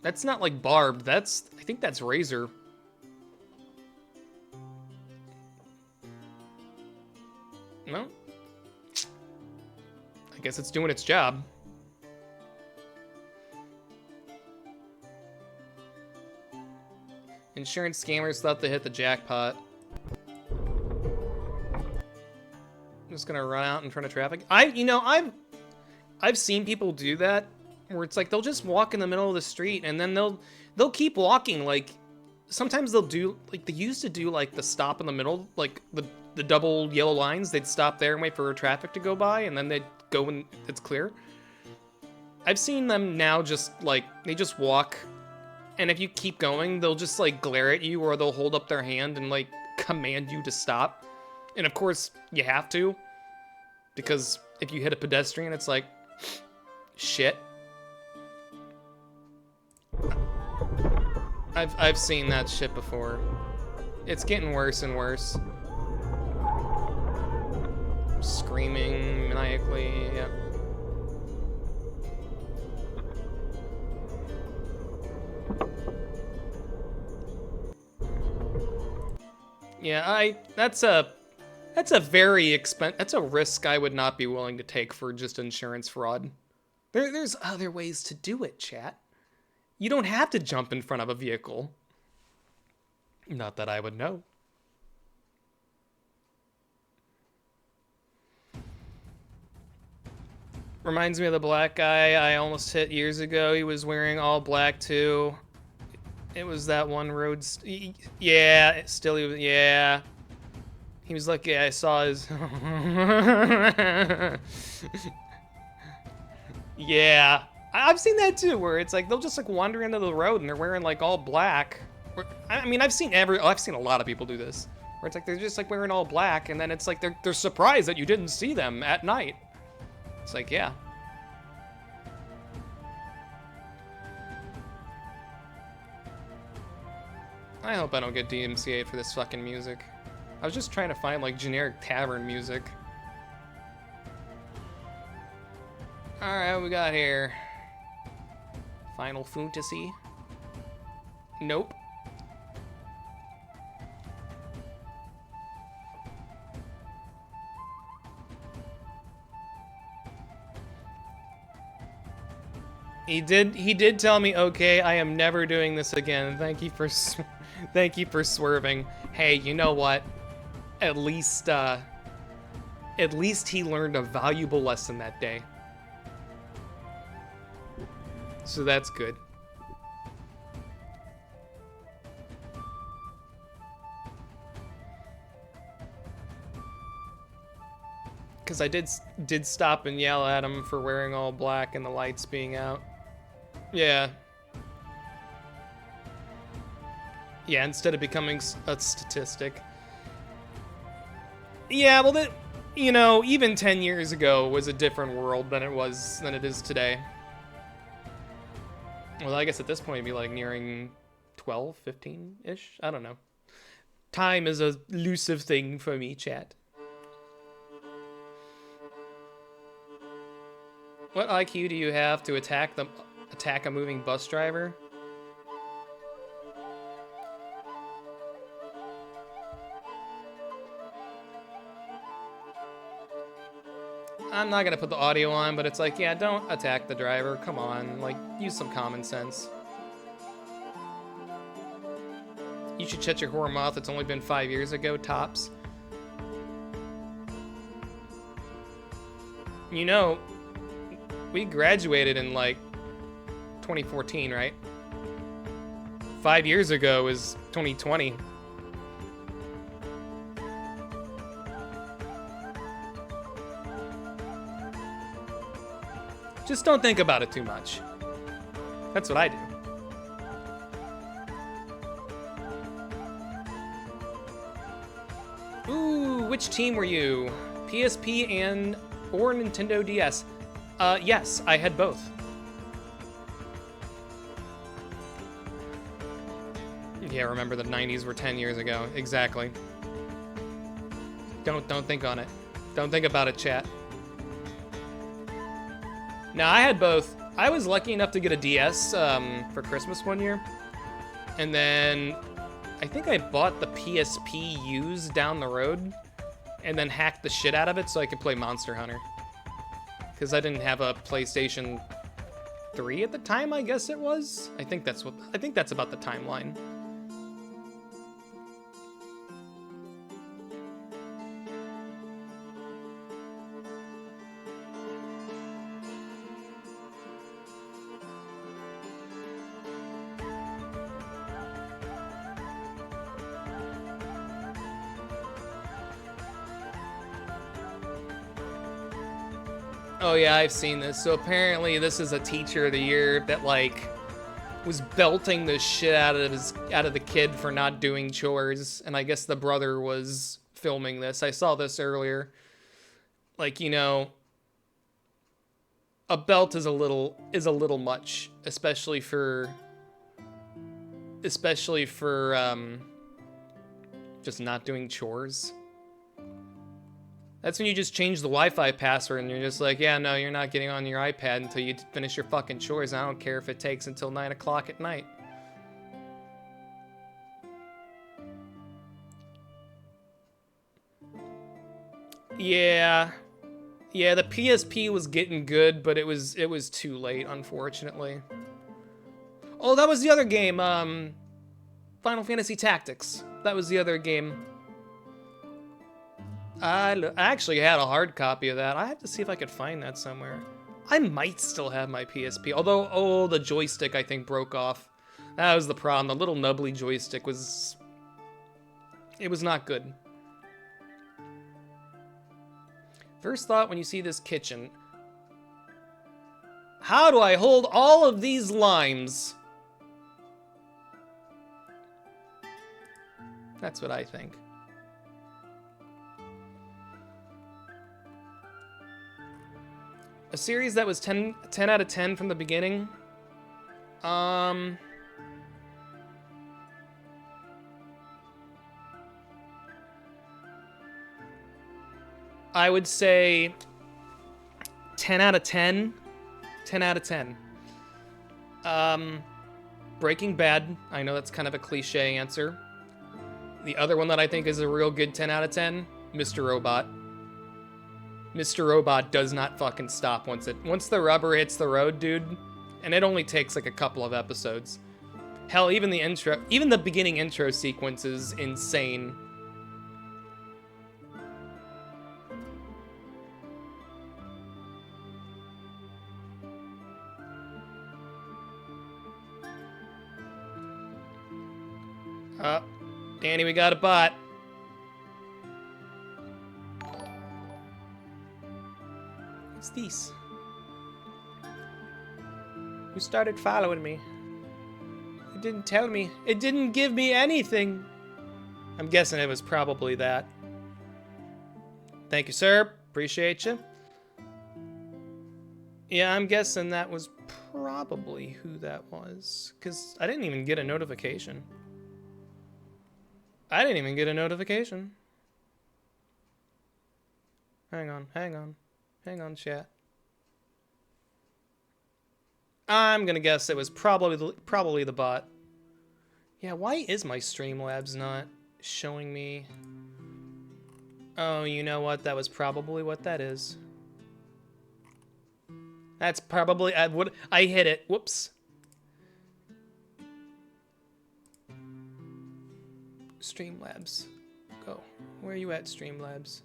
That's not like barbed. I think that's razor. No. I guess it's doing its job. Insurance scammers thought they hit the jackpot. I'm just gonna run out in front of traffic. I've seen people do that, where it's like they'll just walk in the middle of the street and then they'll keep walking. Like sometimes they'll do like they used to do like the stop in the middle, like the double yellow lines. They'd stop there and wait for traffic to go by, and then they'd go when it's clear. I've seen them now just like they just walk. And if you keep going, they'll just like glare at you, or they'll hold up their hand and like command you to stop. And of course, you have to, because if you hit a pedestrian, it's like, shit. I've seen that shit before. It's getting worse and worse. Screaming maniacally, yep. Yeah, that's a risk I would not be willing to take for just insurance fraud. There's other ways to do it, chat. You don't have to jump in front of a vehicle. Not that I would know. Reminds me of the black guy I almost hit years ago. He was wearing all black too. It was that one road. Yeah, yeah. He was like, yeah, I saw his. Yeah, I've seen that too, where it's like they'll just like wander into the road and they're wearing like all black. I mean, I've seen a lot of people do this, where it's like they're just like wearing all black, and then it's like they're surprised that you didn't see them at night. It's like, yeah. I hope I don't get DMCA'd for this fucking music. I was just trying to find like generic tavern music. Alright, what we got here? Final Fantasy? Nope. He did tell me, okay, I am never doing this again. Thank you for swerving. Hey, you know what? At least he learned a valuable lesson that day. So that's good. Because I did stop and yell at him for wearing all black and the lights being out. Yeah. Yeah, instead of becoming a statistic. Yeah, well, that, you know, even 10 years ago was a different world than it is today. Well, I guess at this point it'd be like nearing 12, 15-ish? I don't know. Time is a elusive thing for me, chat. What IQ do you have to attack a moving bus driver? I'm not gonna put the audio on, but it's like, yeah, don't attack the driver. Come on, like, use some common sense. You should shut your whore mouth. It's only been 5 years ago, tops. You know, we graduated in, like, 2014, right? 5 years ago is 2020. Just don't think about it too much. That's what I do. Ooh, which team were you? PSP or Nintendo DS? Yes, I had both. Yeah, remember the 90s were 10 years ago. Exactly. Don't think on it. Don't think about it, chat. Now, I had both. I was lucky enough to get a DS for Christmas one year. And then I think I bought the PSP used down the road and then hacked the shit out of it so I could play Monster Hunter. Because I didn't have a PlayStation 3 at the time, I guess it was. I think that's about the timeline. Oh yeah, I've seen this. So apparently this is a teacher of the year that like was belting the shit out of the kid for not doing chores, and I guess the brother was filming this. I saw this earlier. Like, you know, a belt is a little much, especially for just not doing chores. That's when you just change the Wi-Fi password and you're just like, yeah, no, you're not getting on your iPad until you finish your fucking chores. I don't care if it takes until 9 o'clock at night. Yeah. Yeah, the PSP was getting good, but it was too late, unfortunately. Oh, that was the other game, Final Fantasy Tactics. That was the other game. I actually had a hard copy of that. I have to see if I could find that somewhere. I might still have my PSP, although, oh, the joystick I think broke off. That was the problem. The little nubbly joystick was... it was not good. First thought when you see this kitchen. How do I hold all of these limes? That's what I think. A series that was 10 out of 10 from the beginning. I would say 10 out of 10. 10 out of 10. Breaking Bad. I know that's kind of a cliche answer. The other one that I think is a real good 10 out of 10, Mr. Robot. Mr. Robot does not fucking stop once the rubber hits the road, dude. And it only takes like a couple of episodes. Hell, even the beginning intro sequence is insane. Danny, we got a bot. What's this? Who started following me? It didn't tell me. It didn't give me anything. I'm guessing it was probably that. Thank you, sir. Appreciate you. Yeah, I'm guessing that was probably who that was. Because I didn't even get a notification. I didn't even get a notification. Hang on, hang on. Hang on, chat. I'm gonna guess it was probably the bot. Yeah, why is my Streamlabs not showing me? Oh, you know what? That was probably what that is. That's probably I hit it. Whoops. Streamlabs. Go. Where are you at, Streamlabs?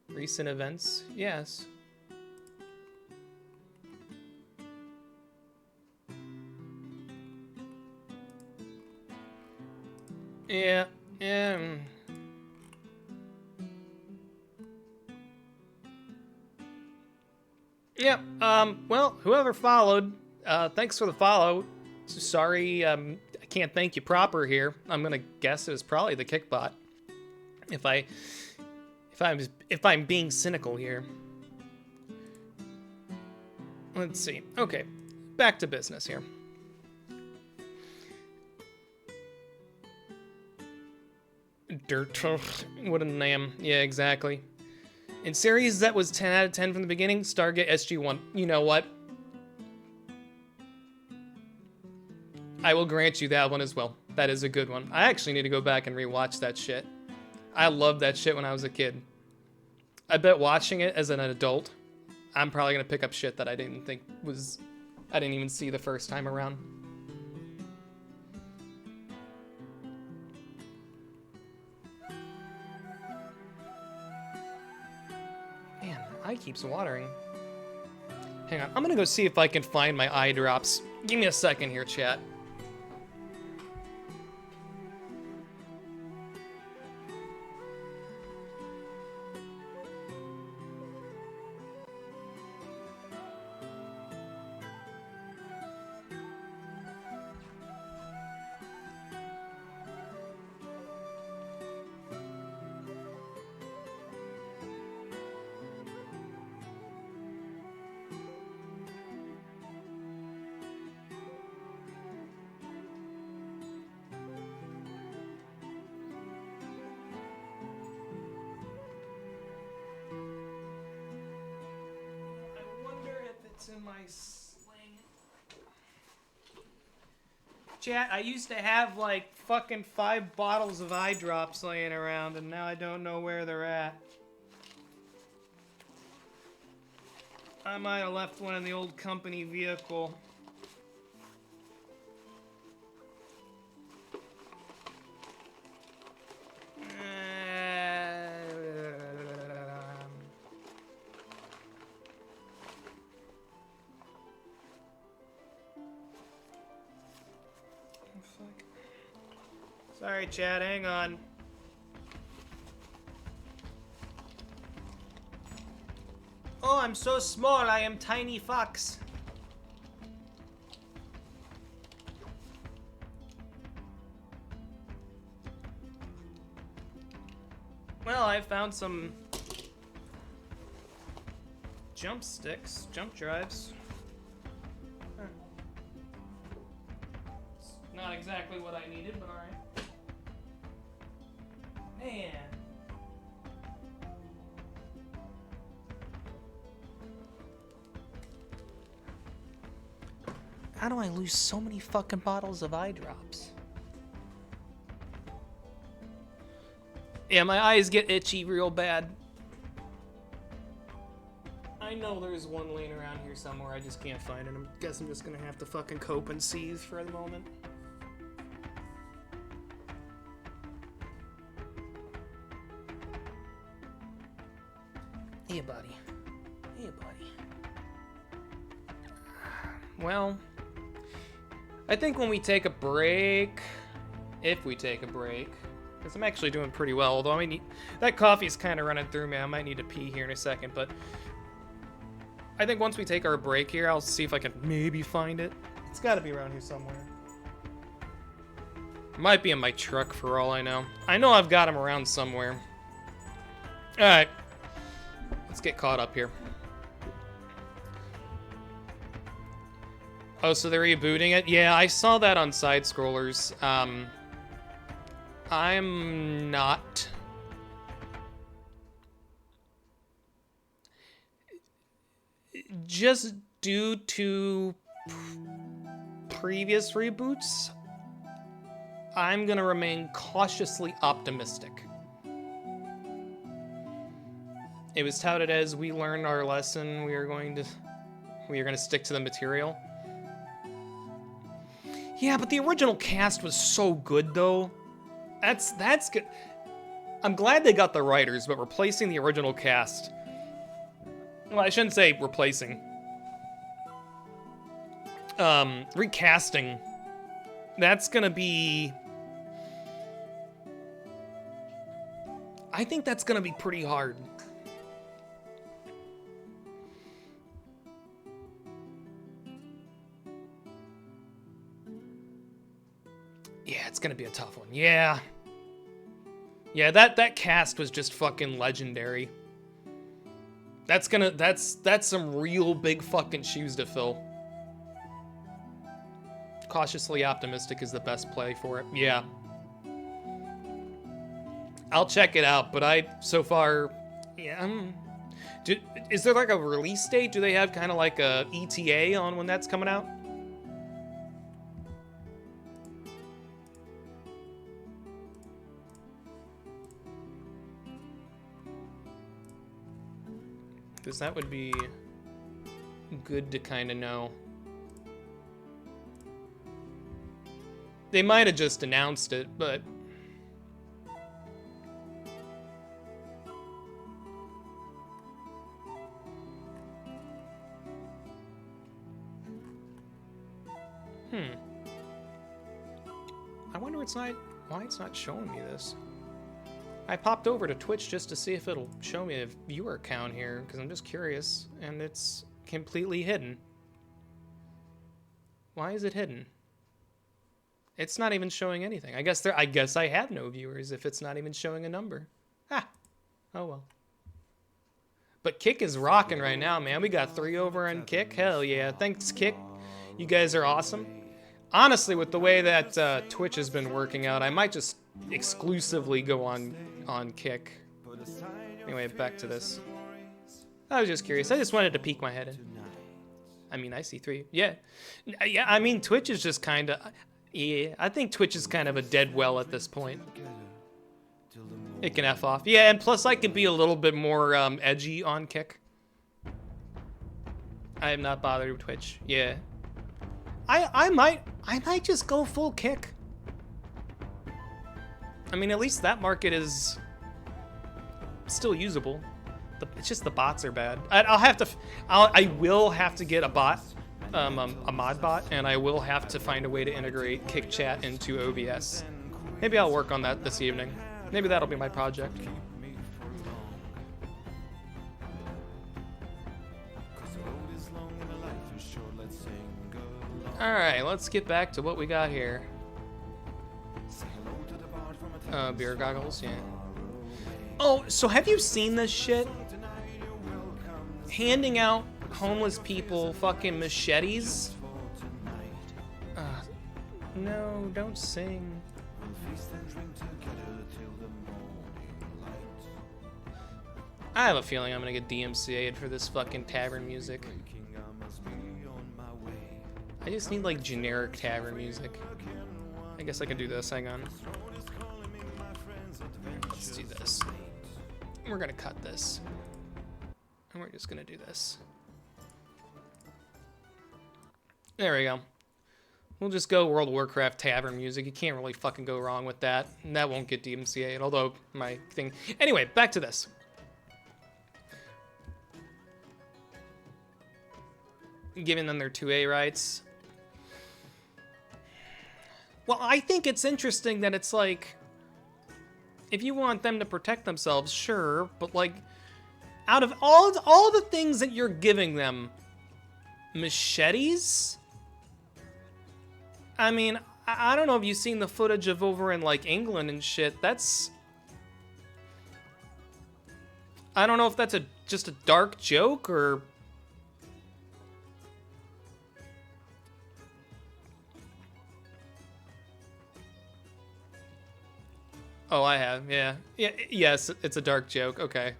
Recent events? Yes. Yeah. Yep. Well, whoever followed, thanks for the follow. Sorry, I can't thank you proper here. I'm gonna guess it was probably the Kickbot. If I'm being cynical here. Let's see. Okay, back to business here. Dirt. What a name. Yeah, exactly. In series that was 10 out of 10 from the beginning, Stargate SG-1. You know what? I will grant you that one as well. That is a good one. I actually need to go back and rewatch that shit. I loved that shit when I was a kid. I bet watching it as an adult, I'm probably gonna pick up shit that I didn't even see the first time around. Man, my eye keeps watering. Hang on, I'm gonna go see if I can find my eye drops. Give me a second here, chat. In my sling. Chat, I used to have like fucking 5 bottles of eye drops laying around and now I don't know where they're at. I might have left one in the old company vehicle. Sorry, Chad, hang on. Oh, I'm so small, I am tiny fox. Well, I found some jump sticks, jump drives. Huh. It's not exactly what I needed, but alright. Man. How do I lose so many fucking bottles of eye drops? Yeah, my eyes get itchy real bad. I know there's one laying around here somewhere. I just can't find it. I guess I'm just gonna have to fucking cope and seethe for the moment. Hey, buddy. Hey, buddy. Well, I think when we take a break, if we take a break, because I'm actually doing pretty well, although I need, that coffee's kind of running through me. I might need to pee here in a second, but I think once we take our break here, I'll see if I can maybe find it. It's got to be around here somewhere. It might be in my truck for all I know. I know I've got him around somewhere. All right. Let's get caught up here. Oh, so they're rebooting it? Yeah, I saw that on Side Scrollers. I'm not. Just due to previous reboots, I'm gonna remain cautiously optimistic. It was touted as we learned our lesson, we are gonna stick to the material. Yeah, but the original cast was so good though. That's good. I'm glad they got the writers, but replacing the original cast. Well, I shouldn't say replacing. Recasting. That's gonna be... I think that's gonna be pretty hard. Yeah, it's gonna be a tough one. Yeah. Yeah, that cast was just fucking legendary. That's some real big fucking shoes to fill. Cautiously optimistic is the best play for it. Yeah. I'll check it out, but so far, yeah. Is there like a release date? Do they have kind of like a ETA on when that's coming out? Because that would be good to kind of know. They might have just announced it, but... I wonder why it's not showing me this. I popped over to Twitch just to see if it'll show me a viewer count here, because I'm just curious, and it's completely hidden. Why is it hidden? It's not even showing anything. I guess I have no viewers if it's not even showing a number. Ah. Oh well. But Kick is rocking right now, man. We got 3 over on Kick. Hell yeah. Thanks, Kick. You guys are awesome. Honestly, with the way that Twitch has been working out, I might just exclusively go on Kick. Anyway, back to this. I was just curious. I just wanted to peek my head in. I mean, I see 3. Yeah. Yeah, I mean, Twitch is just kind of... Yeah, I think Twitch is kind of a dead well at this point. It can F off. Yeah, and plus I could be a little bit more edgy on Kick. I am not bothered with Twitch. Yeah. I might just go full Kick. I mean, at least that market is still usable. It's just the bots are bad. I will have to get a bot, a mod bot, and I will have to find a way to integrate Kick Chat into OBS. Maybe I'll work on that this evening. Maybe that'll be my project. Alright, let's get back to what we got here. Beer goggles, yeah. Oh, so have you seen this shit? Handing out homeless people fucking machetes? No, don't sing. I have a feeling I'm gonna get DMCA'd for this fucking tavern music. I just need like generic tavern music. I guess I can do this, hang on. Let's do this. We're gonna cut this. And we're just gonna do this. There we go. We'll just go World of Warcraft tavern music. You can't really fucking go wrong with that. And that won't get DMCA'd, although my thing... Anyway, back to this. Giving them their 2A rights. Well, I think it's interesting that it's like... If you want them to protect themselves, sure, but like... Out of all the things that you're giving them... Machetes? I mean, I don't know if you've seen the footage of over in, like, England and shit. That's... I don't know if that's just a dark joke, or... Oh, I have, yeah. Yes, it's a dark joke, okay.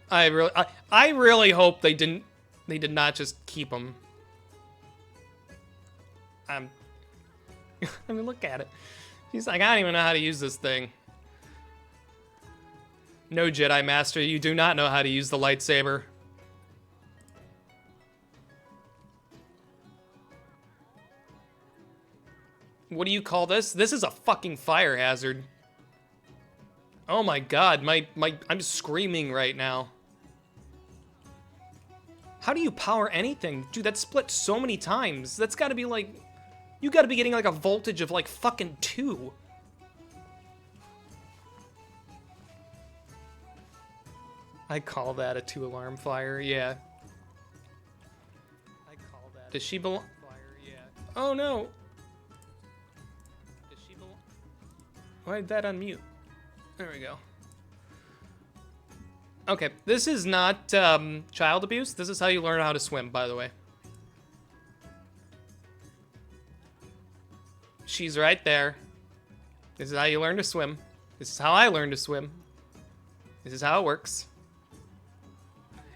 I really hope they did not just keep them. I mean, look at it. He's like, I don't even know how to use this thing. No, Jedi Master, you do not know how to use the lightsaber. What do you call this? This is a fucking fire hazard. Oh my god, I'm screaming right now. How do you power anything? Dude, that's split so many times. That's gotta be like... You gotta be getting like a voltage of like fucking 2. I call that a 2-alarm fire, yeah. I call that. Does she belong? Fire, yeah. Oh no. Does she belong? Why did that unmute? There we go. Okay, this is not child abuse. This is how you learn how to swim, by the way. She's right there. This is how you learn to swim. This is how I learned to swim. This is how it works.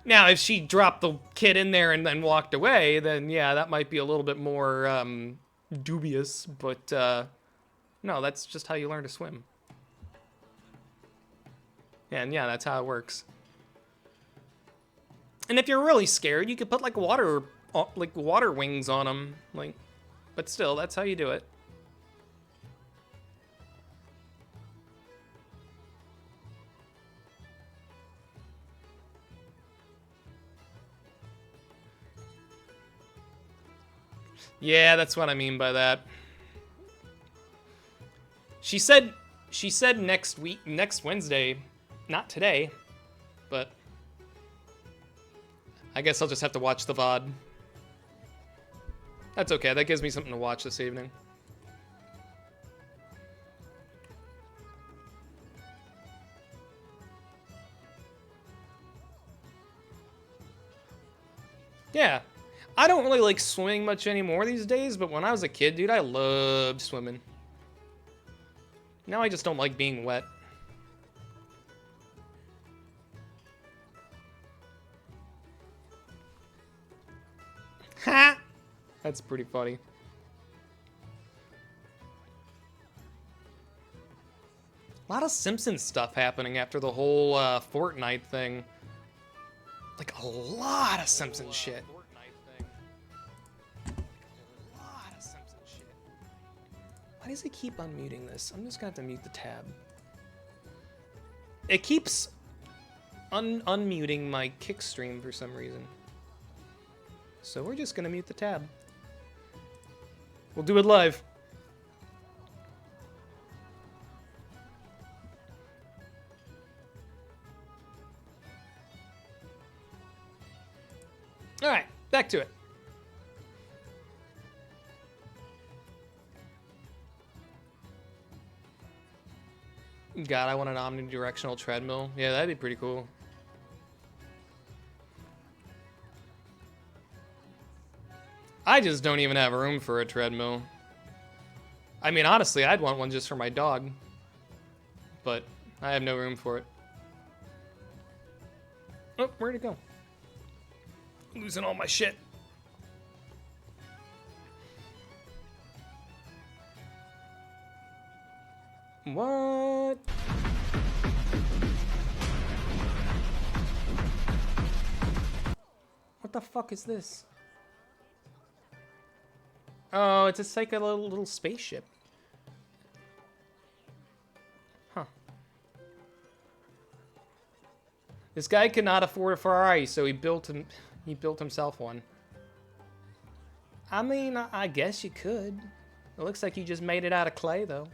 Now, if she dropped the kid in there and then walked away, then yeah, that might be a little bit more dubious. But no, that's just how you learn to swim. And yeah, that's how it works. And if you're really scared, you could put like water wings on them, like. But still, that's how you do it. Yeah, that's what I mean by that. She said next Wednesday, not today, but I guess I'll just have to watch the VOD. That's okay, that gives me something to watch this evening. Yeah. I don't really like swimming much anymore these days, but when I was a kid, dude, I loved swimming. Now I just don't like being wet. Ha! That's pretty funny. A lot of Simpsons stuff happening after the whole Fortnite thing. Like a lot of Simpsons shit. Why does it keep unmuting this? I'm just gonna have to mute the tab. It keeps unmuting my kick stream for some reason. So we're just gonna mute the tab. We'll do it live. Alright, back to it. God, I want an omnidirectional treadmill. Yeah, that'd be pretty cool. I just don't even have room for a treadmill. I mean, honestly, I'd want one just for my dog. But I have no room for it. Oh, where'd it go? Losing all my shit. What? fuck is this? Oh, it's like a little spaceship. Huh. This guy could not afford a Ferrari, so he built himself one. I mean, I guess you could. It looks like you just made it out of clay, though.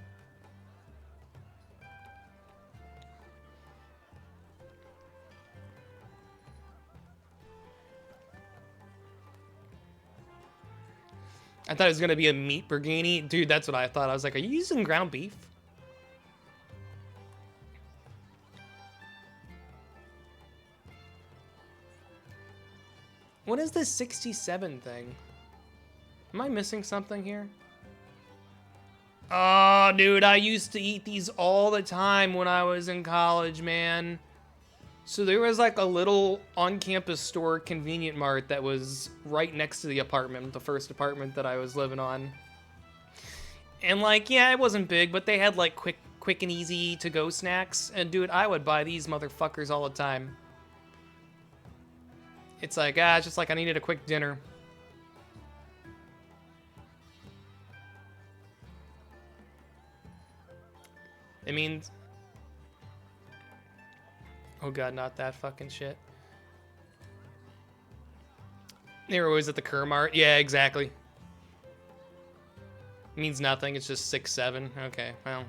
I thought it was going to be a meat Burgini. Dude, that's what I thought. I was like, are you using ground beef? What is this 67 thing? Am I missing something here? Oh, dude, I used to eat these all the time when I was in college, man. So there was like a little on-campus store, Convenient Mart, that was right next to the apartment, the first apartment that I was living on. And like, yeah, it wasn't big, but they had like quick and easy to-go snacks. And dude, I would buy these motherfuckers all the time. It's like, it's just like I needed a quick dinner. It means... Oh god, not that fucking shit. They were always at the Kermart. Yeah, exactly. Means nothing, it's just 6-7. Okay, well.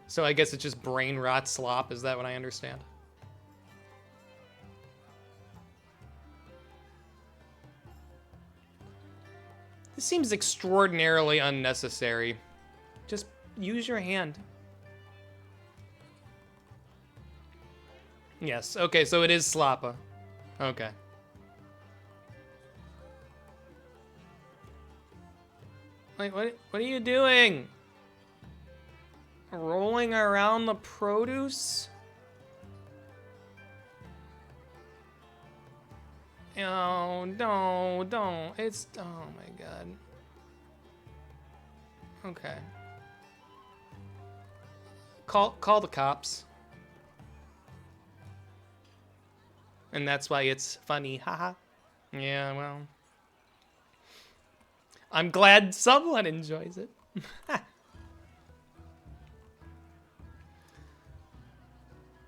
So I guess it's just brain rot slop, is that what I understand? This seems extraordinarily unnecessary. Just use your hand. Yes, okay, so it is Slappa. Okay. Wait, what are you doing? Rolling around the produce? Oh, no, don't. It's, oh my god. Okay. Call the cops. And that's why it's funny, haha. Yeah, well. I'm glad someone enjoys it.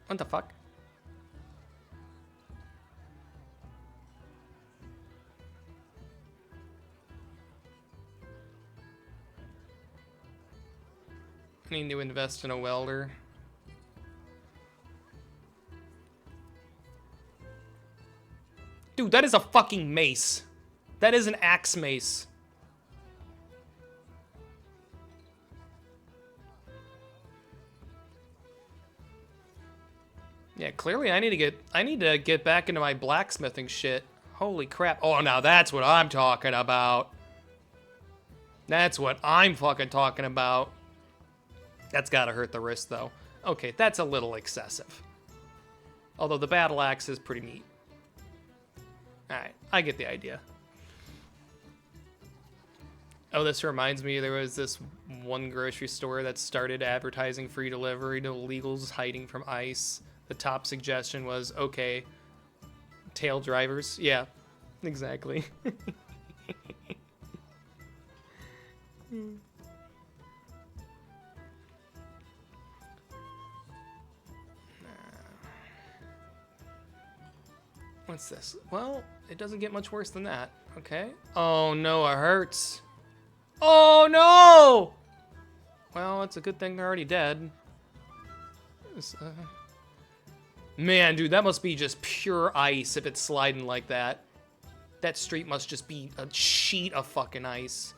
What the fuck? I need to invest in a welder. Dude, that is a fucking mace. That is an axe mace. Yeah, clearly I need to get back into my blacksmithing shit. Holy crap. Oh, now that's what I'm talking about. That's what I'm fucking talking about. That's gotta hurt the wrist, though. Okay, that's a little excessive. Although the battle axe is pretty neat. Alright, I get the idea. Oh, this reminds me, there was this one grocery store that started advertising free delivery to illegals hiding from ICE. The top suggestion was, okay, tail drivers. Yeah, exactly. What's this? Well, it doesn't get much worse than that. Okay. Oh no, it hurts. Oh no! Well, it's a good thing they're already dead. Man, dude, that must be just pure ice if it's sliding like that. That street must just be a sheet of fucking ice.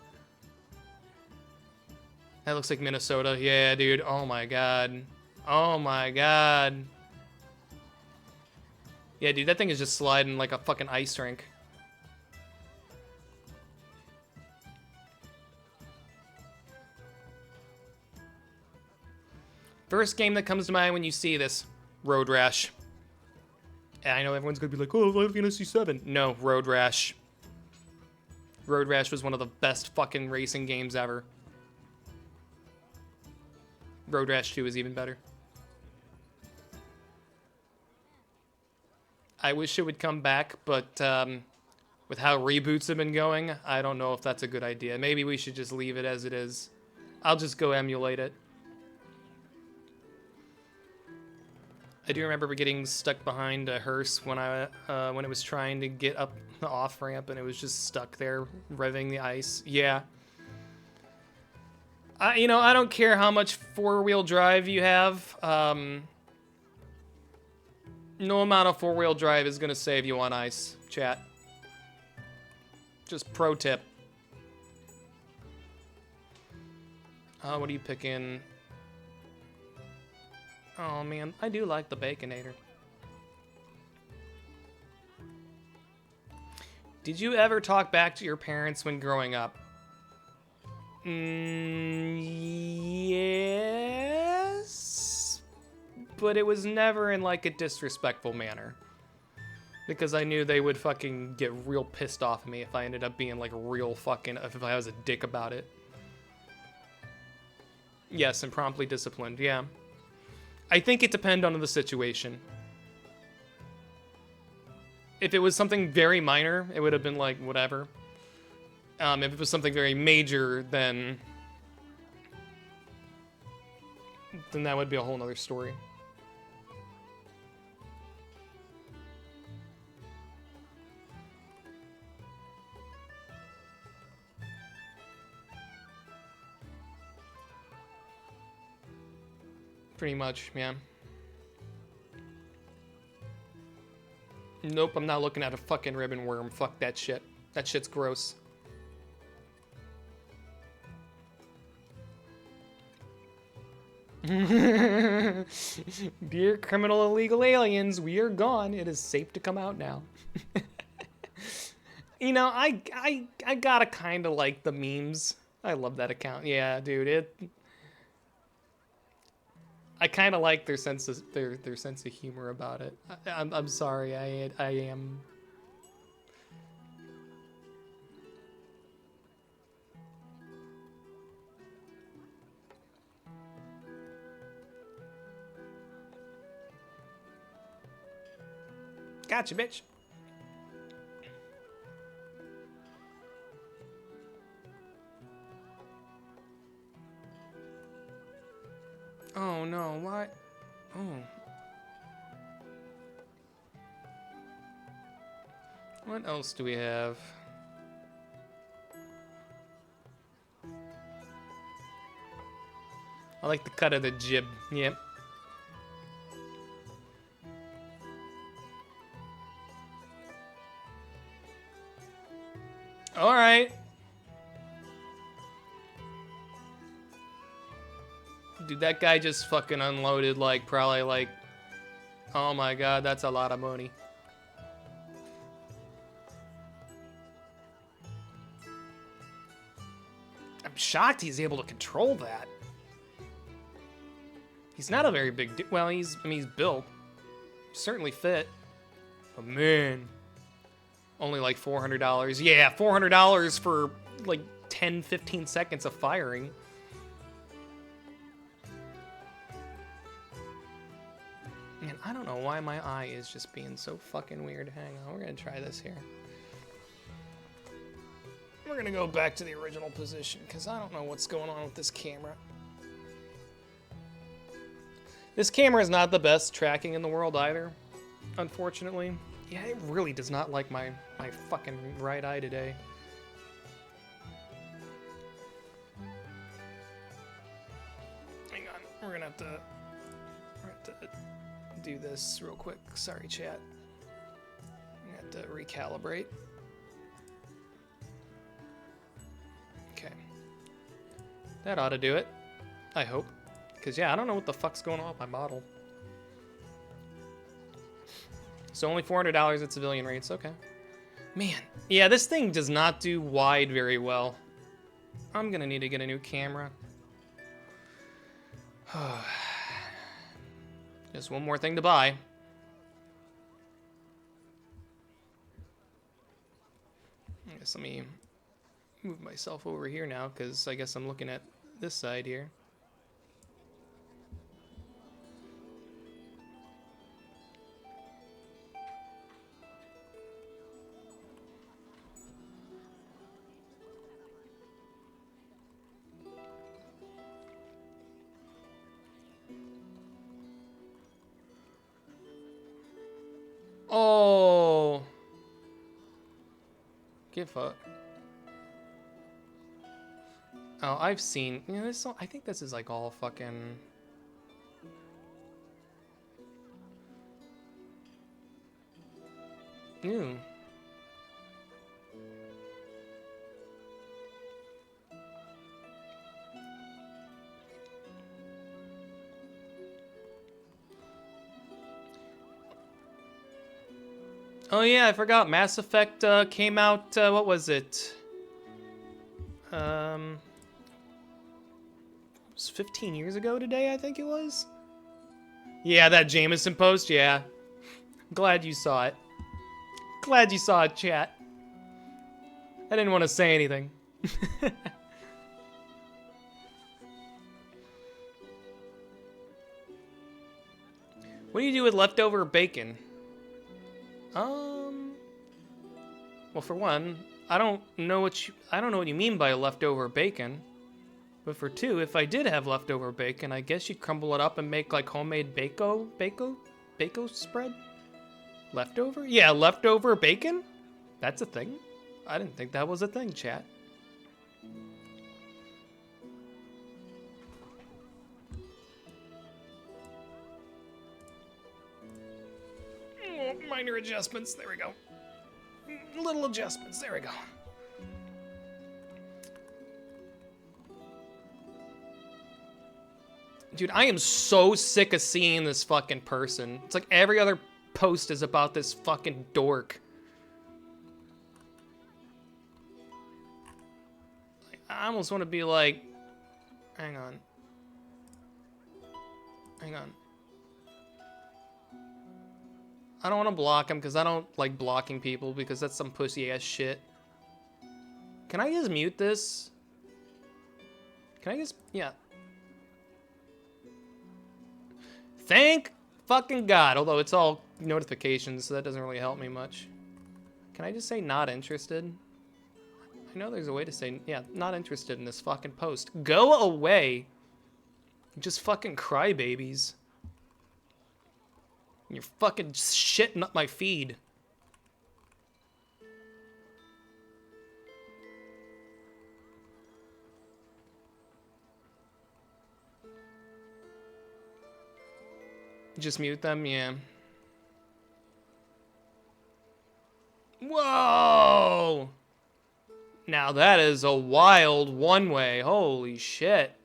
That looks like Minnesota. Yeah, dude. Oh my god. Oh my god. Yeah, dude, that thing is just sliding like a fucking ice rink. First game that comes to mind when you see this, Road Rash. And I know everyone's gonna be like, oh, Final Fantasy VII. No, Road Rash. Road Rash was one of the best fucking racing games ever. Road Rash 2 is even better. I wish it would come back, but with how reboots have been going, I don't know if that's a good idea. Maybe we should just leave it as it is. I'll just go emulate it. I do remember getting stuck behind a hearse when it was trying to get up the off ramp and it was just stuck there revving the ice. Yeah. You know, I don't care how much four-wheel drive you have. No amount of four-wheel drive is gonna save you on ice, chat. Just pro tip. What are you picking? Oh man, I do like the Baconator. Did you ever talk back to your parents when growing up? Yes. But it was never in like a disrespectful manner. Because I knew they would fucking get real pissed off at me if I ended up being like real fucking, if I was a dick about it. Yes, and promptly disciplined, yeah. I think it depends on the situation. If it was something very minor, it would have been like, whatever. If it was something very major, then that would be a whole nother story. Pretty much, yeah. Nope, I'm not looking at a fucking ribbon worm. Fuck that shit. That shit's gross. Dear criminal illegal aliens, we are gone. It is safe to come out now. You know, I gotta kind of like the memes. I love that account. Yeah, dude, I kind of like their sense of their sense of humor about it. I'm sorry, I am. Gotcha, bitch. Oh no, what? Oh. What else do we have? I like the cut of the jib. Yep. All right. Dude, that guy just fucking unloaded like probably like, oh my god, that's a lot of money. I'm shocked he's able to control that. He's not a very big dude. Well, he's built. He's certainly fit. But man, only like $400. Yeah, $400 for like 10-15 seconds of firing. Man, I don't know why my eye is just being so fucking weird. Hang on, we're gonna try this here. We're gonna go back to the original position because I don't know what's going on with this camera. This camera is not the best tracking in the world either, unfortunately. Yeah, it really does not like my fucking right eye today. Hang on, we're gonna have to do this real quick. Sorry, chat. I'm gonna have to recalibrate. Okay. That ought to do it. I hope. Because, yeah, I don't know what the fuck's going on with my model. So only $400 at civilian rates. Okay. Man. Yeah, this thing does not do wide very well. I'm gonna need to get a new camera. Just one more thing to buy. I guess let me move myself over here now, because I guess I'm looking at this side here. Oh. Give fuck. Oh, I've seen. You know, this. I think this is like all fucking. Ew. Oh yeah, I forgot. Mass Effect came out. What was it? It was 15 years ago today, I think it was. Yeah, that Jameson post. Yeah, glad you saw it. Glad you saw it, chat. I didn't want to say anything. What do you do with leftover bacon? Well, for one, I don't know what you mean by leftover bacon. But for two, if I did have leftover bacon, I guess you'd crumble it up and make like homemade bacon spread? Leftover? Yeah, leftover bacon? That's a thing. I didn't think that was a thing, chat. Minor adjustments, there we go. Little adjustments, there we go. Dude, I am so sick of seeing this fucking person. It's like every other post is about this fucking dork. I almost want to be like, hang on. Hang on. I don't want to block him because I don't like blocking people because that's some pussy ass shit. Can I just mute this? Can I just, yeah. Thank fucking God, although it's all notifications, so that doesn't really help me much. Can I just say not interested? I know there's a way to say, yeah, not interested in this fucking post. Go away. Just fucking crybabies. You're fucking shitting up my feed. Just mute them, yeah. Whoa! Now that is a wild one-way. Holy shit.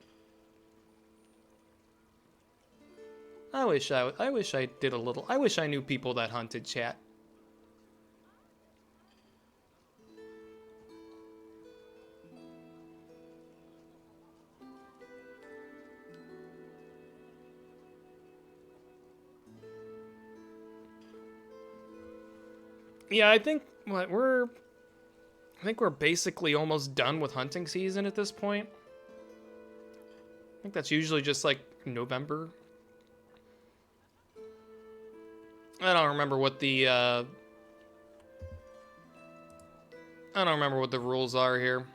I wish I did a little. I wish I knew people that hunted, chat. Yeah, I think we're basically almost done with hunting season at this point. I think that's usually just like November. I don't remember what the rules are here.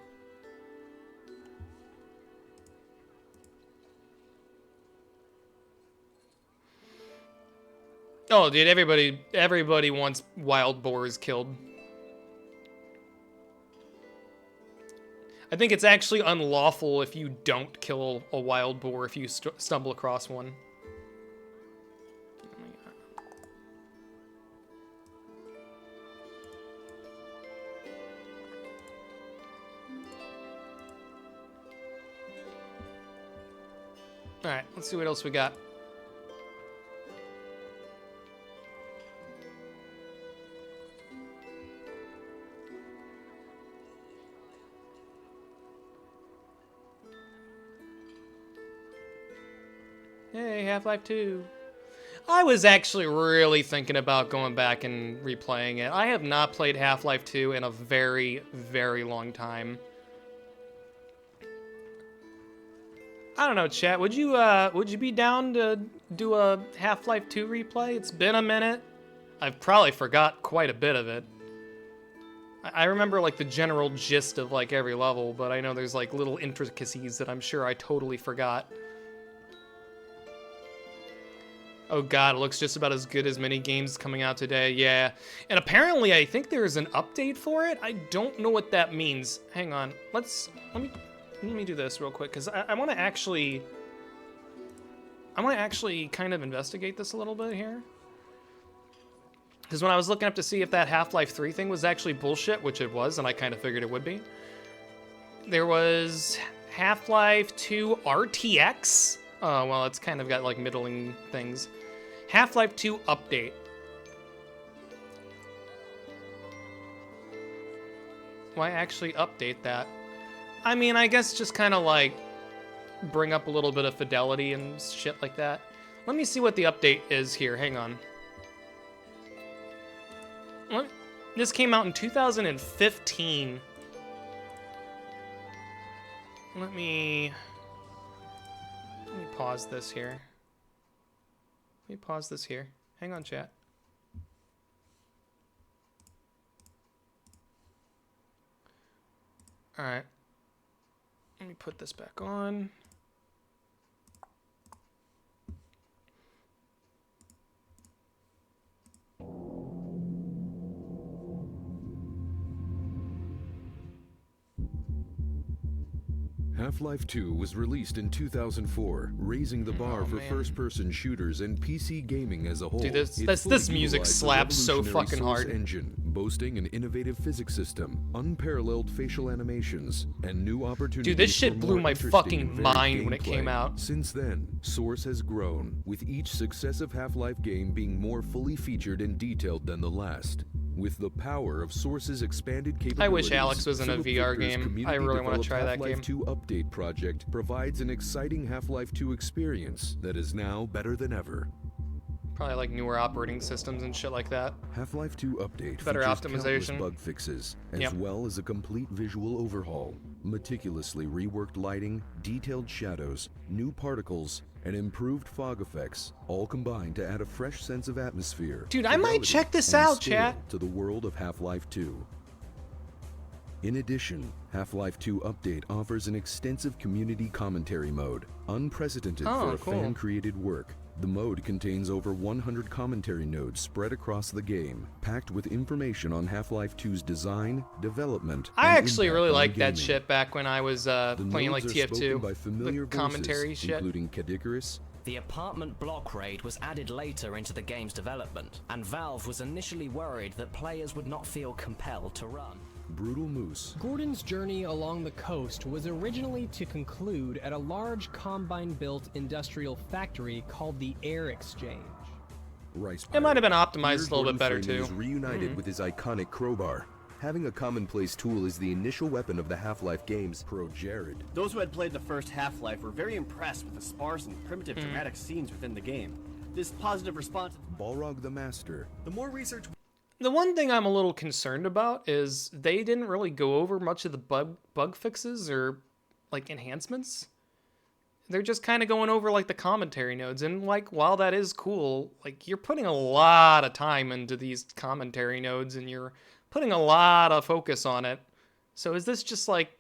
Oh, dude, everybody wants wild boars killed. I think it's actually unlawful if you don't kill a wild boar if you stumble across one. Alright, let's see what else we got. Hey, Half-Life 2. I was actually really thinking about going back and replaying it. I have not played Half-Life 2 in a very, very long time. I don't know, chat. Would you be down to do a Half-Life 2 replay? It's been a minute. I've probably forgot quite a bit of it. I remember like the general gist of like every level, but I know there's like little intricacies that I'm sure I totally forgot. Oh god, it looks just about as good as many games coming out today. Yeah. And apparently I think there's an update for it. I don't know what that means. Hang on. Let me do this real quick, because I want to actually kind of investigate this a little bit here. Because when I was looking up to see if that Half-Life 3 thing was actually bullshit, which it was, and I kind of figured it would be, there was Half-Life 2 RTX. Oh, well, it's kind of got like middling things. Half-Life 2 update. Why actually update that? I mean, I guess just kind of like bring up a little bit of fidelity and shit like that. Let me see what the update is here. Hang on. This came out in 2015. Let me pause this here. Hang on, chat. All right. Let me put this back on. Half-Life 2 was released in 2004, raising the bar for first-person shooters and PC gaming as a whole. Dude, this music slaps so fucking hard. Engine, boasting an innovative physics system, unparalleled facial animations, and new opportunities. Dude, this shit blew my fucking mind when it came out. Since then, Source has grown, with each successive Half-Life game being more fully featured and detailed than the last. With the power of Source's expanded capabilities, I wish Alex was in a VR game. I really want to try that game. Half-Life 2 Update project provides an exciting Half-Life 2 experience that is now better than ever. Probably like newer operating systems and shit like that. Half-Life 2 Update better features optimization, countless bug fixes, as well as a complete visual overhaul, meticulously reworked lighting, detailed shadows, new particles, and improved fog effects, all combined to add a fresh sense of atmosphere. Dude, I might check this out, chat. To the world of Half-Life 2. In addition, Half-Life 2 Update offers an extensive community commentary mode, unprecedented for a fan-created work. The mode contains over 100 commentary nodes spread across the game, packed with information on Half-Life 2's design, development, I actually really liked that shit back when I was playing like TF2. By familiar the commentary voices, shit. Including Kadikarus. The apartment block raid was added later into the game's development, and Valve was initially worried that players would not feel compelled to run. Brutal Moose. Gordon's journey along the coast was originally to conclude at a large Combine-built industrial factory called the Air Exchange. It might have been optimized a little bit better too. Is reunited with his iconic crowbar. Having a commonplace tool is the initial weapon of the Half-Life games. Pro Jared. Those who had played the first Half-Life were very impressed with the sparse and primitive dramatic scenes within the game. This positive response... Balrog the Master. The more research... The one thing I'm a little concerned about is they didn't really go over much of the bug fixes or like enhancements. They're just kind of going over like the commentary nodes, and like while that is cool, like you're putting a lot of time into these commentary nodes and you're putting a lot of focus on it. So is this just like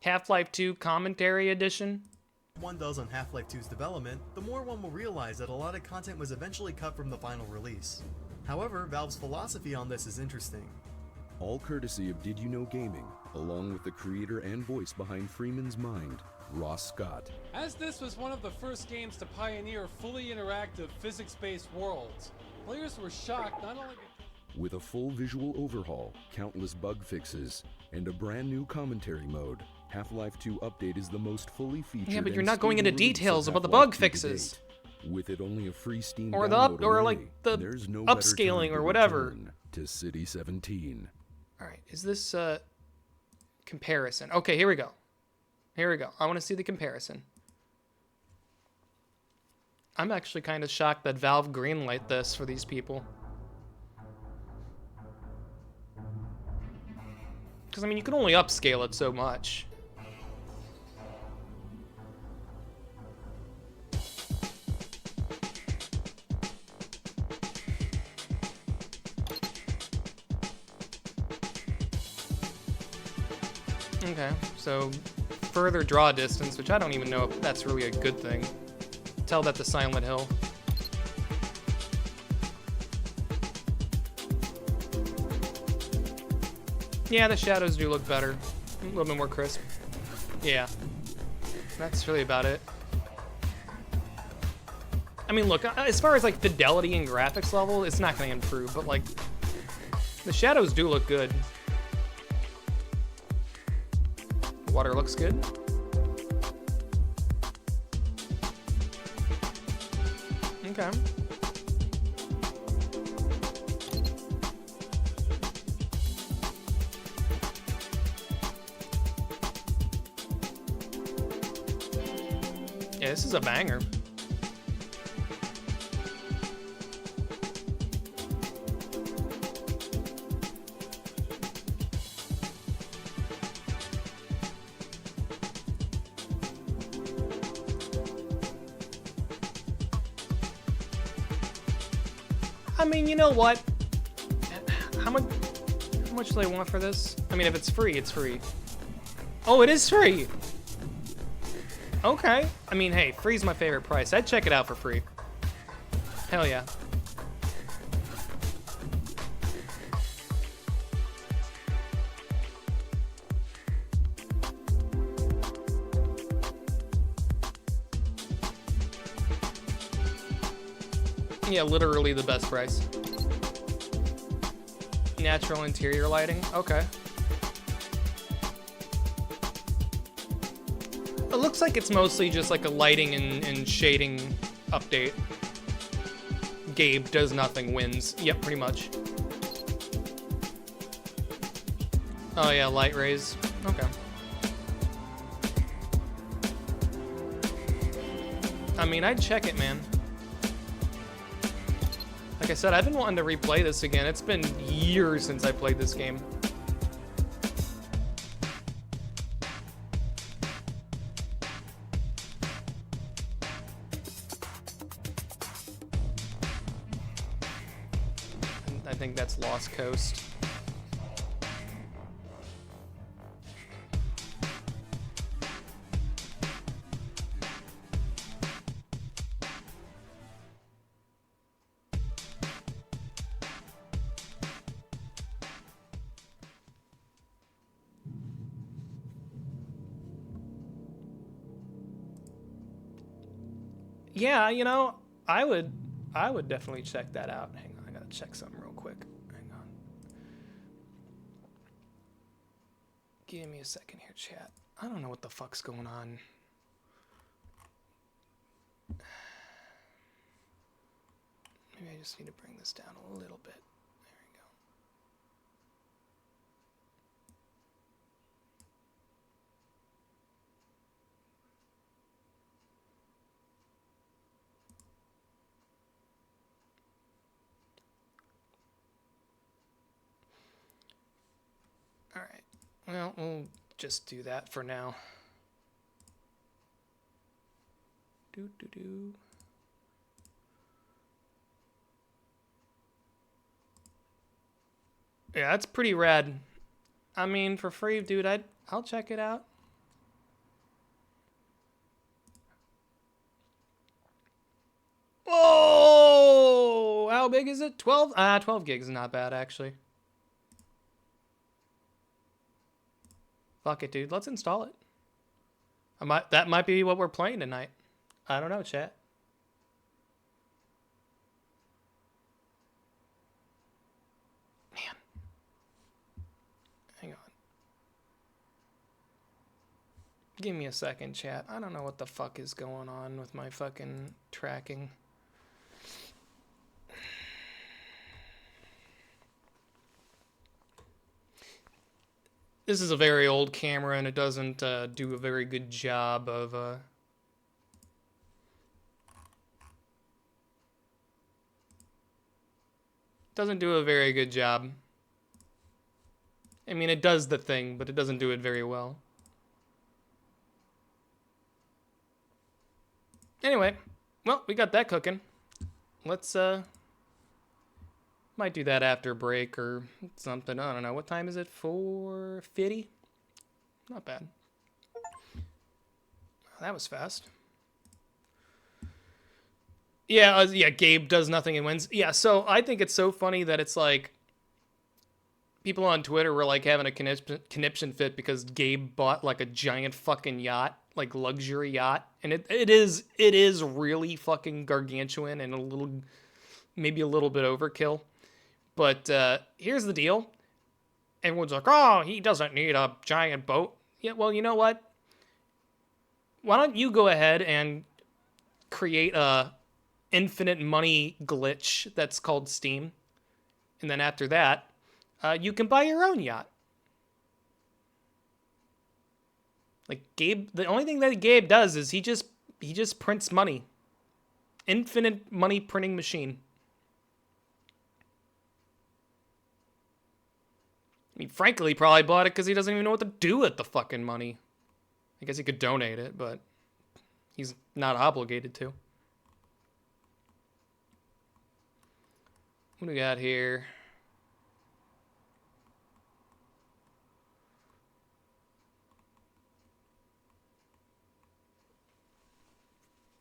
Half-Life 2 commentary edition? One does on Half-Life 2's development, the more one will realize that a lot of content was eventually cut from the final release. However, Valve's philosophy on this is interesting. All courtesy of Did You Know Gaming, along with the creator and voice behind Freeman's Mind, Ross Scott. As this was one of the first games to pioneer fully interactive physics-based worlds, players were shocked not only... With a full visual overhaul, countless bug fixes, and a brand new commentary mode, Half-Life 2 Update is the most fully featured. Yeah, but you're not going into details about the bug fixes. With it only a free Steam or the download or away, like the there's no upscaling or whatever. To City 17. All right, is this comparison? Okay, here we go. Here we go. I want to see the comparison. I'm actually kind of shocked that Valve greenlight this for these people. Because I mean, you can only upscale it so much. Okay, so further draw distance, which I don't even know if that's really a good thing. Tell that to Silent Hill. Yeah, the shadows do look better. A little bit more crisp. Yeah. That's really about it. I mean, look, as far as like fidelity and graphics level, it's not going to improve, but like the shadows do look good. Water looks good. Okay. Yeah, this is a banger. I mean, you know what? How much do they want for this? I mean, if it's free, it's free. Oh, it is free! Okay. I mean, hey, free's my favorite price. I'd check it out for free. Hell yeah. Yeah, literally the best price. Natural interior lighting. Okay. It looks like it's mostly just like a lighting and shading update. Gabe does nothing, wins. Yep, pretty much. Oh yeah, light rays. Okay. I mean, I'd check it, man. Like I said, I've been wanting to replay this again. It's been years since I played this game. I think that's Lost Coast. Yeah, you know, I would definitely check that out. Hang on, I gotta check something real quick. Hang on. Give me a second here, chat. I don't know what the fuck's going on. Maybe I just need to bring this down a little bit. There we go. All right. Well, we'll just do that for now. Do. Yeah, that's pretty rad. I mean, for free, dude, I'll check it out. Whoa! How big is it? 12? 12 gigs is not bad, actually. Fuck it, dude. Let's install it. That might be what we're playing tonight. I don't know, chat. Man. Hang on. Give me a second, chat. I don't know what the fuck is going on with my fucking tracking. This is a very old camera, and it doesn't do a very good job of... Doesn't do a very good job. I mean, it does the thing, but it doesn't do it very well. Anyway, well, we got that cooking. Let's, might do that after break or something. I don't know. What time is it? 4:50? Not bad. That was fast. Yeah, yeah, Gabe does nothing and wins. Yeah, so I think it's so funny that it's like people on Twitter were like having a conniption fit because Gabe bought like a giant fucking yacht, like luxury yacht, and it is really fucking gargantuan and maybe a little bit overkill. But here's the deal. Everyone's like, oh, he doesn't need a giant boat. Yeah, well, you know what? Why don't you go ahead and create a infinite money glitch that's called Steam. And then after that, you can buy your own yacht. Like Gabe, the only thing that Gabe does is he just prints money. Infinite money printing machine. I mean, frankly, he probably bought it because he doesn't even know what to do with the fucking money. I guess he could donate it, but he's not obligated to. What do we got here?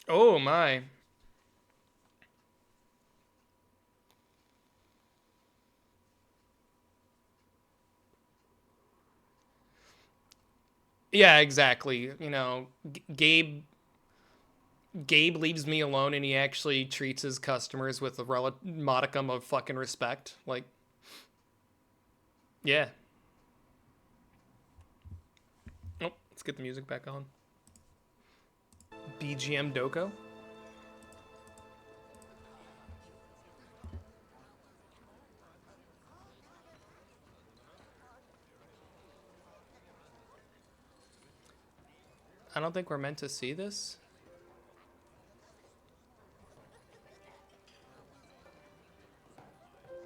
Oh my. Yeah, exactly. You know, Gabe leaves me alone, and he actually treats his customers with a modicum of fucking respect. Like, yeah. Oh, let's get the music back on. BGM Doko. I don't think we're meant to see this.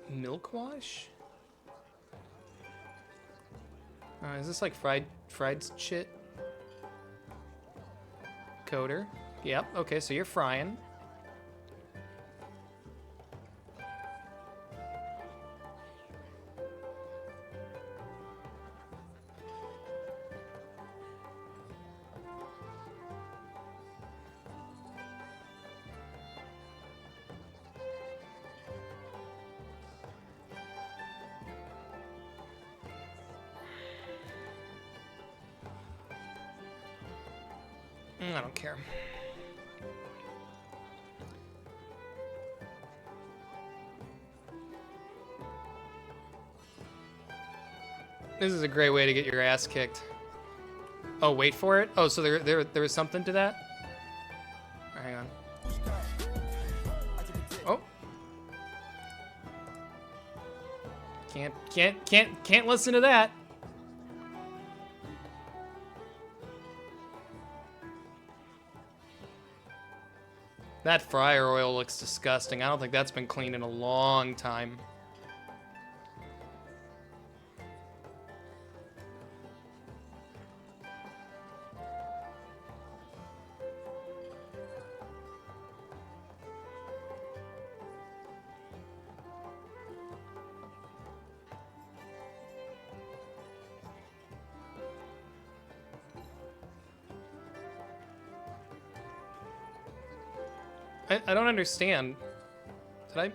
Milk wash? Is this like fried shit? Coder. Yep. Okay, so you're frying. I don't care. This is a great way to get your ass kicked. Oh, wait for it? Oh, so there was something to that? Hang on. Oh. Can't listen to that. That fryer oil looks disgusting. I don't think that's been cleaned in a long time. I don't understand. Did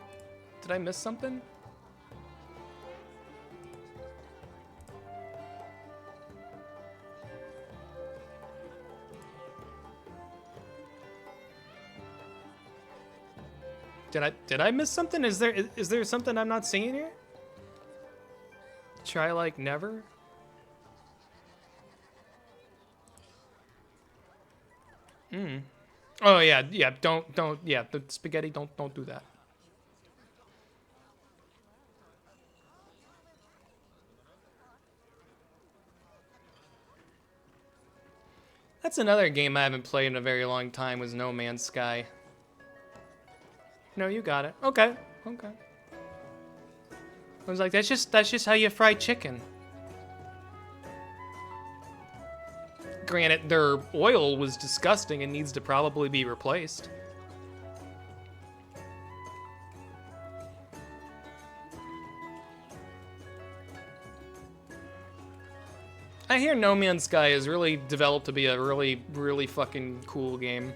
I miss something? Did I miss something? Is there something I'm not seeing here? Try like never? Oh yeah, don't the spaghetti, don't do that. That's another game I haven't played in a very long time, was No Man's Sky. No, you got it. Okay. I was like, that's just how you fry chicken. Granted, their oil was disgusting and needs to probably be replaced. I hear No Man's Sky has really developed to be a really, really fucking cool game.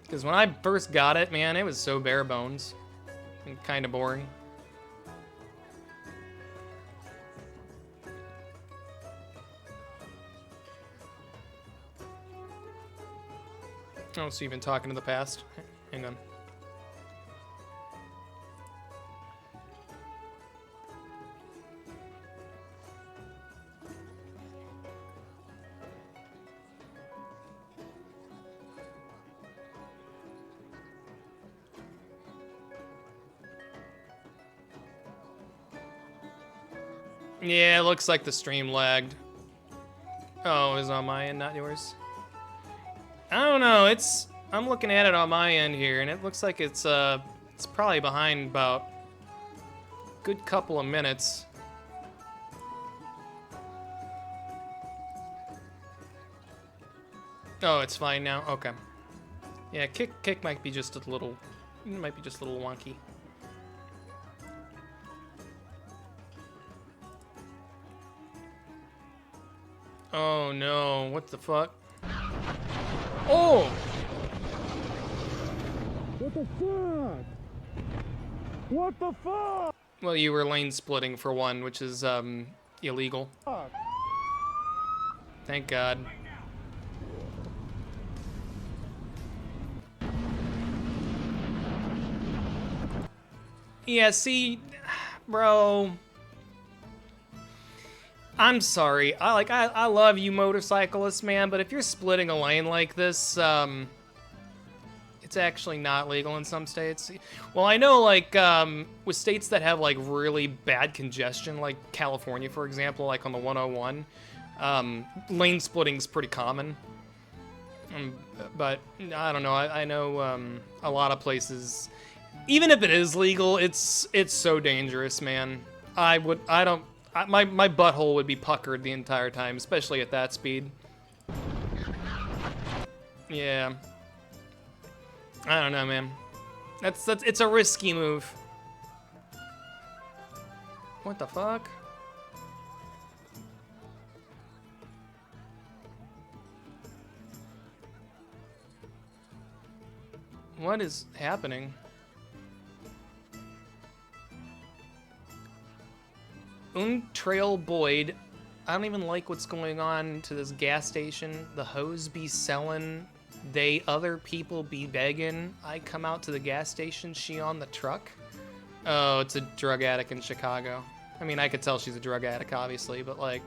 Because when I first got it, man, it was so bare bones and kind of boring. Oh, so you've been talking to the past? Hang on. Yeah, it looks like the stream lagged. Oh, it was on my end, not yours. I don't know, I'm looking at it on my end here, and it looks like it's probably behind about a good couple of minutes. Oh, it's fine now? Okay. Yeah, kick might be just a little wonky. Oh no, what the fuck? Oh! What the fuck? What the fuck? Well, you were lane splitting for one, which is illegal. Fuck. Thank God. Yeah, see, bro. I'm sorry. I love you motorcyclists, man, but if you're splitting a lane like this, it's actually not legal in some states. Well, I know, like, with states that have, like, really bad congestion, like California, for example, like on the 101, lane splitting's pretty common. But I don't know. I know a lot of places, even if it is legal, it's so dangerous, man. My butthole would be puckered the entire time, especially at that speed. Yeah. I don't know, man. It's a risky move. What the fuck? What is happening? Trail Boyd, I don't even like what's going on to this gas station. The hose be selling, other people be begging. I come out to the gas station, she on the truck. Oh, it's a drug addict in Chicago. I mean, I could tell she's a drug addict, obviously, but like...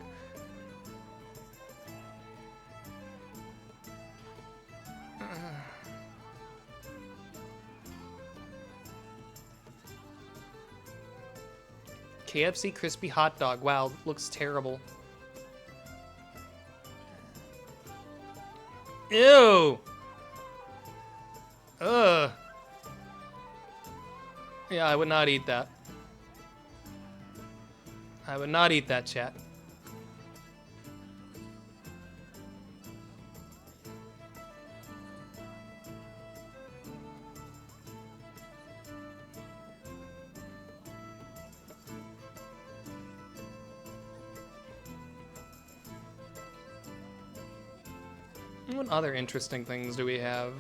KFC crispy hot dog. Wow, looks terrible. Ew! Ugh. Yeah, I would not eat that. I would not eat that, chat. What other interesting things do we have?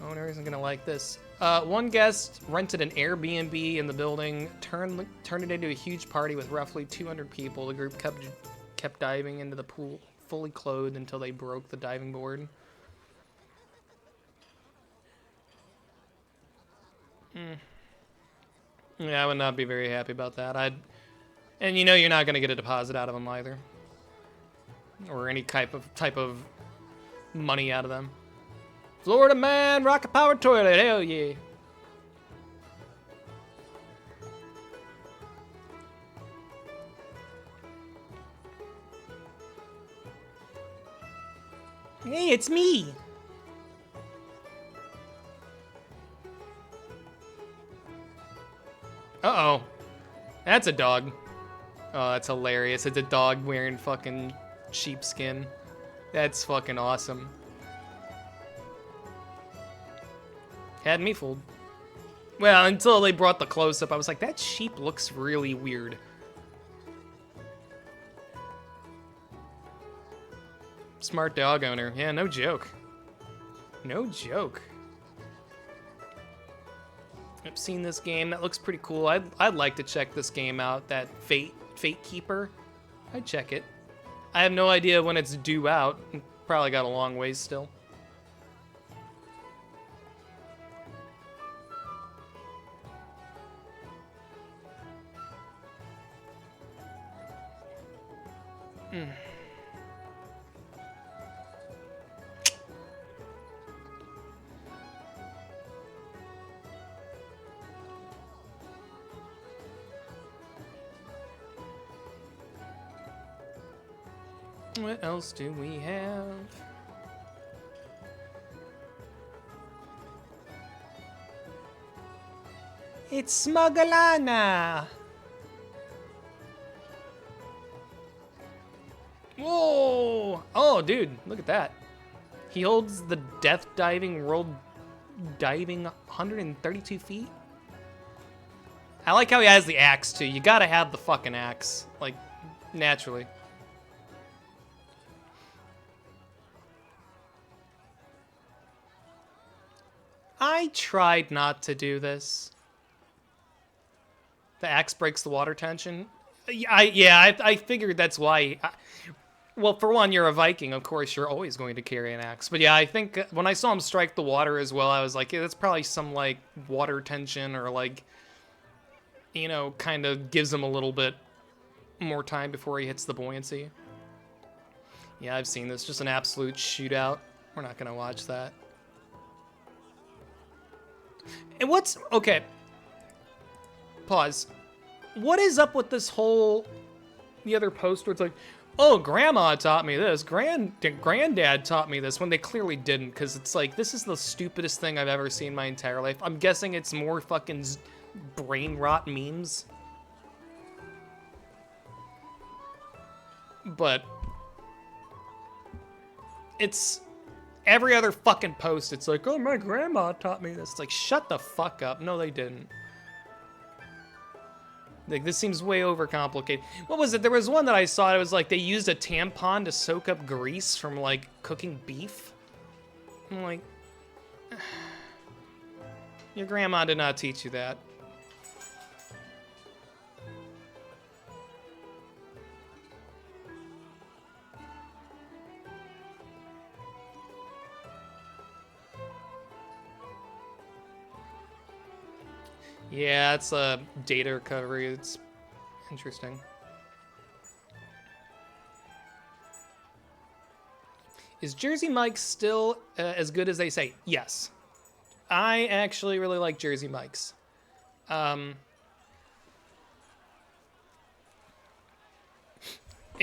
Owner isn't gonna like this. One guest rented an Airbnb in the building, turned it into a huge party with roughly 200 people. The group kept diving into the pool, fully clothed until they broke the diving board. Yeah, I would not be very happy about that. And you know you're not gonna get a deposit out of them either. Or any type of money out of them. Florida man, rocket powered toilet, hell yeah. Hey, it's me. Uh-oh. That's a dog. Oh, that's hilarious. It's a dog wearing fucking sheepskin. That's fucking awesome. Had me fooled. Well, until they brought the close-up, I was like, that sheep looks really weird. Smart dog owner. Yeah, no joke. No joke. I've seen this game. That looks pretty cool. I'd like to check this game out. That Fate Keeper. I'd check it. I have no idea when it's due out. probably got a long ways still. What else do we have? It's Smugalana! Whoa! Oh, dude, look at that. He holds the death diving world diving 132 feet. I like how he has the axe, too. You gotta have the fucking axe. Like, naturally. I tried not to do this. The axe breaks the water tension. I figured that's why. Well, for one, you're a Viking. Of course, you're always going to carry an axe. But yeah, I think when I saw him strike the water as well, I was like, yeah, that's probably some, like, water tension or, like, you know, kind of gives him a little bit more time before he hits the buoyancy. Yeah, I've seen this. Just an absolute shootout. We're not going to watch that. And what's... Okay. Pause. What is up with this whole... The other post where it's like, oh, Grandma taught me this. Granddad taught me this, when they clearly didn't, because it's like, this is the stupidest thing I've ever seen in my entire life. I'm guessing it's more fucking brain rot memes. But... It's... Every other fucking post, it's like, oh, my grandma taught me this. It's like, shut the fuck up. No, they didn't. Like, this seems way overcomplicated. What was it? There was one that I saw. It was like they used a tampon to soak up grease from, like, cooking beef. I'm like, your grandma did not teach you that. Yeah, it's a data recovery. It's interesting. Is Jersey Mike's still as good as they say? Yes. I actually really like Jersey Mike's. It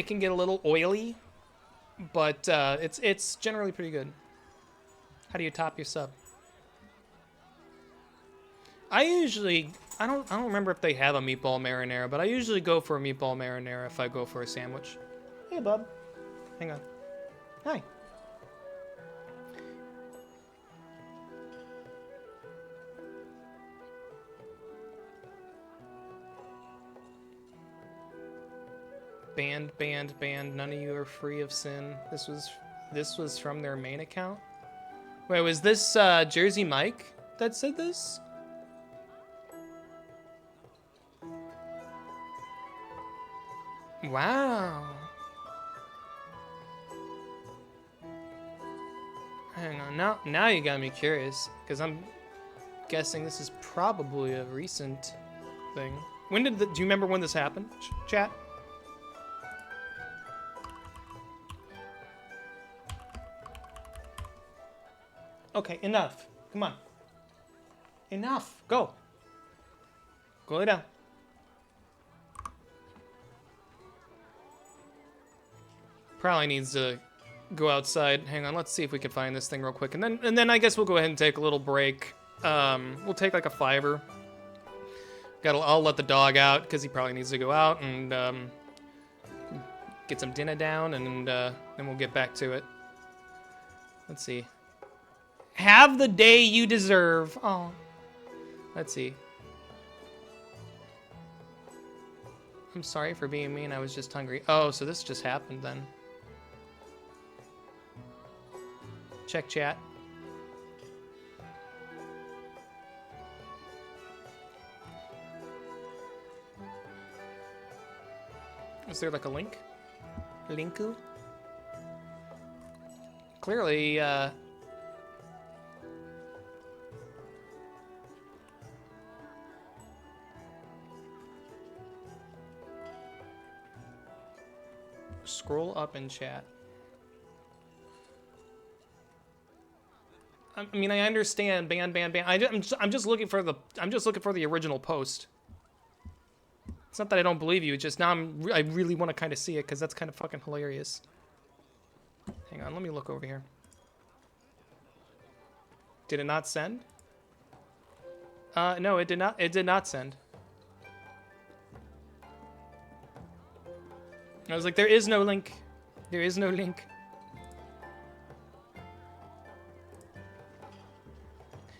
can get a little oily, but it's generally pretty good. How do you top your sub? I don't remember if they have a meatball marinara, but I usually go for a meatball marinara if I go for a sandwich. Hey, bub. Hang on. Hi. Banned. None of you are free of sin. This was from their main account. Wait, was this Jersey Mike that said this? Wow. Hang on, now you got me curious, because I'm guessing this is probably a recent thing. Do you remember when this happened, chat? Okay, enough. Come on. Enough. Go. Go lay down. Probably needs to go outside. Hang on, let's see if we can find this thing real quick. And then I guess we'll go ahead and take a little break. We'll take like a 5-er. I'll let the dog out because he probably needs to go out and get some dinner down, and then we'll get back to it. Let's see. Have the day you deserve. Oh. Let's see. I'm sorry for being mean. I was just hungry. Oh, so this just happened then. Check chat. Is there like a link? Linku? clearly, scroll up in chat. I mean, I understand ban. I'm just looking for the original post. It's not that I don't believe you. It's just now I really want to kind of see it because that's kind of fucking hilarious. Hang on, let me look over here. Did it not send? No, it did not. It did not send. I was like, there is no link. There is no link.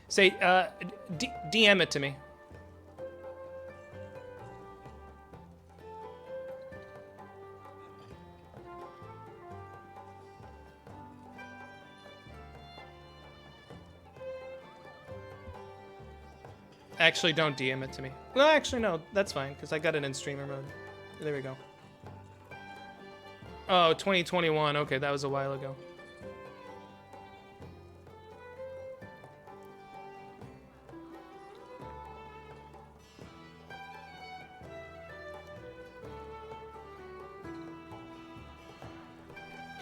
Say, DM it to me. Actually, don't DM it to me. Well, actually, no, that's fine, because I got it in streamer mode. There we go. Oh, 2021. Okay, that was a while ago.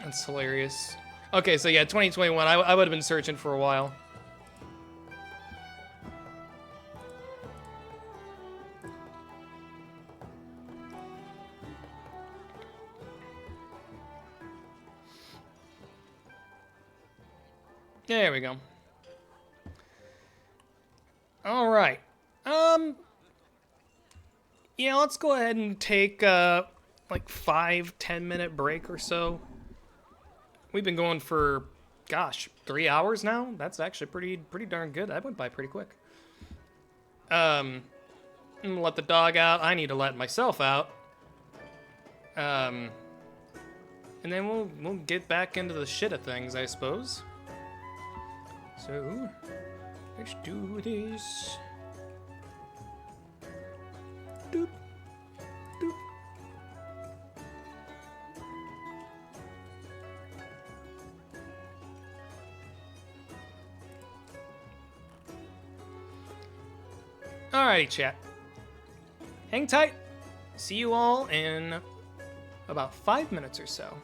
That's hilarious. Okay, so yeah, 2021. I would have been searching for a while. There we go. All right. Yeah, let's go ahead and take like 5-10 minute break or so. We've been going for, gosh, 3 hours now. That's actually pretty darn good. That went by pretty quick. I'm gonna let the dog out. I need to let myself out. And then we'll get back into the shit of things, I suppose. So, let's do this. Doop, doop. Alrighty, chat. Hang tight. See you all in about 5 minutes or so.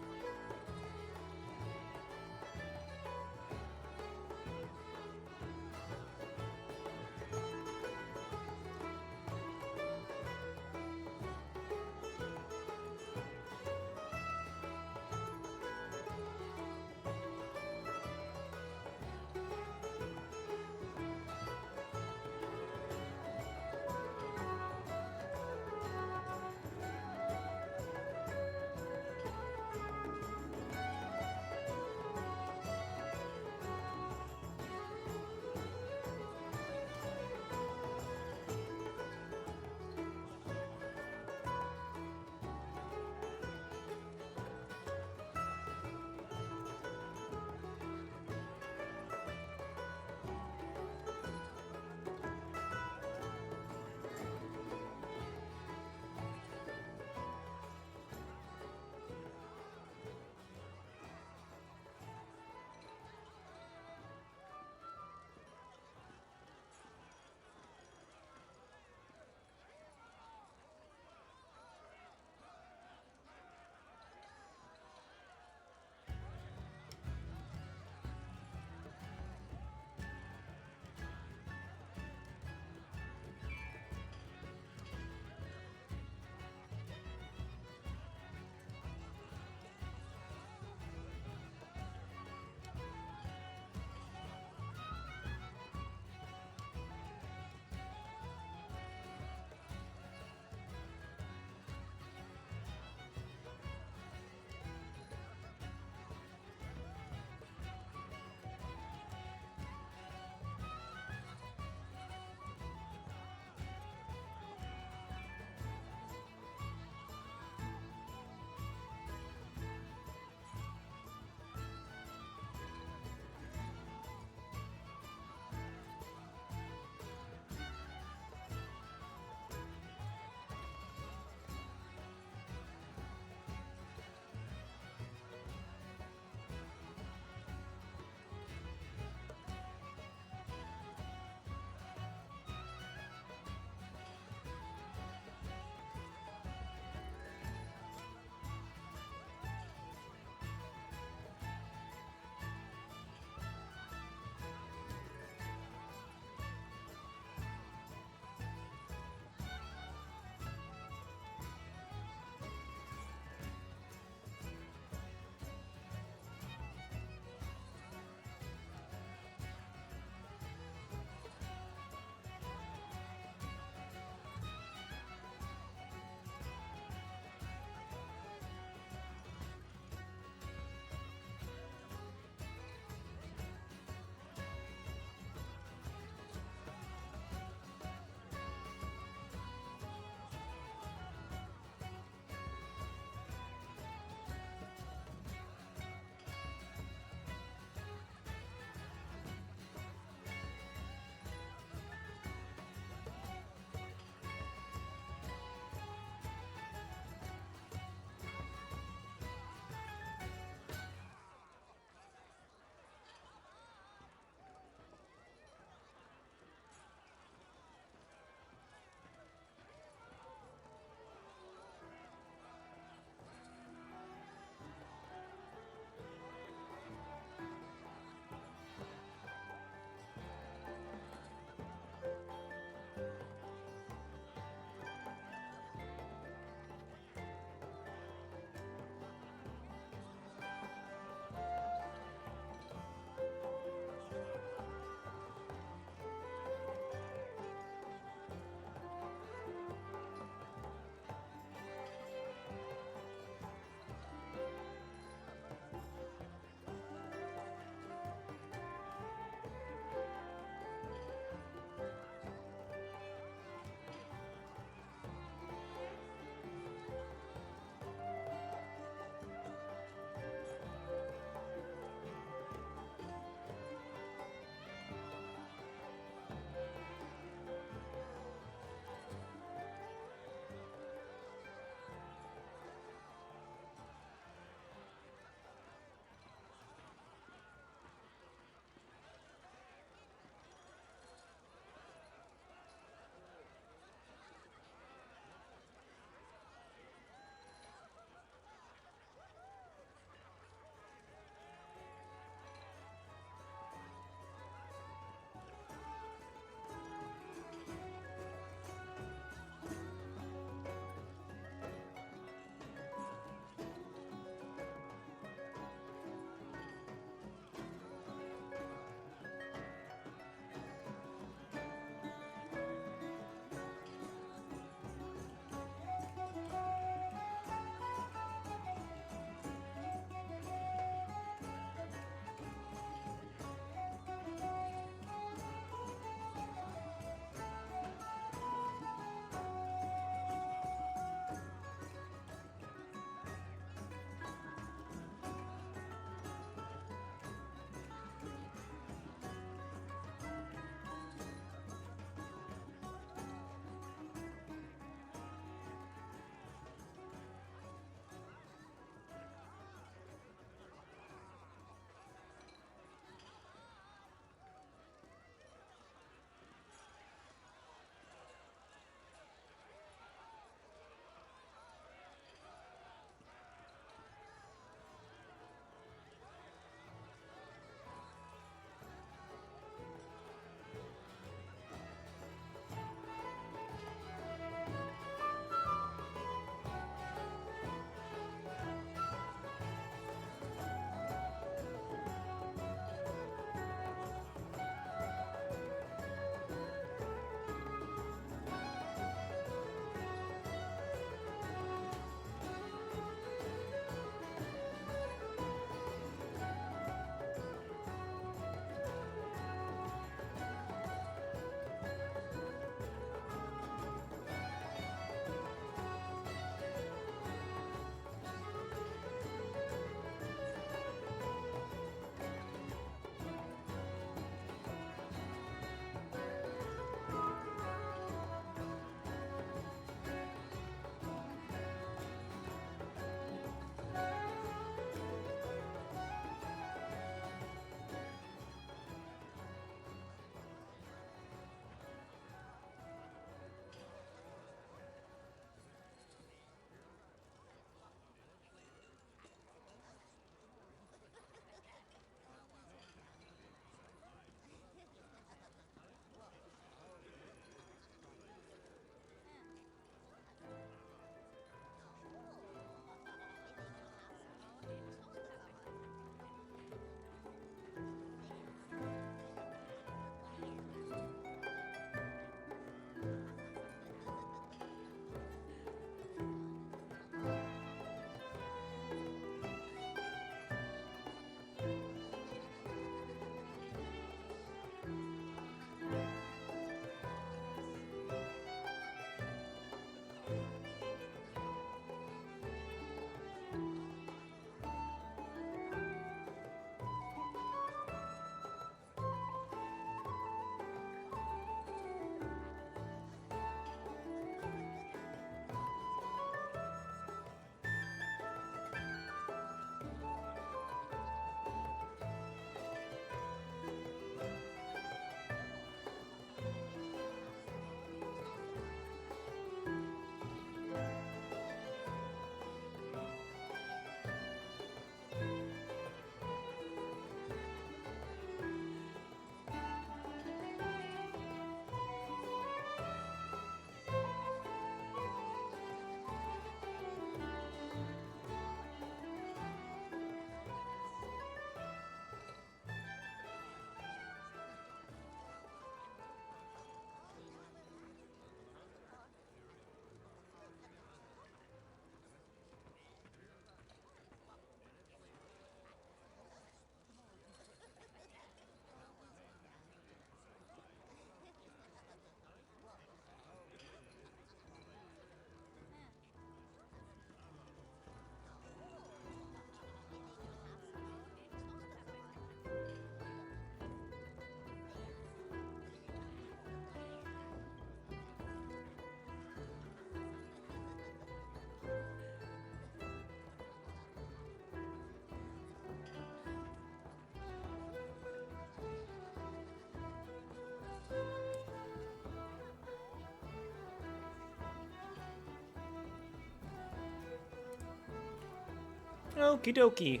Okie dokie.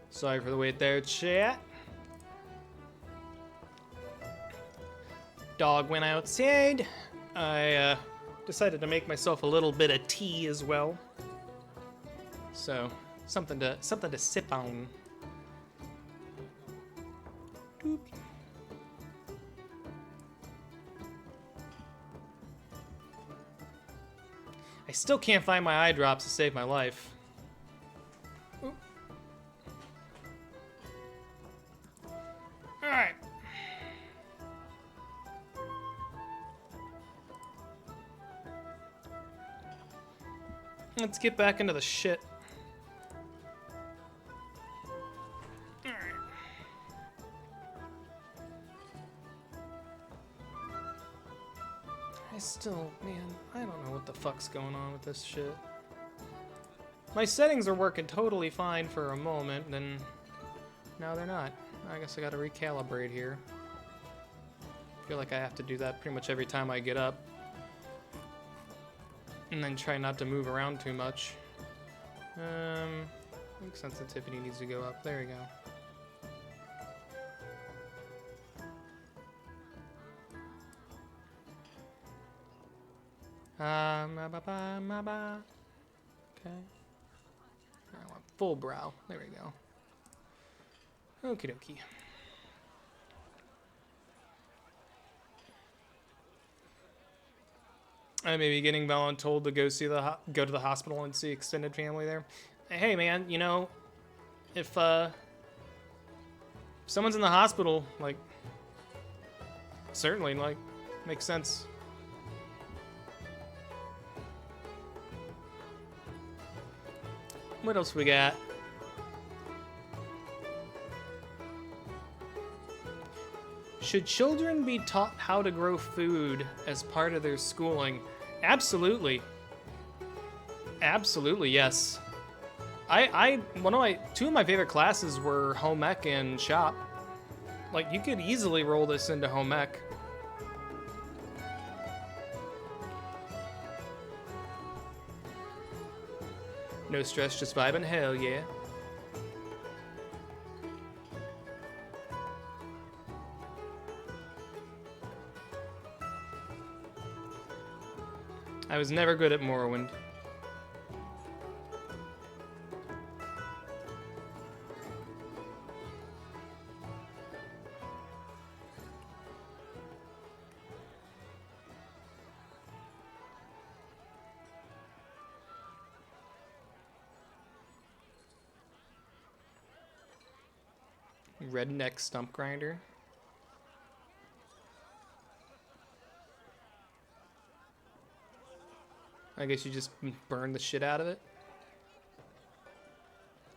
Sorry for the wait there, chat. Dog went outside. I decided to make myself a little bit of tea as well. So, something to sip on. Doop. I still can't find my eye drops to save my life. Oop. All right. Let's get back into the shit. Man, I don't know what the fuck's going on with this shit. My settings are working totally fine for a moment, then now they're not. I guess I gotta recalibrate here. I feel like I have to do that pretty much every time I get up. And then try not to move around too much. I think sensitivity needs to go up. There we go. Okay. I want full brow. There we go. Okie dokie. I may be getting voluntold to go to the hospital and see extended family there. Hey man, you know, if someone's in the hospital, like, certainly, like, makes sense. What else we got? Should children be taught how to grow food as part of their schooling? Absolutely. Absolutely, yes. Two of my favorite classes were home ec and shop. Like, you could easily roll this into home ec. No stress, just vibing, hell yeah. I was never good at Morrowind. Redneck stump grinder. I guess you just burn the shit out of it.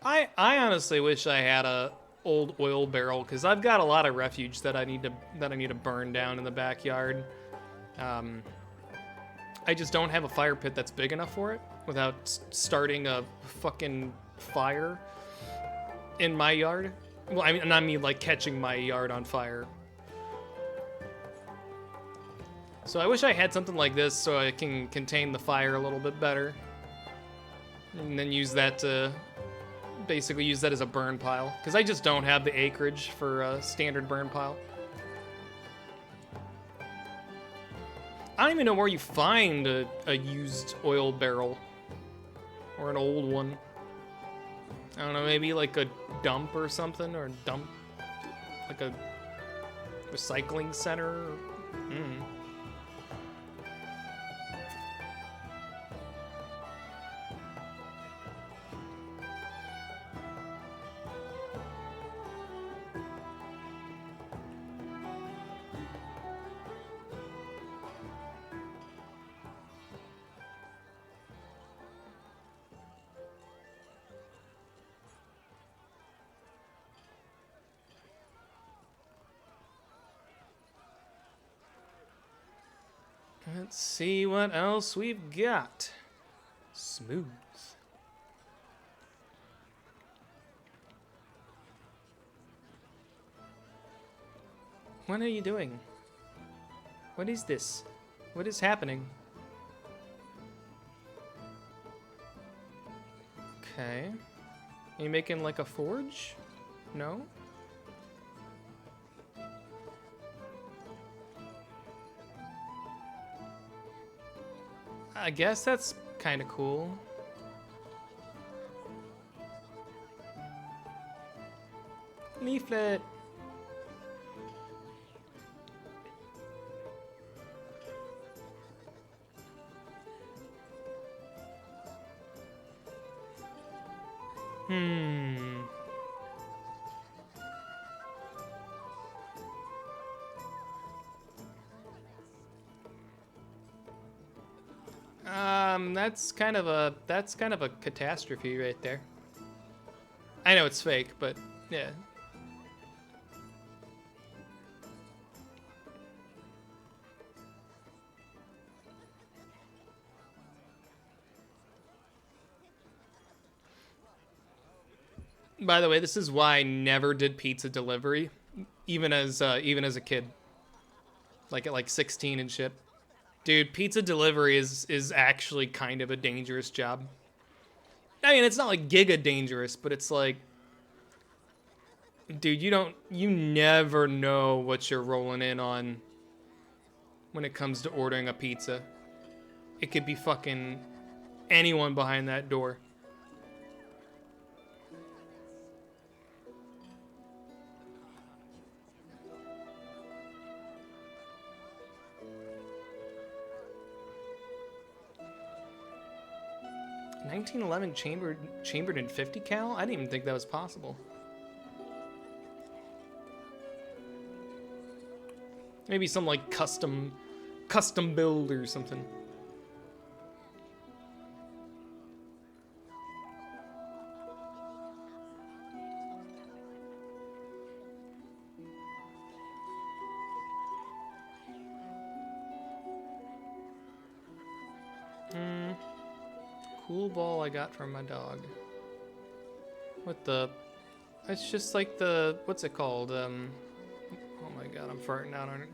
I honestly wish I had a old oil barrel, because I've got a lot of refuge that I need to burn down in the backyard. I just don't have a fire pit that's big enough for it without starting a fucking fire in my yard. Well, I mean like catching my yard on fire. So I wish I had something like this so I can contain the fire a little bit better. And then use that to basically use that as a burn pile. Because I just don't have the acreage for a standard burn pile. I don't even know where you find a used oil barrel. Or an old one. I don't know, maybe like a dump or something, or a dump, like a recycling center. Let's see what else we've got. Smooth. What are you doing? What is this? What is happening? Okay. Are you making like a forge? No? I guess that's kind of cool. Leaflet. That's kind of a catastrophe right there. I know it's fake, but yeah. By the way, this is why I never did pizza delivery, even as a kid, like at like 16 and shit. Dude, pizza delivery is actually kind of a dangerous job. I mean, it's not like giga dangerous, but it's like, dude, you never know what you're rolling in on when it comes to ordering a pizza. It could be fucking anyone behind that door. .1911 chambered in 50 cal? I didn't even think that was possible. Maybe some like custom build or something. Cool ball I got from my dog. What the? It's just like the, what's it called? Oh my god, I'm farting out on it.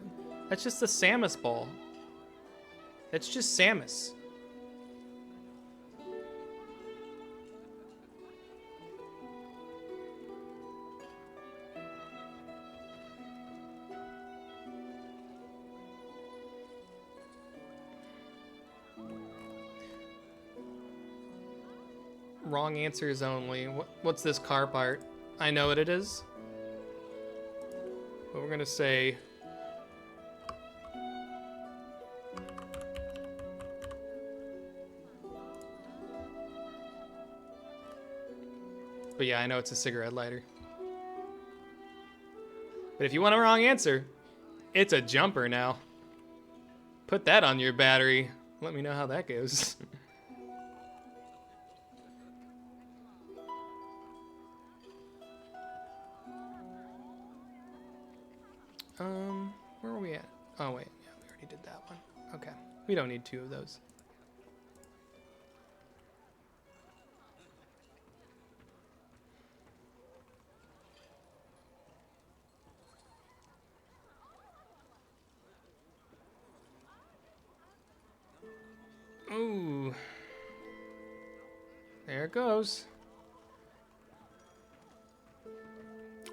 That's just the Samus ball. That's just Samus. Wrong answers only. What's this car part? I know what it is. But we're gonna say... But yeah, I know it's a cigarette lighter. But if you want a wrong answer, it's a jumper now. Put that on your battery. Let me know how that goes. Where are we at? Oh wait, yeah, we already did that one. Okay, we don't need two of those. Ooh. There it goes.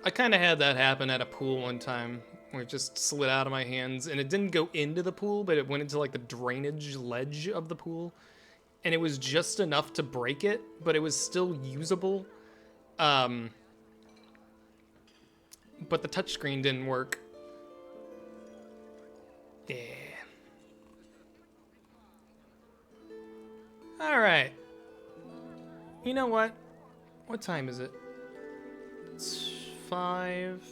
I kind of had that happen at a pool one time, where it just slid out of my hands, and it didn't go into the pool, but it went into like the drainage ledge of the pool, and it was just enough to break it, but it was still usable. But the touchscreen didn't work. Yeah. Alright. You know what? What time is it? It's 5...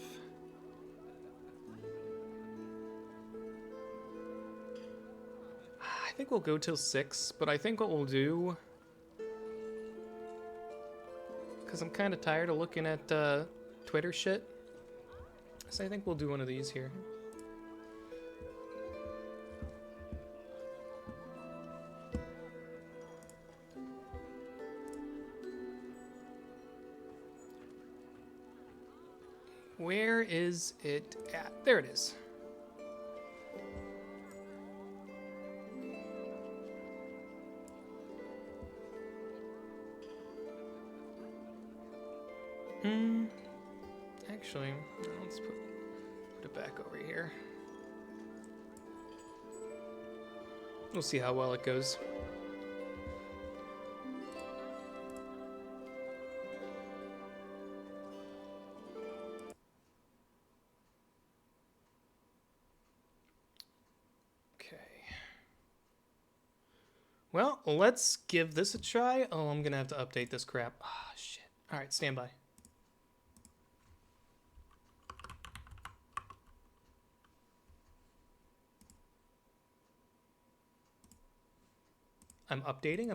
I think we'll go till 6, but I think what we'll do... Because I'm kind of tired of looking at Twitter shit. So I think we'll do one of these here. Where is it at? There it is. Actually, let's put it back over here. We'll see how well it goes. Well, let's give this a try. Oh, I'm gonna have to update this crap. Ah, shit. All right, stand by. I'm updating.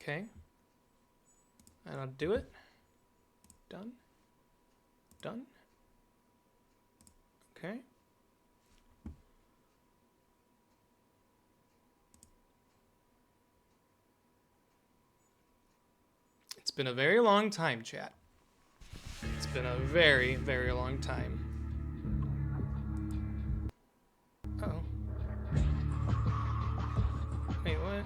Okay. And I'll do it. Done. Done. Okay. It's been a very long time, chat. It's been a very, very long time. Uh-oh. Wait, what?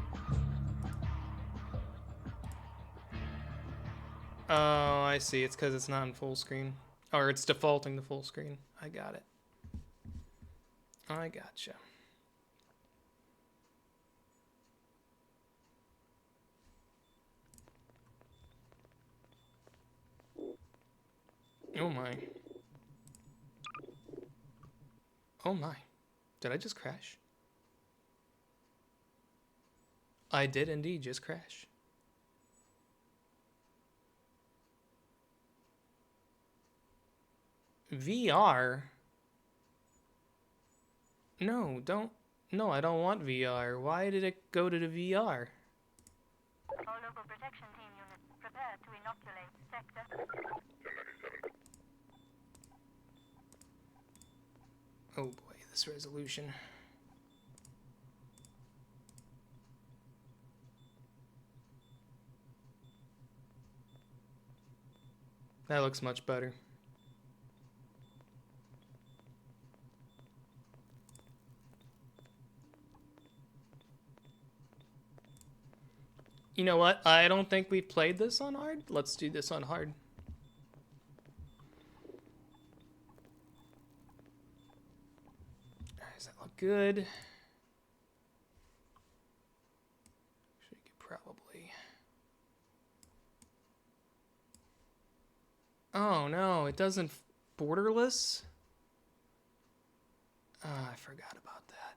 Oh, I see. It's because it's not in full screen. Or it's defaulting to full screen. I got it. I gotcha. Oh my. Oh my. Did I just crash? I did indeed just crash. VR? No, don't. No, I don't want VR. Why did it go to the VR? All local protection team units prepare to inoculate sector. Oh boy, this resolution. That looks much better. You know what? I don't think we've played this on hard. Let's do this on hard. Does that look good? Actually, you could probably... Oh no, it doesn't borderless? Oh, I forgot about that.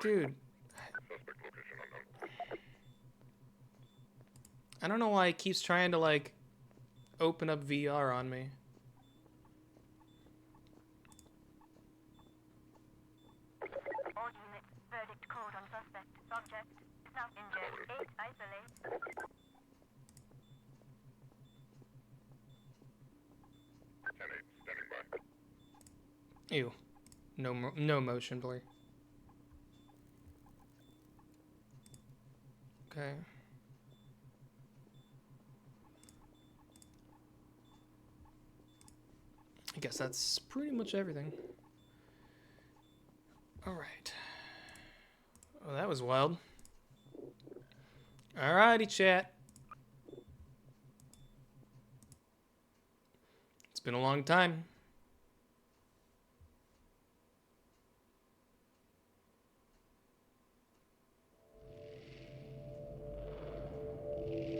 Dude. I don't know why it keeps trying to, like, open up VR on me. All units, verdict code on suspect. Subject is now injured. 8 isolate. Ew. No motion blur. Okay. I guess that's pretty much everything. Alright. Oh, that was wild. Alrighty, chat. It's been a long time.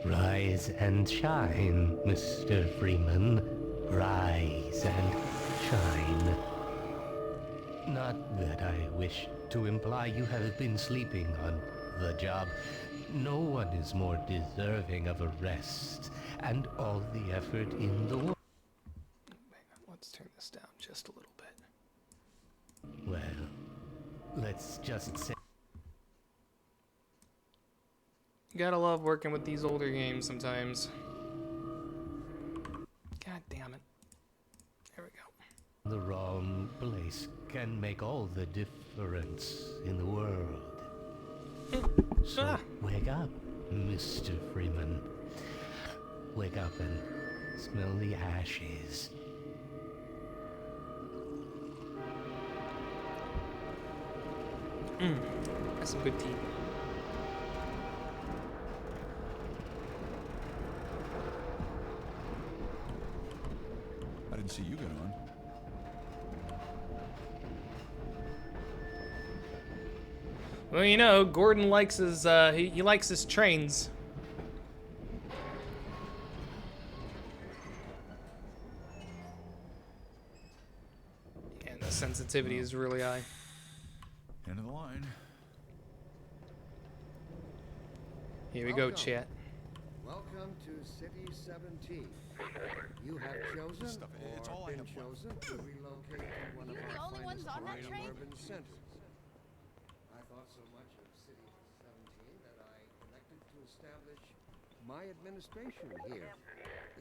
Rise and shine, Mr. Freeman. Rise and shine. Not that I wish to imply you have been sleeping on the job. No one is more deserving of a rest and all the effort in the world. Let's turn this down just a little bit. Well, let's just say... Gotta love working with these older games sometimes. God damn it. There we go. The wrong place can make all the difference in the world. So wake up. Mr. Freeman. Wake up and smell the ashes. That's some good tea. I didn't see you get on. Well, you know, Gordon likes his he likes his trains. And the sensitivity is really high. End of the line. Here we go, chat. Welcome to City 17. You have chosen it's all or been chosen to relocate to one of our finest urban centers. I thought so much of City 17 that I elected to establish my administration here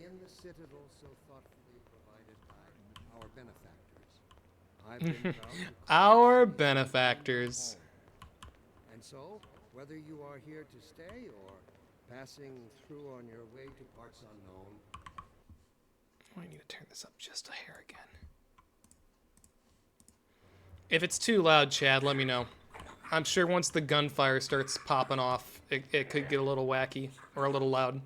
in the citadel so thoughtfully provided by our benefactors. I've been proud to Our benefactors. And so, whether you are here to stay or passing through on your way to parts unknown, I need to turn this up just a hair again. If it's too loud, Chad, let me know. I'm sure once the gunfire starts popping off, it could get a little wacky or a little loud.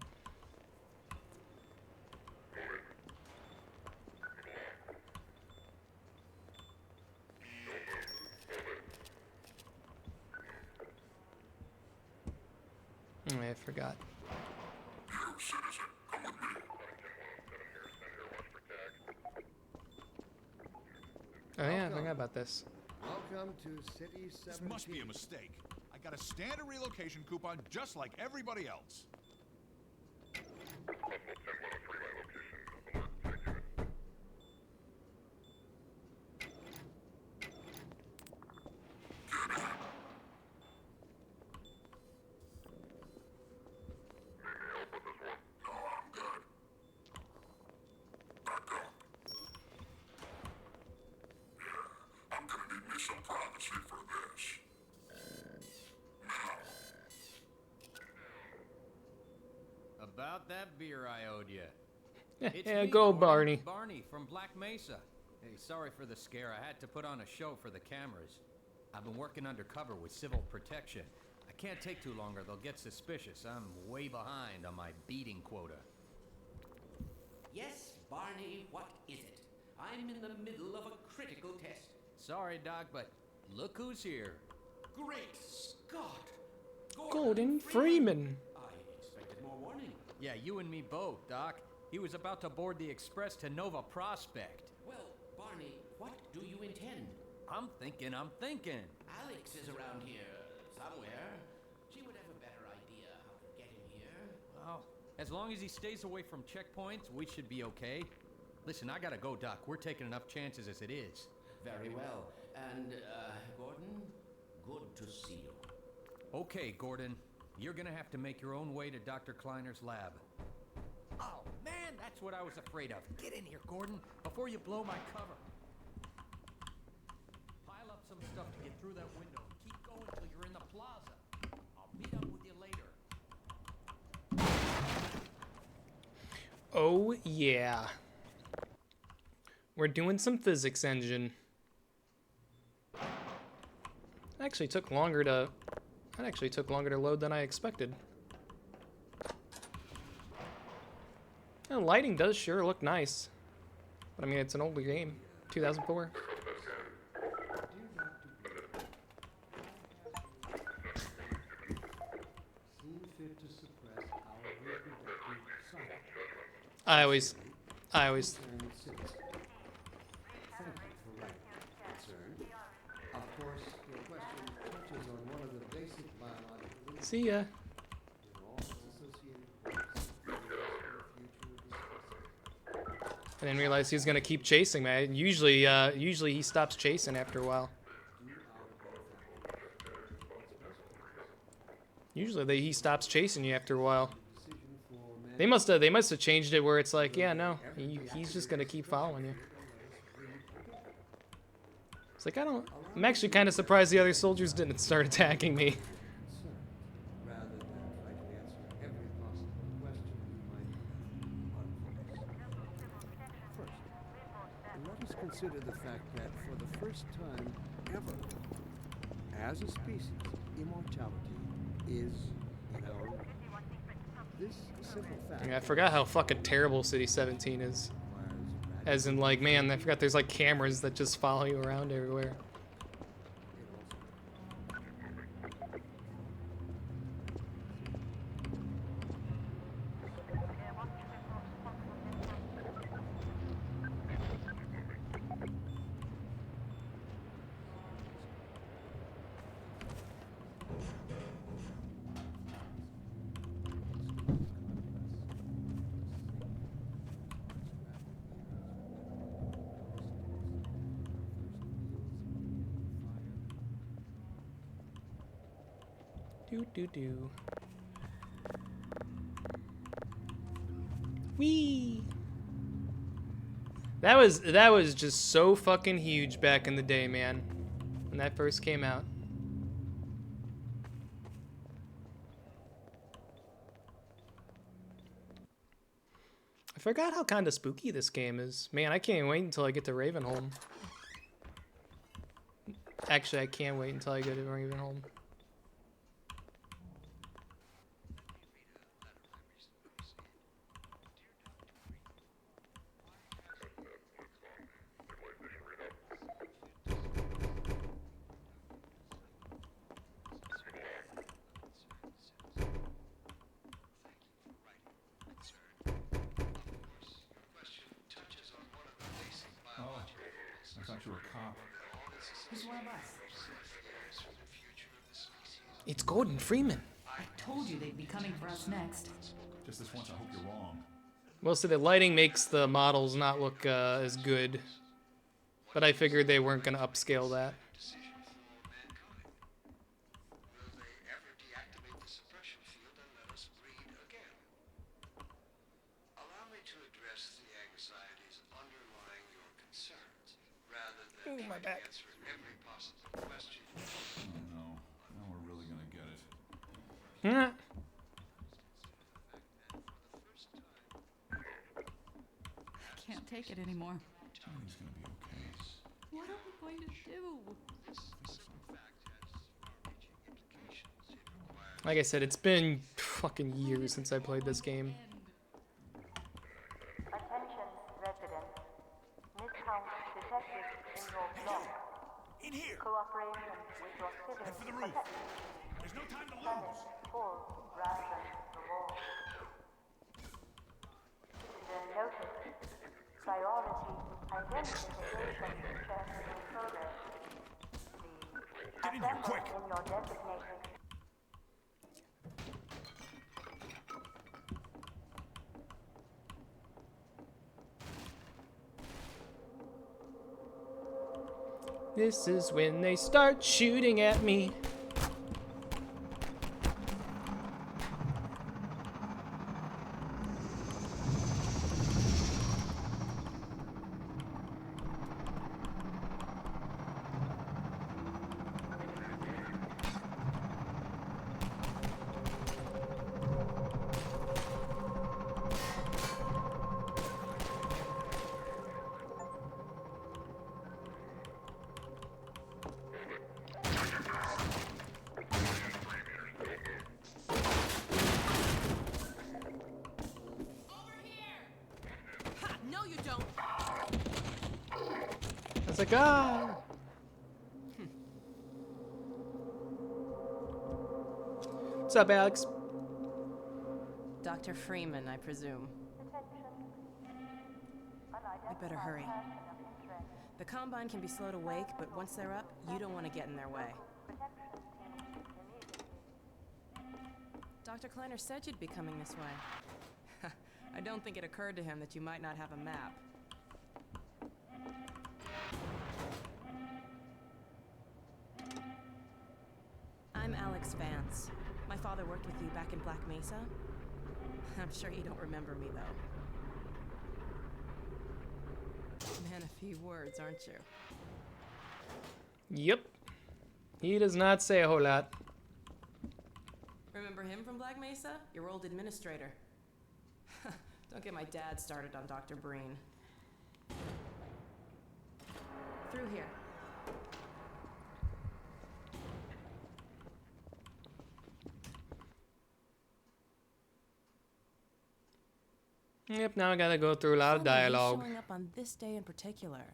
I forgot. Oh yeah, I forgot about this. welcome to City 17. This must be a mistake. I got a standard relocation coupon just like everybody else. About that beer I owed you. Yeah, go Barney. Barney from Black Mesa. Hey, sorry for the scare. I had to put on a show for the cameras. I've been working undercover with civil protection. I can't take too long or they'll get suspicious. I'm way behind on my beating quota. Yes, Barney, what is it? I'm in the middle of a critical test. Sorry, Doc, but look who's here. Great Scott! Gordon Freeman. I expected more warning. Yeah, you and me both, Doc. He was about to board the express to Nova Prospect. Well, Barney, what do you intend? I'm thinking. Alex is around here somewhere. She would have a better idea how to get him here. Well, as long as he stays away from checkpoints, we should be okay. Listen, I gotta go, Doc. We're taking enough chances as it is. Very well. And, Gordon, good to see you. Okay, Gordon. You're gonna have to make your own way to Dr. Kleiner's lab. Oh, man, that's what I was afraid of. Get in here, Gordon, before you blow my cover. Pile up some stuff to get through that window. Keep going till you're in the plaza. I'll meet up with you later. Oh, yeah. We're doing some physics engine. That actually took longer to load than I expected. The lighting does sure look nice. But I mean, it's an older game. 2004. I always see ya. I didn't realize he was gonna keep chasing me. Usually he stops chasing after a while. Usually he stops chasing you after a while. They must have changed it where it's like, yeah, no, he's just gonna keep following you. It's like I'm actually kind of surprised the other soldiers didn't start attacking me. consider the fact that for the first time ever, as a species, immortality is in our own. This simple fact. Yeah, I forgot how fucking terrible City 17 is. As in, like, man, I forgot there's like cameras that just follow you around everywhere. Do. Whee! That was just so fucking huge back in the day, man. When that first came out. I forgot how kind of spooky this game is. Man, I can't wait until I get to Ravenholm. Actually, I can't wait until I get to Ravenholm. It's Gordon Freeman. I told you they'd be coming for us next. Just this once, I hope you're wrong. Most of the lighting makes the models not look as good, but I figured they weren't going to upscale that. Ooh, my back. I can't take it anymore. He's gonna be okay. What are we going to do? Like I said, it's been fucking years since I played this game. Attention, residents. Miscount detectives in your block. In here. Cooperation with your civil Head for the roof. There's no time to lose. Full rather than reward. Citizen notice. Priority identification check in progress. Get in here, quick. In your designated. This is when they start shooting at me. It's like, ah! What's up, Alex? Dr. Freeman, I presume. We better hurry. The Combine can be slow to wake, but once they're up, you don't want to get in their way. Dr. Kleiner said you'd be coming this way. I don't think it occurred to him that you might not have a map. I'm Alex Vance. My father worked with you back in Black Mesa. I'm sure you don't remember me, though. Man, a few words, aren't you? Yep. He does not say a whole lot. Remember him from Black Mesa? Your old administrator. Don't get my dad started on Dr. Breen. Through here. Yep, now I gotta go through a lot of dialogue. Showing up on this day in particular.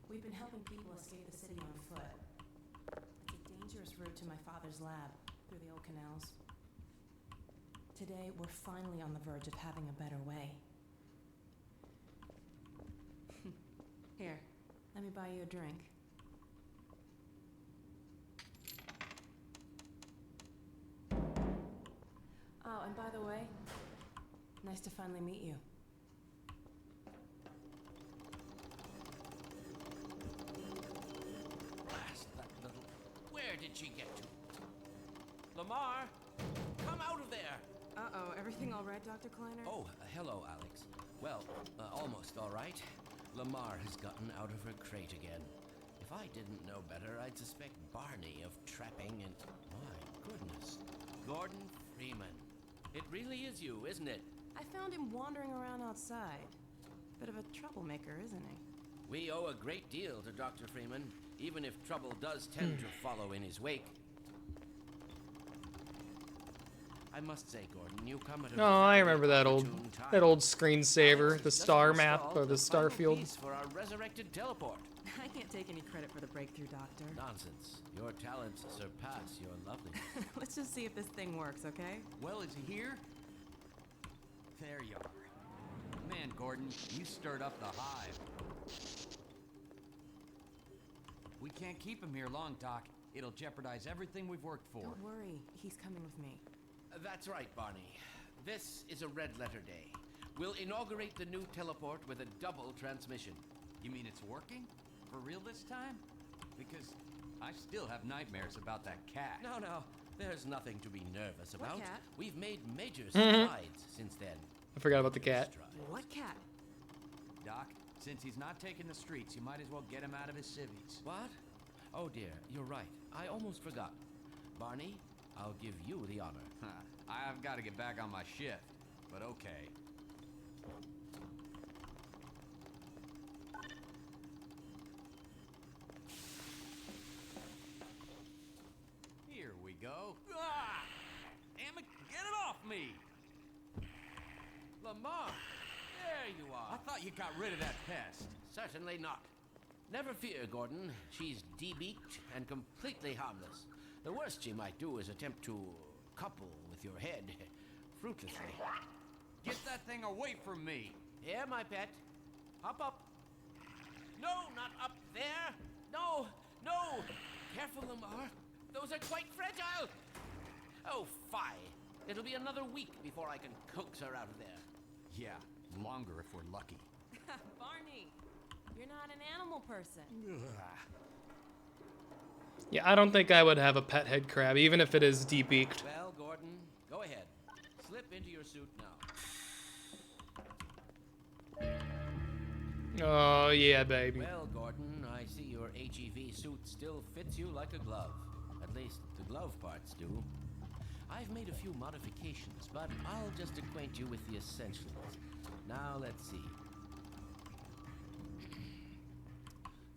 We've been helping people escape the city on foot. It's a dangerous route to my father's lab, through the old canals. Today, we're finally on the verge of having a better way. Here, let me buy you a drink. Oh, and by the way, nice to finally meet you. Where did she get to? Lamar, come out of there! Uh-oh, everything all right, Dr. Kleiner? Oh, hello, Alex. Well, almost all right. Lamar has gotten out of her crate again. If I didn't know better, I'd suspect Barney of trapping and... My goodness. Gordon Freeman. It really is you, isn't it? I found him wandering around outside. Bit of a troublemaker, isn't he? We owe a great deal to Dr. Freeman, even if trouble does tend to follow in his wake. I must say, Gordon, you come at a I remember that old screensaver, the star map or the star field. For our resurrected teleport. I can't take any credit for the breakthrough, Doctor. Nonsense. Your talents surpass your loveliness. Let's just see if this thing works, okay? Well, is he here? There you are. Man, Gordon, you stirred up the hive. We can't keep him here long, Doc. It'll jeopardize everything we've worked for. Don't worry. He's coming with me. That's right, Barney. This is a red letter day. We'll inaugurate the new teleport with a double transmission. You mean it's working? For real this time? Because I still have nightmares about that cat. No. There's nothing to be nervous about. What cat? We've made major strides since then. I forgot about the cat. What cat? Doc, since he's not taking the streets, you might as well get him out of his civvies. What? Oh dear, you're right. I almost forgot. Barney, I'll give you the honor. I've got to get back on my shift, but okay. Here we go. Ah! Damn it, get it off me! Lamar, there you are. I thought you got rid of that pest. Certainly not. Never fear, Gordon. She's debeaked and completely harmless. The worst she might do is attempt to couple with your head, fruitlessly. Get that thing away from me! Here, my pet. Hop up. No, not up there. No. Careful, Lamar. Those are quite fragile. Oh, fie. It'll be another week before I can coax her out of there. Yeah, longer if we're lucky. Barney, you're not an animal person. Yeah, I don't think I would have a pet head crab, even if it is deep-beaked. Well, Gordon, go ahead. Slip into your suit now. Oh, yeah, baby. Well, Gordon, I see your HEV suit still fits you like a glove. At least the glove parts do. I've made a few modifications, but I'll just acquaint you with the essentials. Now, let's see.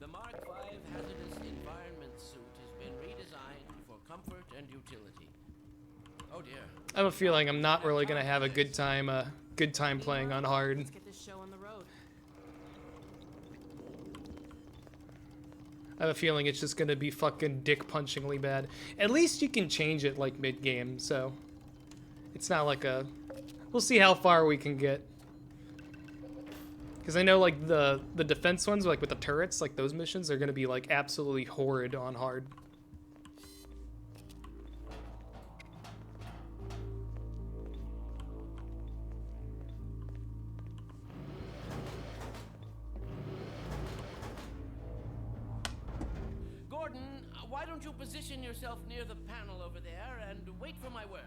The Mark V Hazardous Environment suit has been redesigned for comfort and utility. Oh dear. I have a feeling I'm not really gonna have a good time playing on hard. Let's get this show on the road. I have a feeling it's just gonna be fucking dick-punchingly bad. At least you can change it like mid-game, so it's not like a... We'll see how far we can get. Because I know like the defense ones, like with the turrets, like those missions are gonna be like absolutely horrid on hard. Gordon, why don't you position yourself near the panel over there and wait for my word?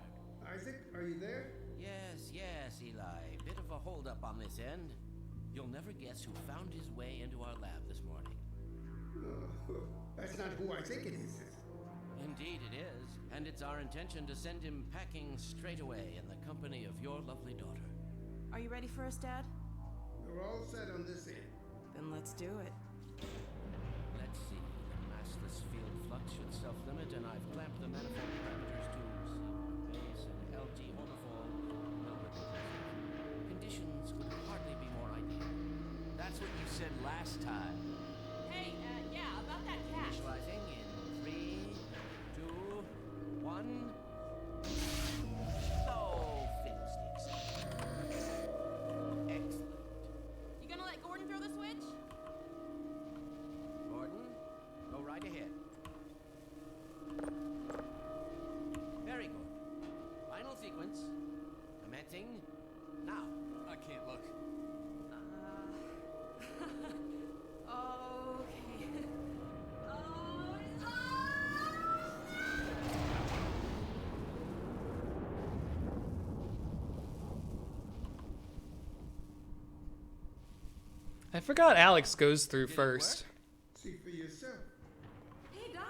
Isaac, are you there? Yes, Eli. Bit of a holdup on this end. You'll never guess who found his way into our lab this morning. That's not who I think it is. Indeed it is, and it's our intention to send him packing straight away in the company of your lovely daughter. Are you ready for us, Dad? We're all set on this end. Then let's do it. Let's see. The massless field flux should self-limit, and I've clamped the manifold parameters to C1 base and LT orbifold. Conditions could hardly be more ideal. That's what you said last time. Hey, yeah, about that cat. Initializing in 3, 2, 1. Oh, fiddlesticks. Excellent. You gonna let Gordon throw the switch? Gordon, go right ahead. Very good. Final sequence. Commencing now. I can't look. Okay. I forgot Alex goes through first. See for yourself. Hey, Doc.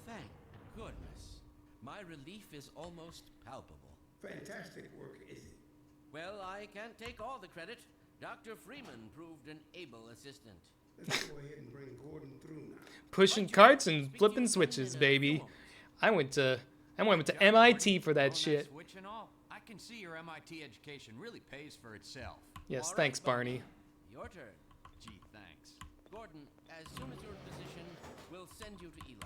Thank goodness. My relief is almost palpable. Fantastic work, isn't it? Well, I can't take all the credit. Dr. Freeman proved an able assistant. Let's go ahead and bring Gordon through now. Pushing carts and flipping switches, baby. I went to MIT for that shit. Switch and all. I can see your MIT education really pays for itself. Yes, thanks, Barney. Your turn. Gee, thanks. Gordon, as soon as you're in position, we'll send you to Eli's.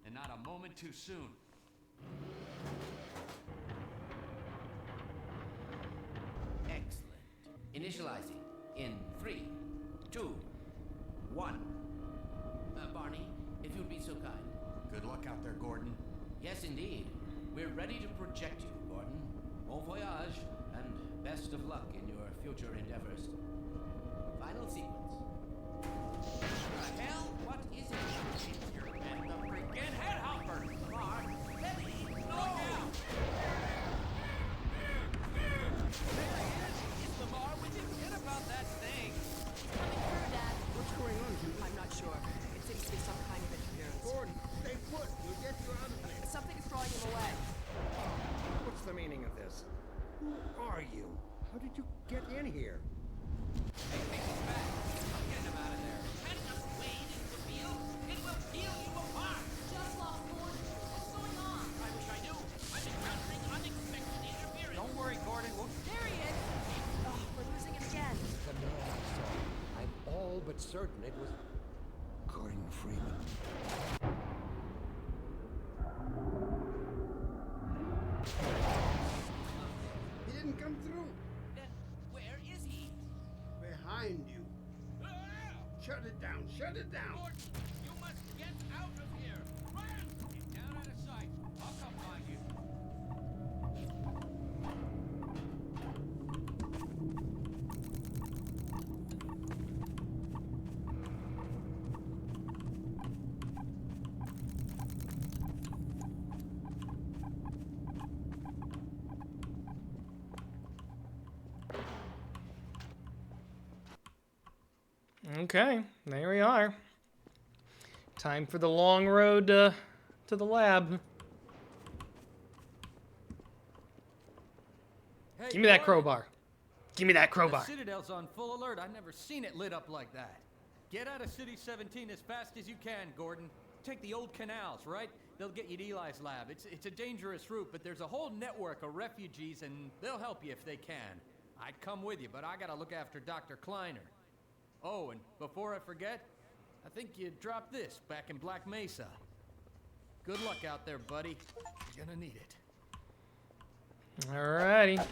And not a moment too soon. Excellent. Initializing in 3, 2, 1. Barney, if you'd be so kind. Good luck out there, Gordon. Yes, indeed. We're ready to project you, Gordon. Bon voyage, and best of luck in your future endeavors. Final sequence. The hell? What is it? It's your and the freaking head hopper. Mark, heavy, no! It's Lamar. We didn't forget about that thing. Coming through, Dad. What's going on here? I'm not sure. It seems to be some kind of interference. Gordon, stay put. We'll get you out of here. Something's drawing him away. What's the meaning of this? Who are you? How did you get in here? Hey, take this back. I'm getting him out of there. Let us wade into the field. It will peel you apart. Just lost Gordon. What's going on? I wish I knew. I'm encountering unexpected interference. Don't worry, Gordon. There he is. Oh, we're losing him again. The man I saw. I'm all but certain it was Gordon Freeman. He didn't come through. Then where is he? Behind you. Shut it down. Shut it down. Gordon, you must get out of here. Run! Get down out of sight. I'll come find you. Okay, there we are. Time for the long road to the lab. Hey, Give me that Gordon. crowbar. Give me that crowbar. The Citadel's on full alert. I've never seen it lit up like that. Get out of City 17 as fast as you can, Gordon. Take the old canals, right? They'll get you to Eli's lab. It's a dangerous route, but there's a whole network of refugees, and they'll help you if they can. I'd come with you, but I gotta look after Dr. Kleiner. Oh, and before I forget, I think you dropped this back in Black Mesa. Good luck out there, buddy. You're gonna need it. Alrighty.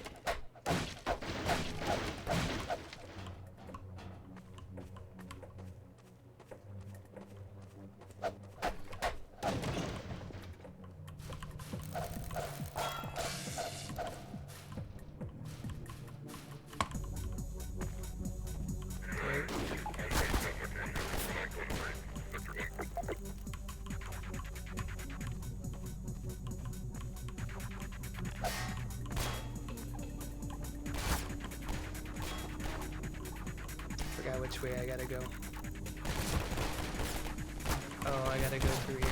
Forgot which way I gotta go. Oh, I gotta go through here.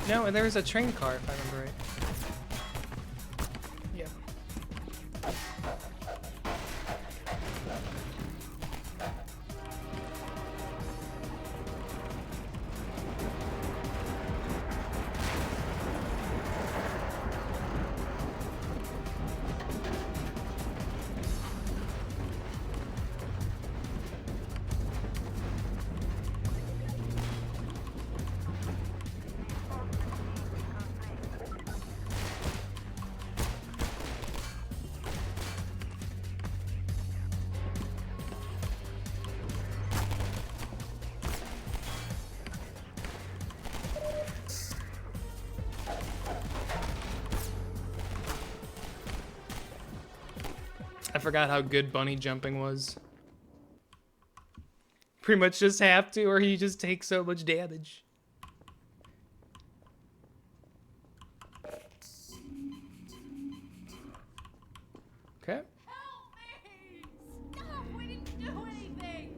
No, and there's a train car if I remember right. Yeah. I forgot how good bunny jumping was. Pretty much just have to, or he just takes so much damage. Okay. Stop! We didn't do anything!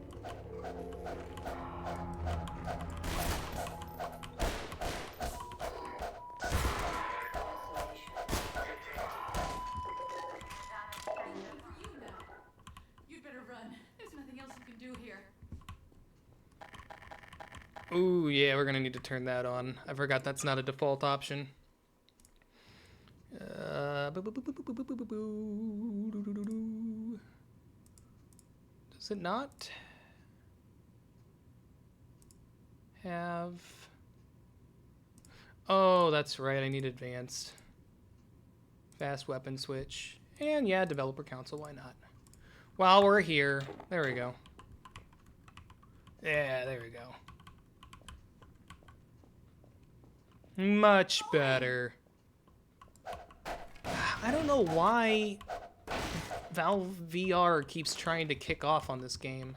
You'd better run. There's nothing else you can do here. Ooh, yeah, we're gonna need to turn that on. I forgot that's not a default option. Does it not have... Oh, that's right, I need advanced. Fast weapon switch. And yeah, developer console, why not? While we're here, there we go. Yeah, there we go. Much better. I don't know why Valve VR keeps trying to kick off on this game.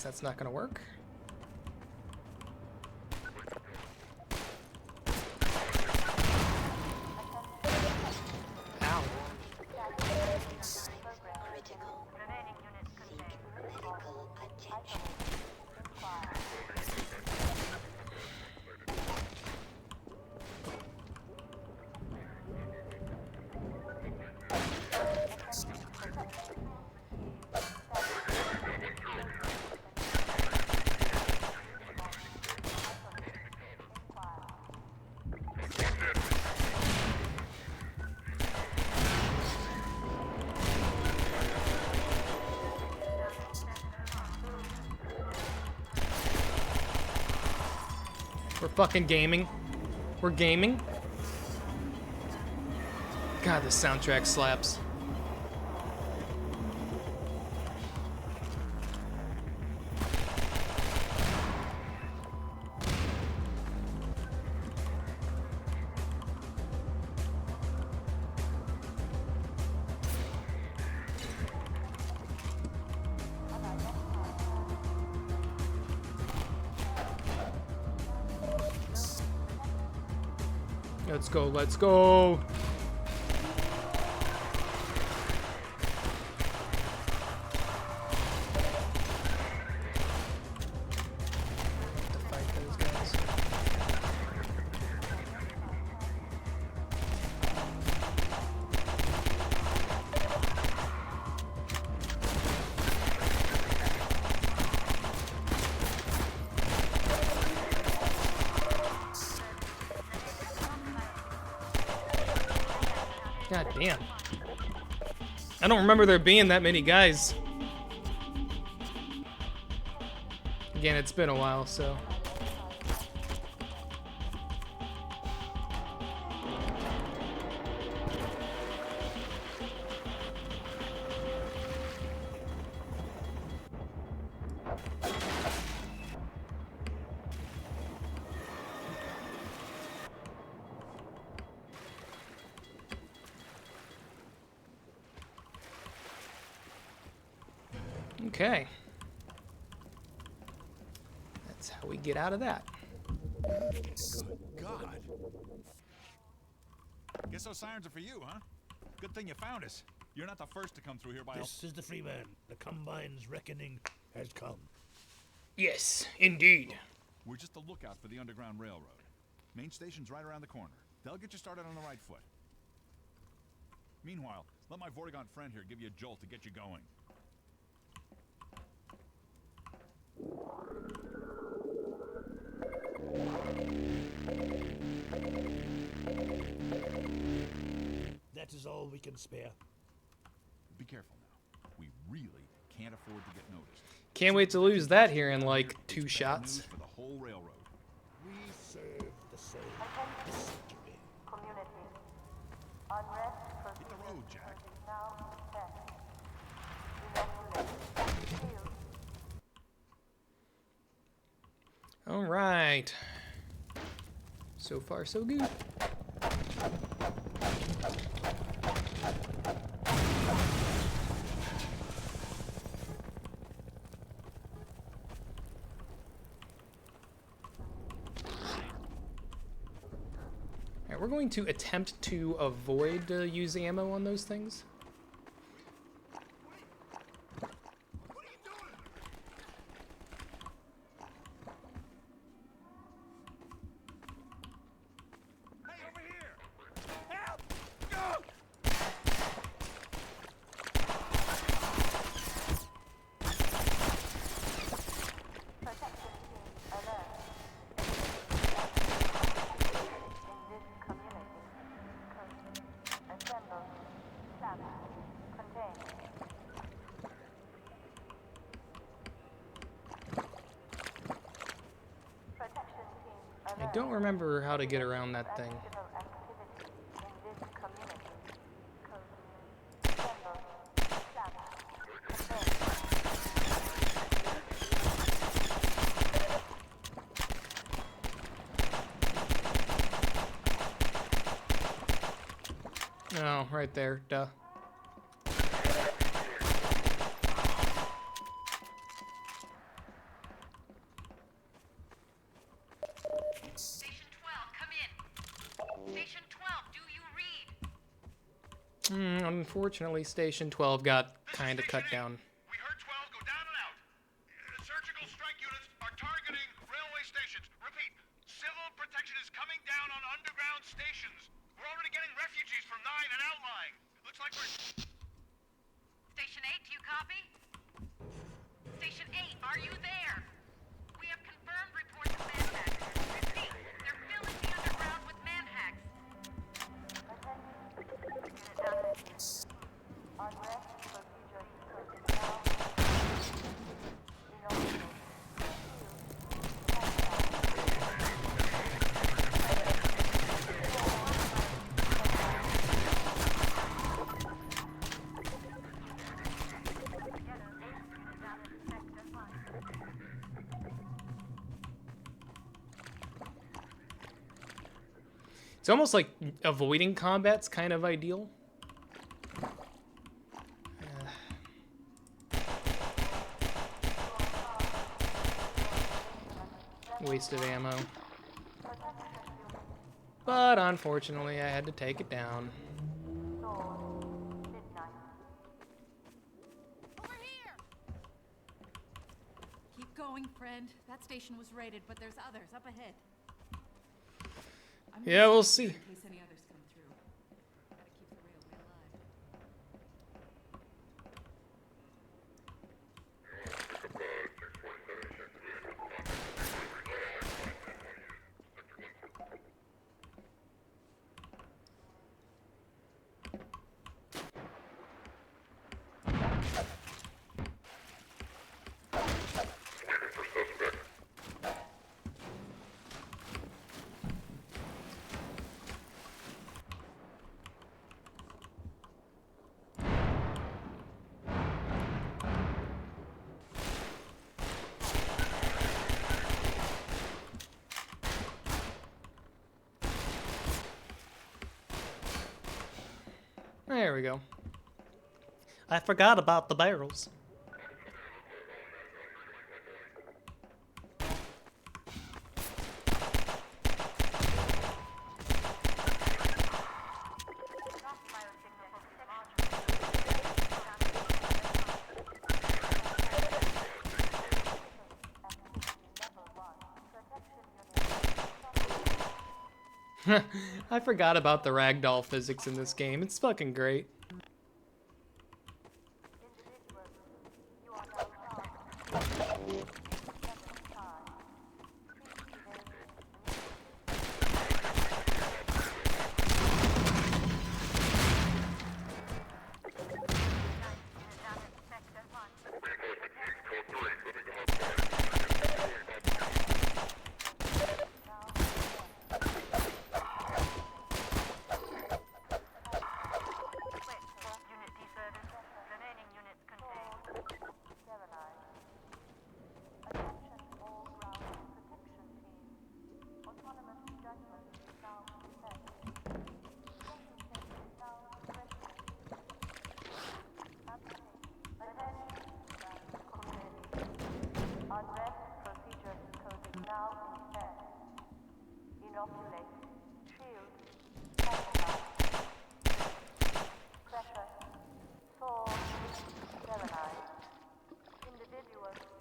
That's not gonna work. Ow. We're fucking gaming. We're gaming. God, this soundtrack slaps. Let's go, let's go. To fight those guys. God damn. I don't remember there being that many guys. Again, it's been a while, so. Okay. That's how we get out of that. God. Guess those sirens are for you, huh? Good thing you found us. You're not the first to come through here by This is the Freeman. The Combine's reckoning has come. Yes, indeed. We're just a lookout for the Underground Railroad. Main station's right around the corner. They'll get you started on the right foot. Meanwhile, let my Vortigaunt friend here give you a jolt to get you going. That is all we can spare. Be careful now. We really can't afford to get noticed. Can't wait to lose that here in like 2 shots. For the whole railroad. We serve the same history. Community. Unrest for Hit the road, Jack. now set. All right. So far, so good. We're going to attempt to avoid using ammo on those things. I don't remember how to get around that thing. Oh, right there, duh. Station 12, come in. Station 12, do you read? Unfortunately, Station 12 got kind of cut down. We heard 12 go down and out. Surgical strike units are targeting railway stations. Repeat, civil protection is coming down on underground stations. We're already getting refugees from 9 and outlying. Looks like we're... Station 8, do you copy? Station 8, are you there? We have confirmed reports of manhacks. Repeat, they're filling the underground with manhacks. It's almost like avoiding combat's kind of ideal. Wasted ammo. But unfortunately, I had to take it down. Keep going, friend. That station was raided, but there's others up ahead. Yeah, we'll see. In case any others come through. Gotta keep the railway alive. There we go. I forgot about the barrels. I forgot about the ragdoll physics in this game. It's fucking great.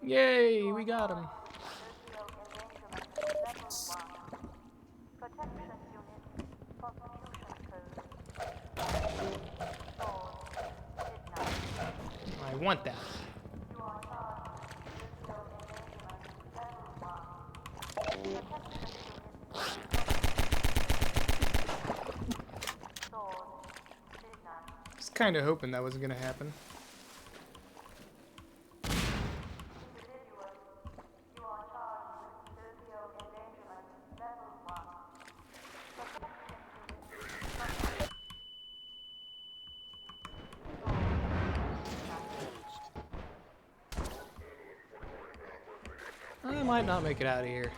Yay, we got him. I want that. I was kind of hoping that wasn't going to happen. I might not make it out of here.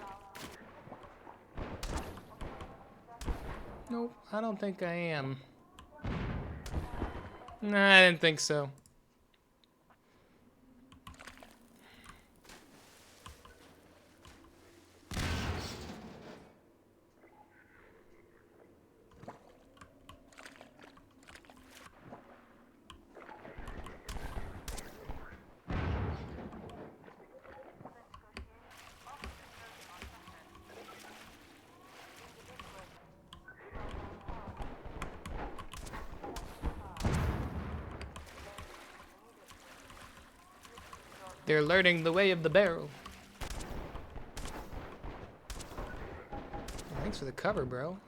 Nope, I don't think I am. Nah, I didn't think so. They're learning the way of the barrel. Thanks for the cover, bro.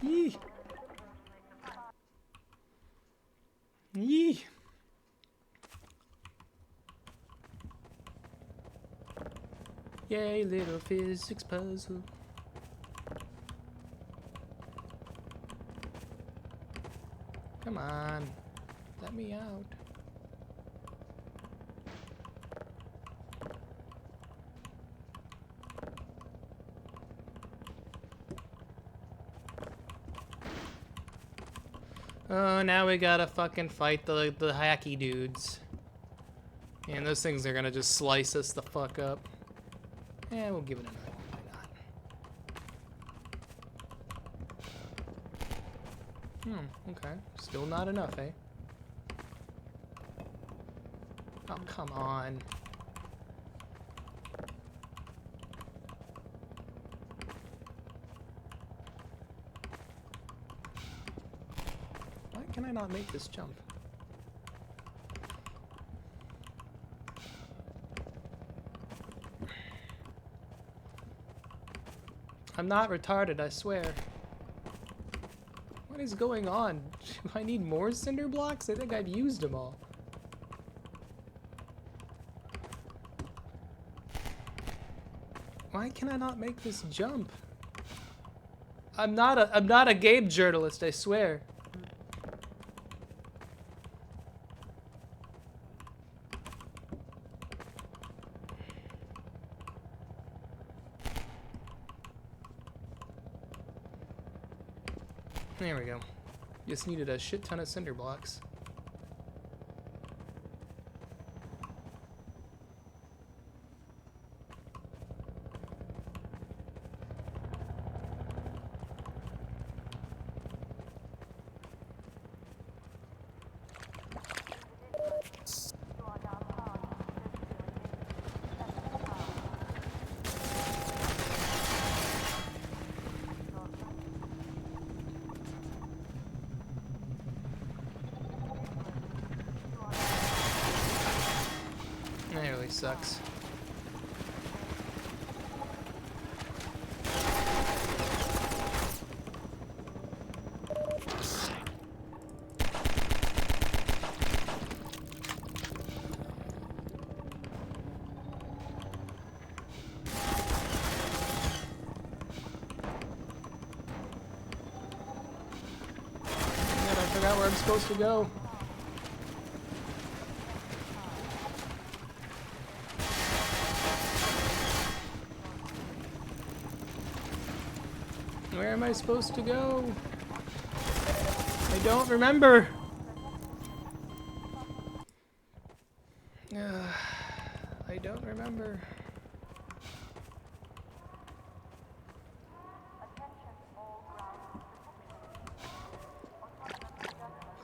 Yee. Yee. Yay, little physics puzzle. Come on, let me out. Oh, now we gotta fucking fight the hacky dudes. And those things are gonna just slice us the fuck up. Yeah, we'll give it another one. Why not? Okay. Still not enough, eh? Oh, come on. Why can I not make this jump? I'm not retarded, I swear. What is going on? Do I need more cinder blocks? I think I've used them all. Why can I not make this jump? I'm not a game journalist, I swear. There we go. Just needed a shit ton of cinder blocks. That really sucks. I forgot where I'm supposed to go. Where am I supposed to go? I don't remember. I don't remember.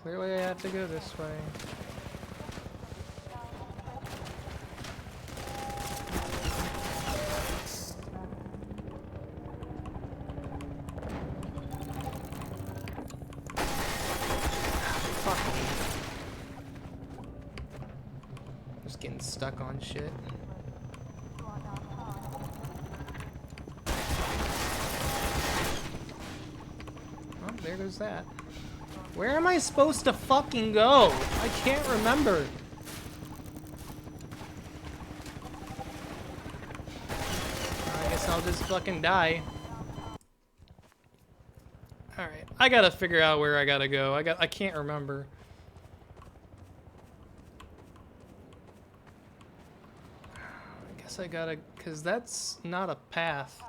Clearly I have to go this way. Just getting stuck on shit. Oh, there goes that. Where am I supposed to fucking go? I can't remember. I guess I'll just fucking die. Alright, I gotta figure out where I gotta go. I can't remember. I guess I gotta, cause that's not a path.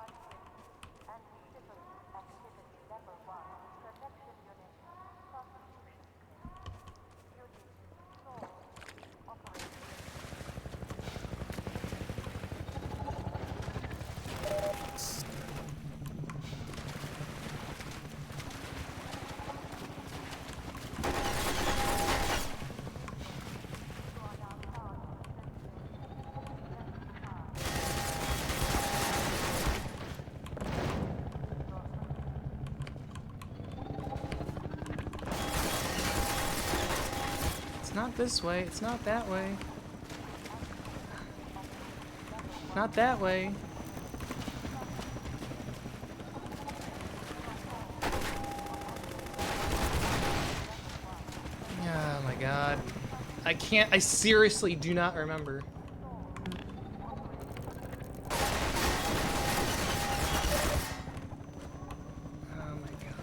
Not this way, it's not that way. Not that way. Oh my god. I seriously do not remember. Oh my god.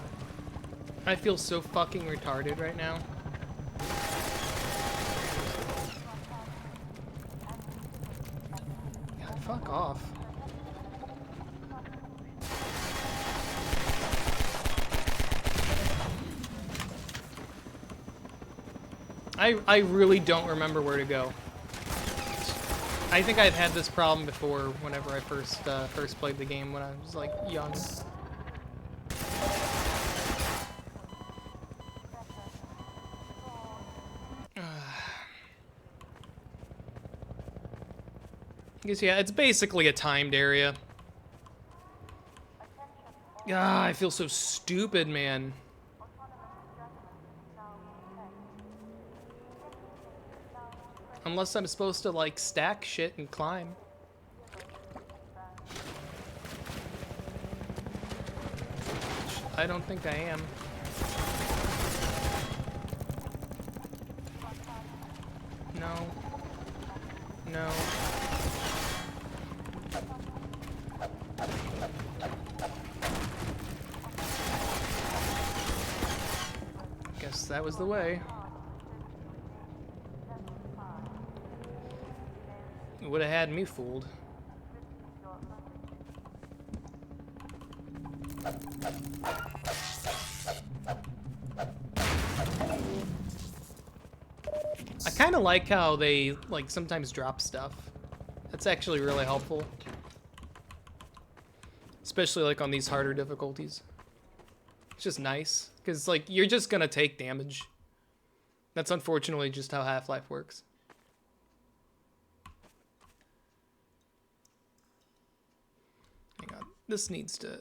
I feel so fucking retarded right now. Fuck off. I really don't remember where to go. I think I've had this problem before whenever I first played the game when I was like young. I guess, yeah, it's basically a timed area. Ah, I feel so stupid, man. Unless I'm supposed to, like, stack shit and climb. I don't think I am. No. No. Guess that was the way. It would have had me fooled. I kind of like how they like sometimes drop stuff. That's actually really helpful. Especially like on these harder difficulties. It's just nice because like you're just gonna take damage. That's unfortunately just how Half-Life works. Hang on. This needs to...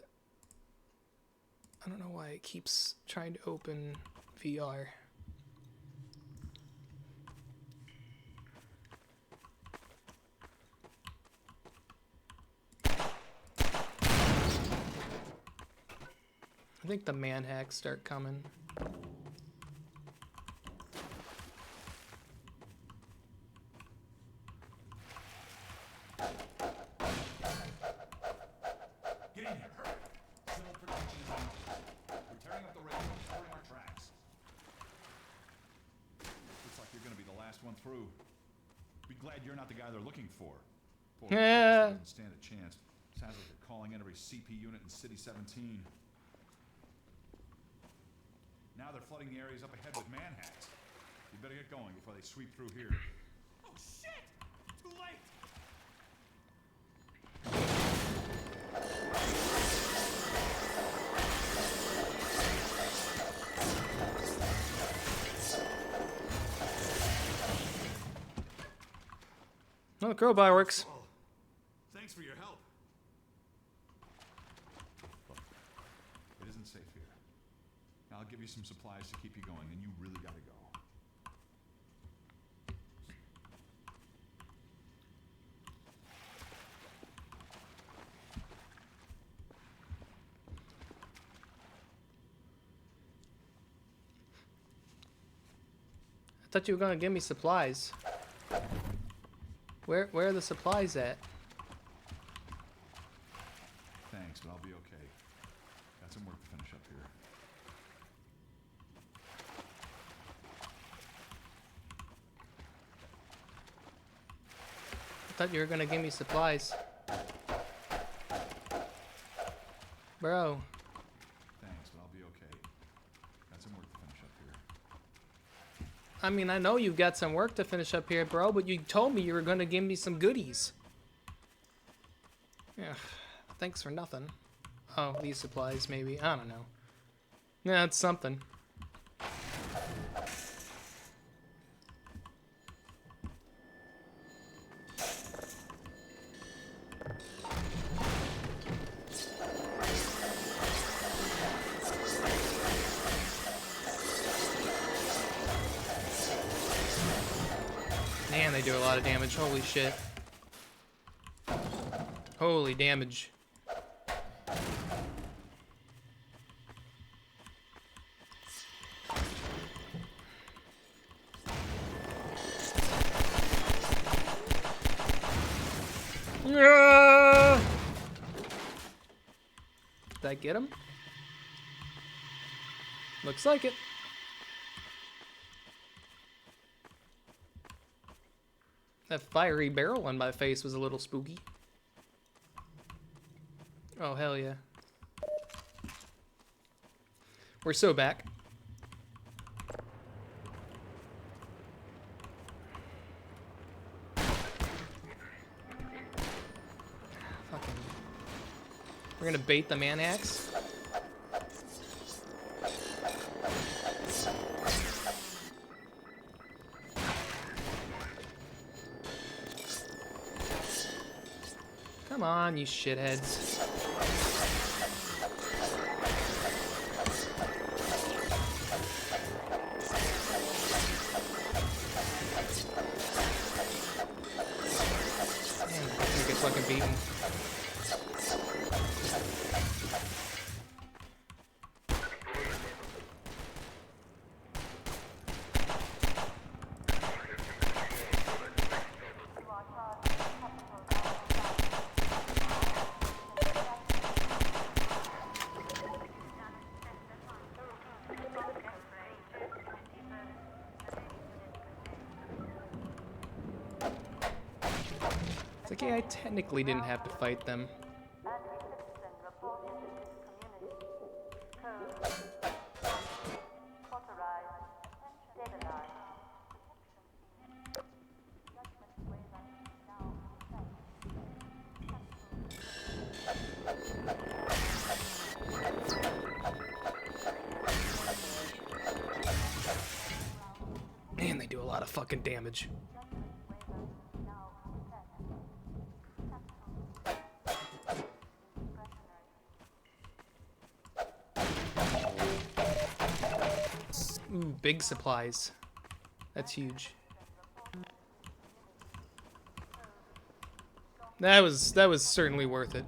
I don't know why it keeps trying to open VR. I think the man hacks start coming. Get in here. Civil protection is on. We're tearing up the rails and covering our tracks. Looks like you're gonna be the last one through. Be glad you're not the guy they're looking for. Yeah. Doesn't stand a chance. Sounds like they're calling in every CP unit in City 17. Now they're flooding the areas up ahead with manhacks. You better get going before they sweep through here. Oh shit! Too late! Well, the crowbar works. Oh, thanks for your help. Look, it isn't safe here. I'll give you some supplies to keep you going, and you really gotta go. I thought you were gonna give me supplies. Where are the supplies at? Thanks, but I'll be okay. Got some work to finish up here. I thought you were gonna give me supplies. Bro. Thanks, but I'll be okay. Got some work to finish up here. I mean, I know you've got some work to finish up here, bro, but you told me you were gonna give me some goodies. Yeah, thanks for nothing. Oh, these supplies, maybe. I don't know. Yeah, it's something. Man, they do a lot of damage. Holy shit. Holy damage. Did I get him? Looks like it. That fiery barrel on my face was a little spooky. Oh, hell yeah. We're so back. Fucking. We're gonna bait the man-axe. Come on, you shitheads. Man, you get fucking beaten. It's like, yeah, I technically didn't have to fight them. Man, they do a lot of fucking damage. Ooh, big supplies. That's huge. That was certainly worth it.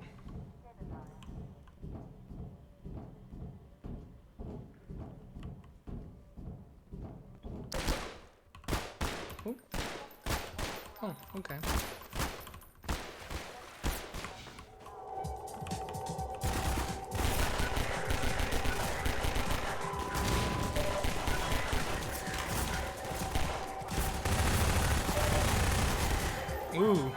Ooh. Oh, okay. Ooh.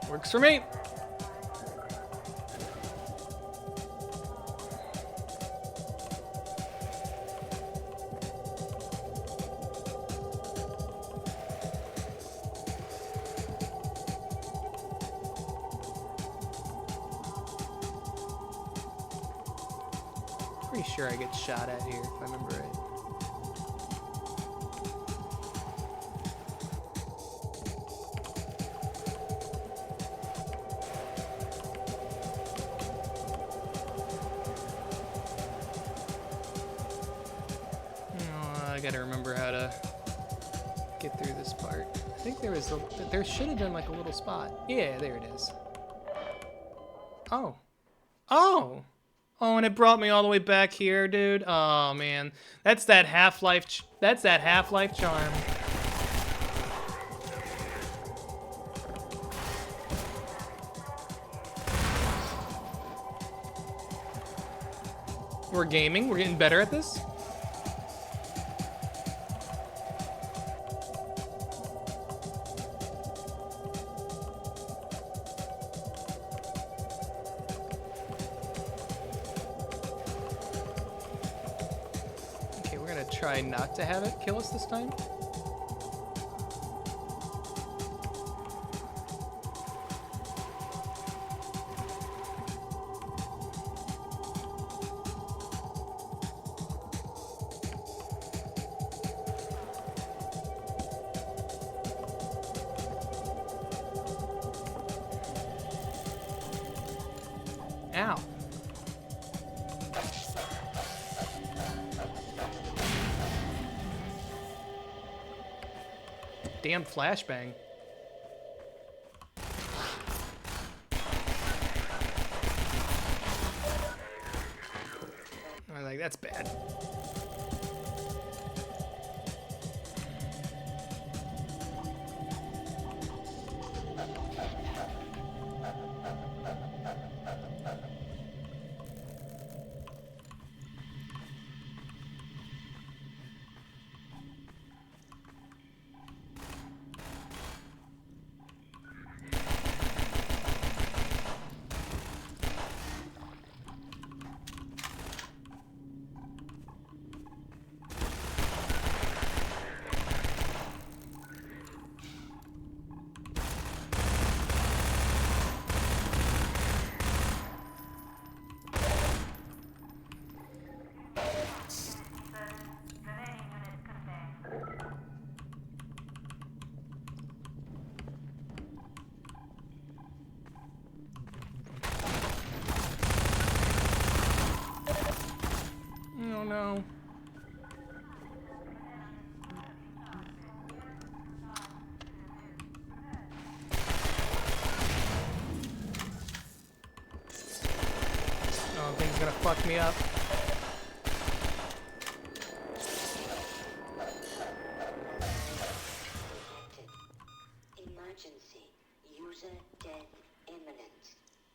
Works for me. Pretty sure I get shot at here, if I remember right. I gotta remember how to get through this part. I think there should have been like a little spot. Yeah, there it is. Oh. Oh! Oh, and it brought me all the way back here, dude. Oh, man. That's that Half-Life charm. We're gaming. We're getting better at this. Try not to have it kill us this time. Ow. Damn flashbang. I'm like, that's bad. Oh no. Oh, thing's gonna fuck me up.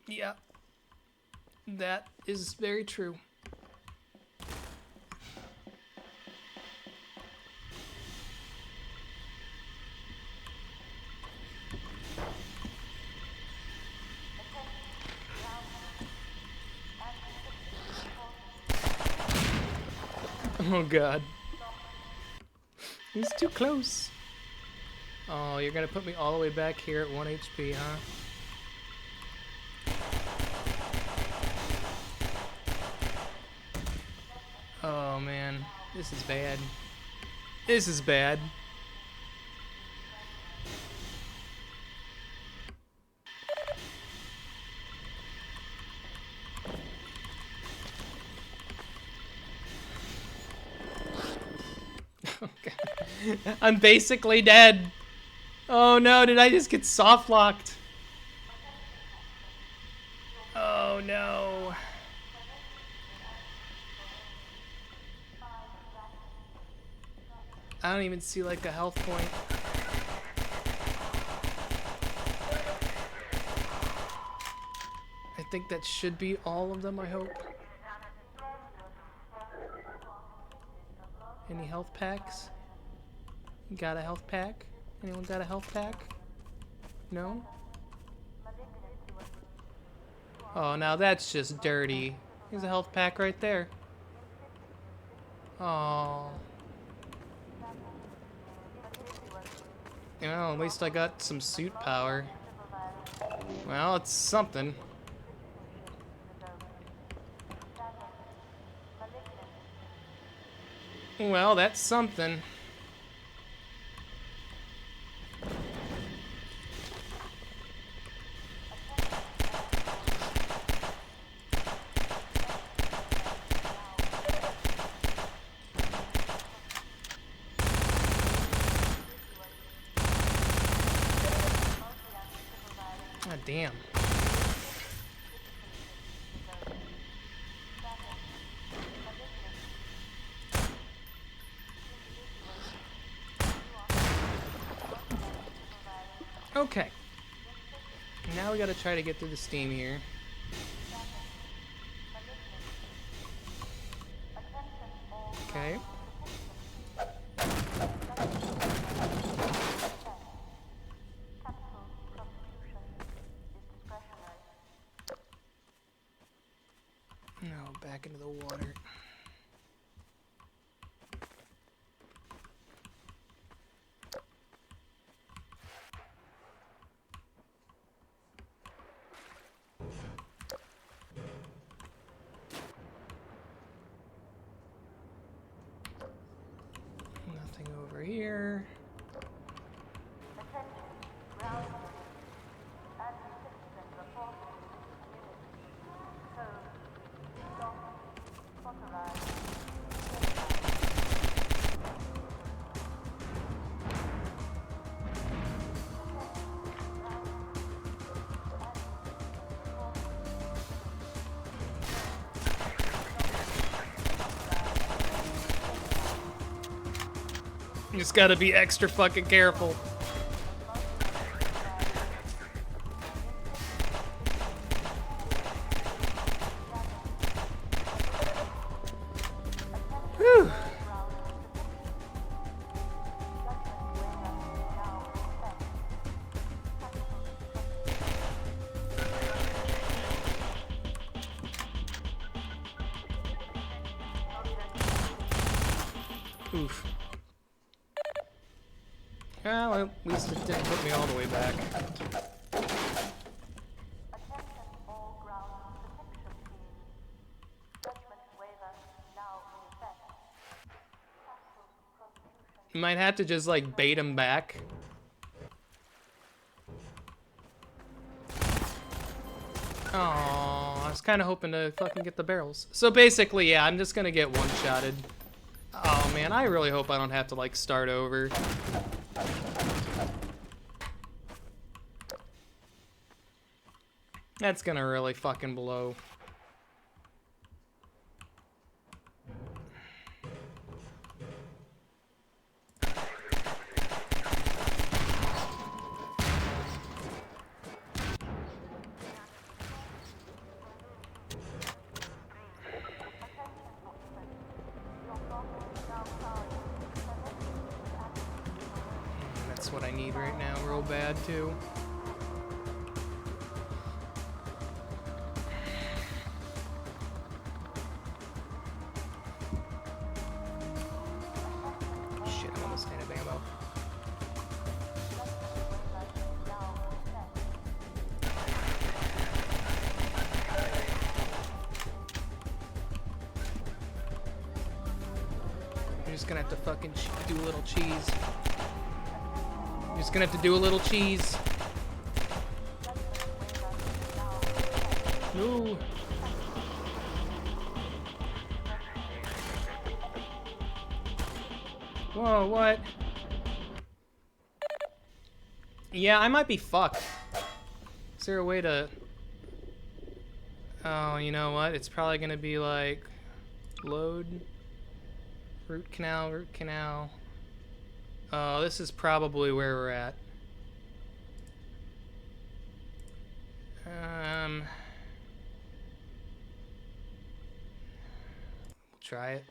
Yeah. That is very true. Oh god. He's too close. Oh, you're gonna put me all the way back here at 1 HP, huh? Oh man, this is bad. This is bad. I'm basically dead. Oh no, did I just get soft locked? Oh no. I don't even see like a health point. I think that should be all of them, I hope. Any health packs? Got a health pack? Anyone got a health pack? No? Oh, now that's just dirty. There's a health pack right there. Oh. You know, at least I got some suit power. Well, it's something. Well, that's something. God damn. Okay. Now we gotta try to get through the steam here. Okay. No, back into the water. Nothing over here. You just gotta be extra fucking careful. Whew. Oof. Well, at least it didn't put me all the way back. You might have to just like bait him back. Oh, I was kind of hoping to fucking get the barrels. So basically, yeah, I'm just gonna get one-shotted. Oh man, I really hope I don't have to like start over. That's gonna really fucking blow. what I need right now, real bad too. Shit, I'm almost out of ammo. I'm just gonna have to fucking do a little cheese. I'm just gonna have to do a little cheese. No. Whoa, what? Yeah, I might be fucked. Is there a way to... Oh, you know what? It's probably gonna be like... Load... Root canal, root canal. Oh, this is probably where we're at. We'll try it.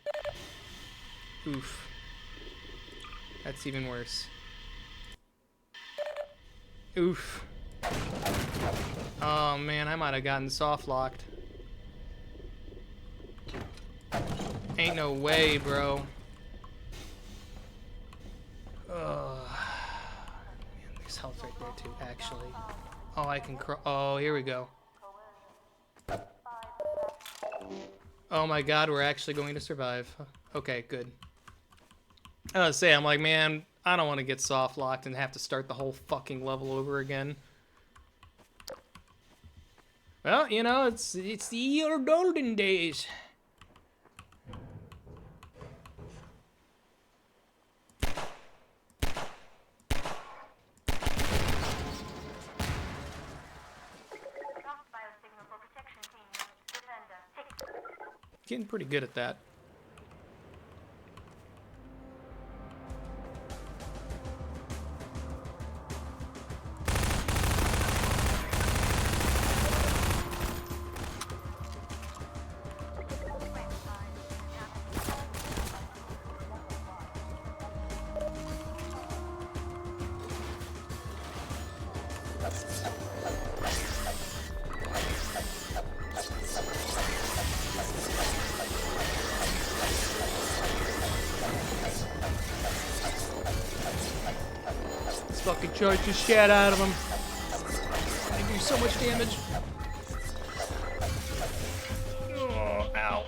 Oof. That's even worse. Oof. Oh man, I might have gotten soft locked. Ain't no way, bro. Man, there's health right there too, actually. Oh, I can oh, here we go. Oh my god, we're actually going to survive. Okay, good. I was say, I'm like, man, I don't want to get soft locked and have to start the whole fucking level over again. Well, you know, it's the old olden days. Getting pretty good at that. Fucking charge the shit out of him. I do so much damage. Oh, ow.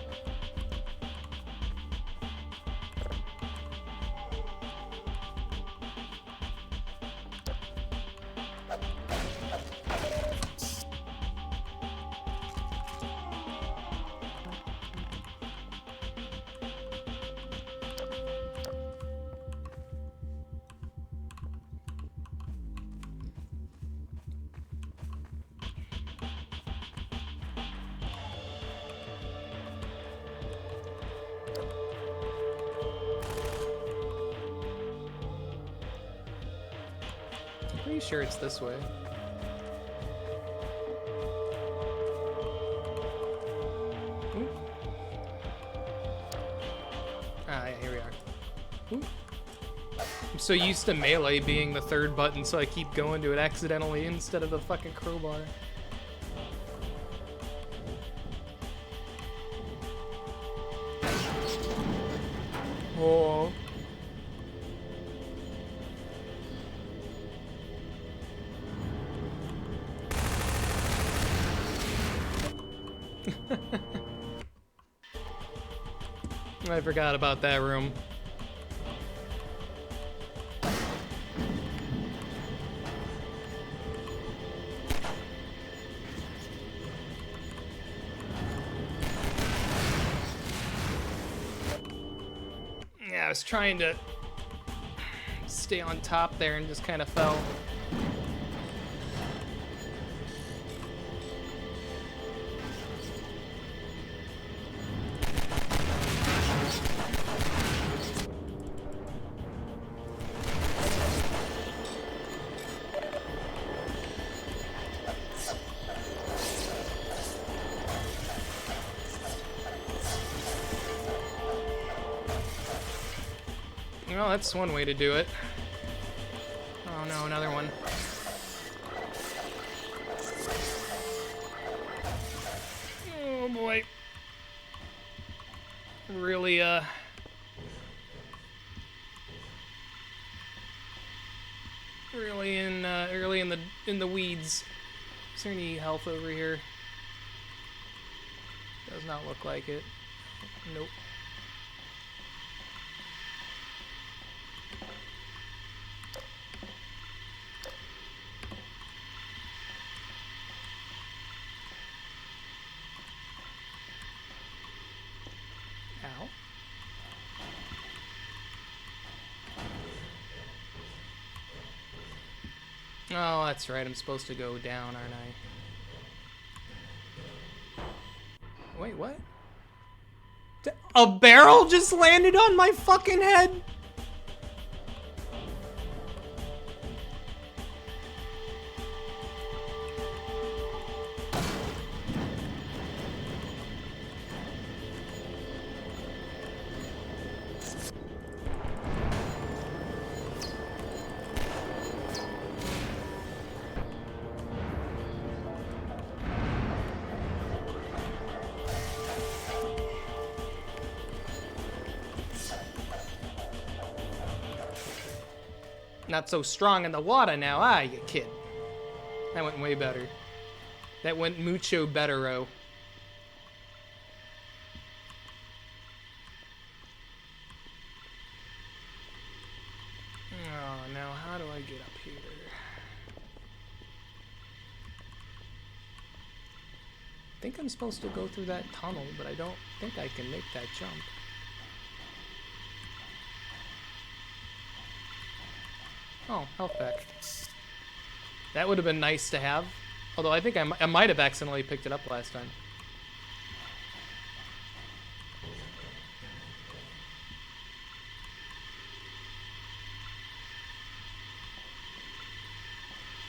Pretty sure it's this way. Ooh. Ah, yeah, here we are. Ooh. I'm so used to melee being the third button, so I keep going to it accidentally instead of the fucking crowbar. Oh. I forgot about that room. Yeah, I was trying to stay on top there and just kind of fell. Well, that's one way to do it. Oh no, another one. Oh boy. Really, early in the weeds. Is there any health over here? Does not look like it. Nope. Ow. Oh, that's right. I'm supposed to go down, aren't I? Wait, what? A barrel just landed on my fucking head? Not so strong in the water now, ah, you kid. That went way better. That went mucho better-o. Oh, now how do I get up here? I think I'm supposed to go through that tunnel, but I don't think I can make that jump. Oh, health pack. That would have been nice to have. Although I think I might have accidentally picked it up last time.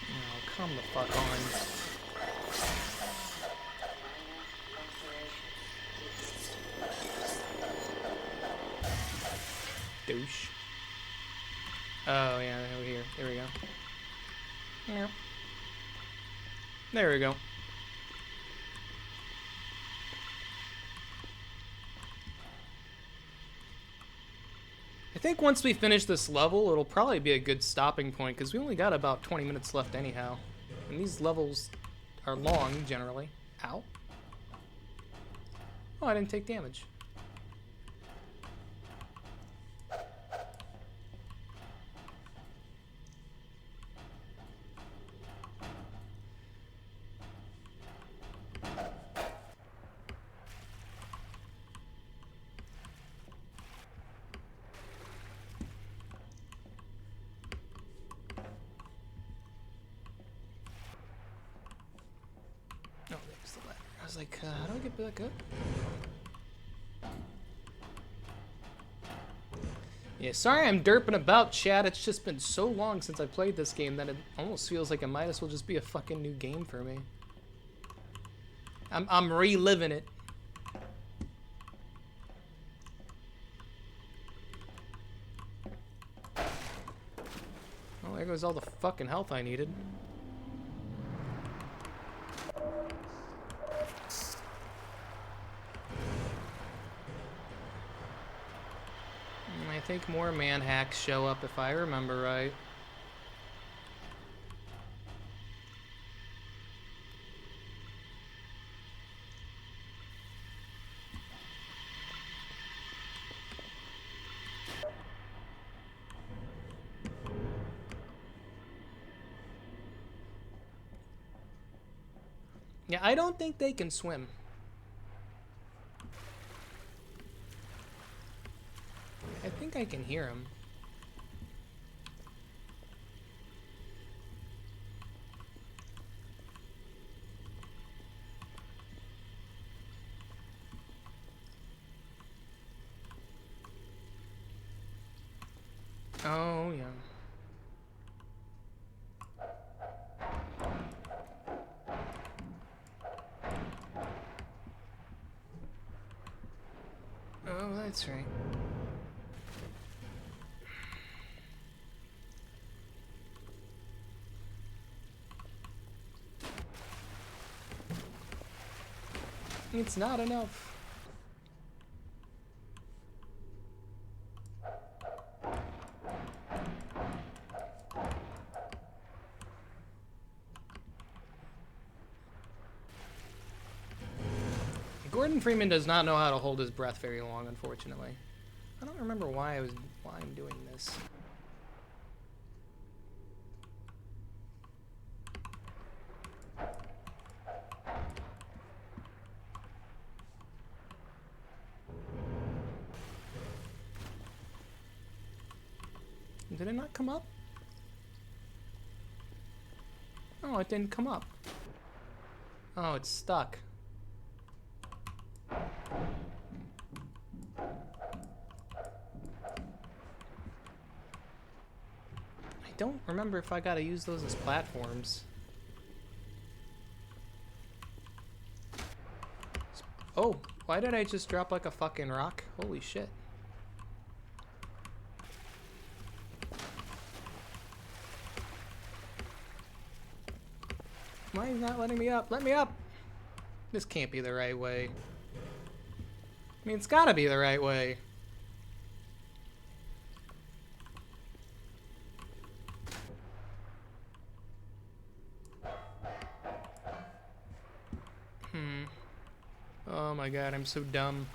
Oh, come the fuck on. Douche. Oh, yeah, over here. There we go. Yeah. There we go. I think once we finish this level, it'll probably be a good stopping point, because we only got about 20 minutes left anyhow. And these levels are long, generally. Ow. Oh, I didn't take damage. I was like, how do I get back up? Yeah, sorry I'm derping about, chat. It's just been so long since I played this game that it almost feels like it might as well just be a fucking new game for me. I'm reliving it. Well, there goes all the fucking health I needed. I think more man hacks show up if I remember right. Yeah, I don't think they can swim. I think I can hear him. Oh, yeah. Oh, that's right. It's not enough. Gordon Freeman does not know how to hold his breath very long, unfortunately. I don't remember why I'm doing this. Did it not come up? Oh, it didn't come up. Oh, it's stuck. I don't remember if I gotta use those as platforms. Oh, why did I just drop like a fucking rock? Holy shit. Why is not letting me up? Let me up! This can't be the right way. I mean, it's gotta be the right way. Oh my god, I'm so dumb.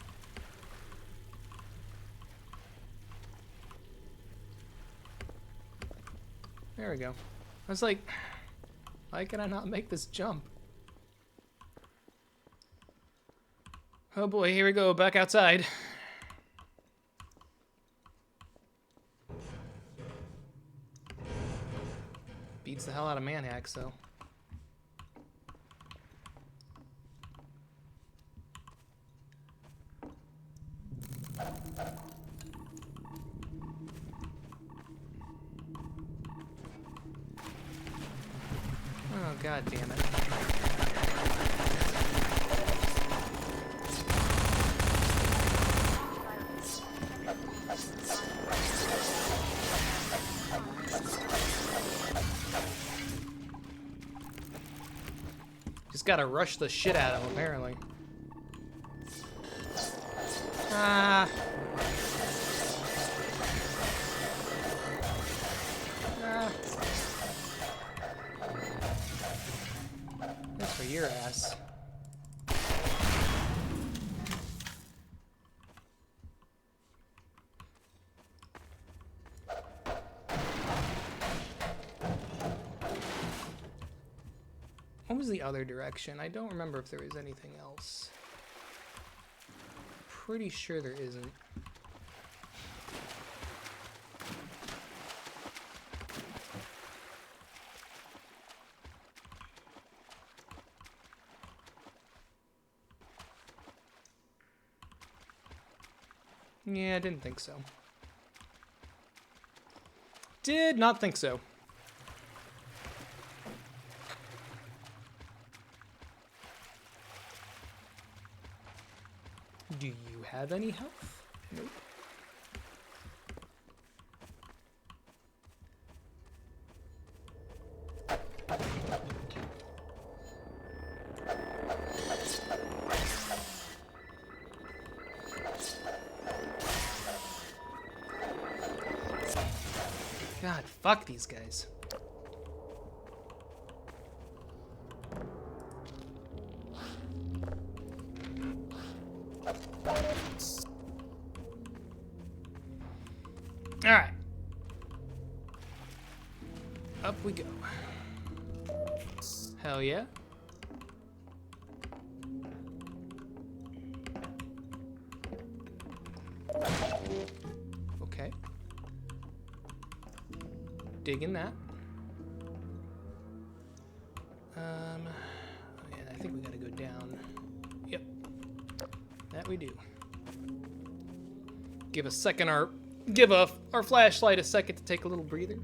There we go. I was like, why can I not make this jump? Oh boy, here we go, back outside. Beats the hell out of Manhacks, though. Oh, god damn it. Just gotta rush the shit out of him, apparently. Ah. Ah. That's for your ass. What was the other direction? I don't remember if there was anything else. Pretty sure there isn't. Yeah, I didn't think so. Did not think so. Do you have any health? Nope. God, fuck these guys. Alright. Up we go. Hell yeah. Okay. Digging that. Oh yeah, I think we gotta go down. Yep. That we do. Give our flashlight a second to take a little breather.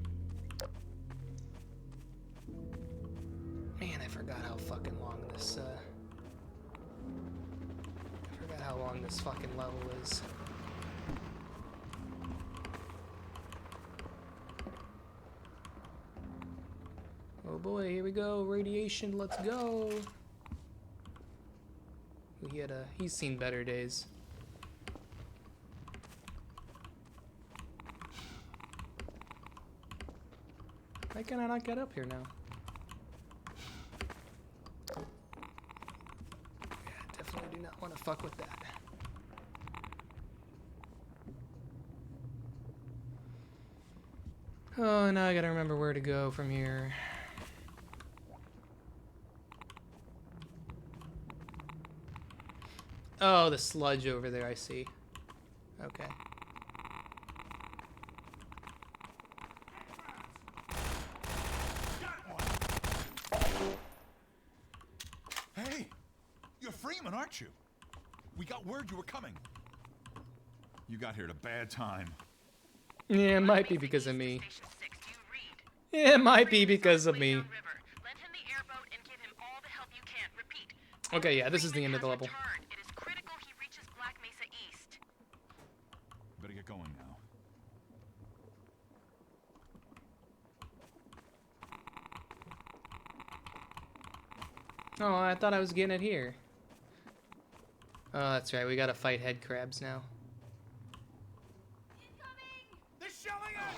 Man, I forgot how fucking long this fucking level is. Oh boy, here we go. Radiation, let's go. We He's seen better days. Why can I not get up here now? Yeah, definitely do not want to fuck with that. Oh, now I gotta remember where to go from here. Oh, the sludge over there, I see. Okay. Hey, you're Freeman, aren't you? We got word you were coming. You got here at a bad time. Yeah, it might be because of me. Yeah, it might be because of me. Okay, yeah, this is the end of the level. Better get going now. Oh, I thought I was getting it here. Oh, that's right. We gotta fight head crabs now. They're shelling us!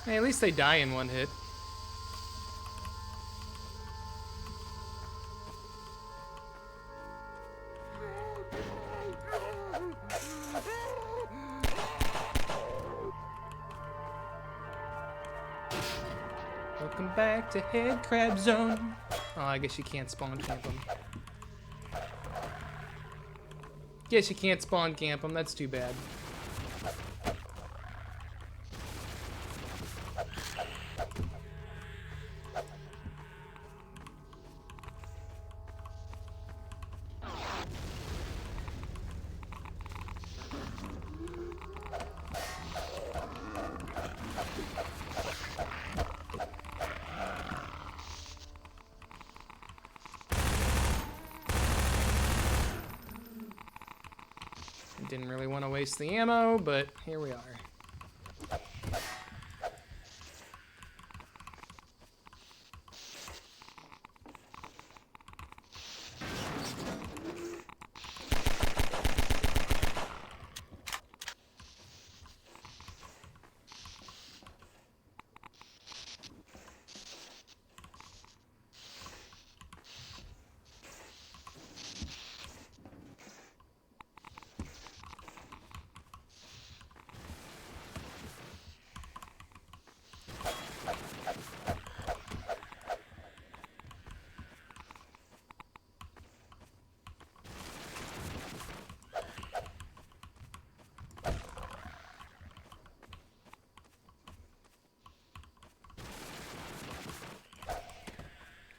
Hey, at least they die in one hit. Welcome back to Head Crab Zone. Oh, I guess you can't spawn camp them. Guess you can't spawn camp them. That's too bad. Didn't really want to waste the ammo, but here we are.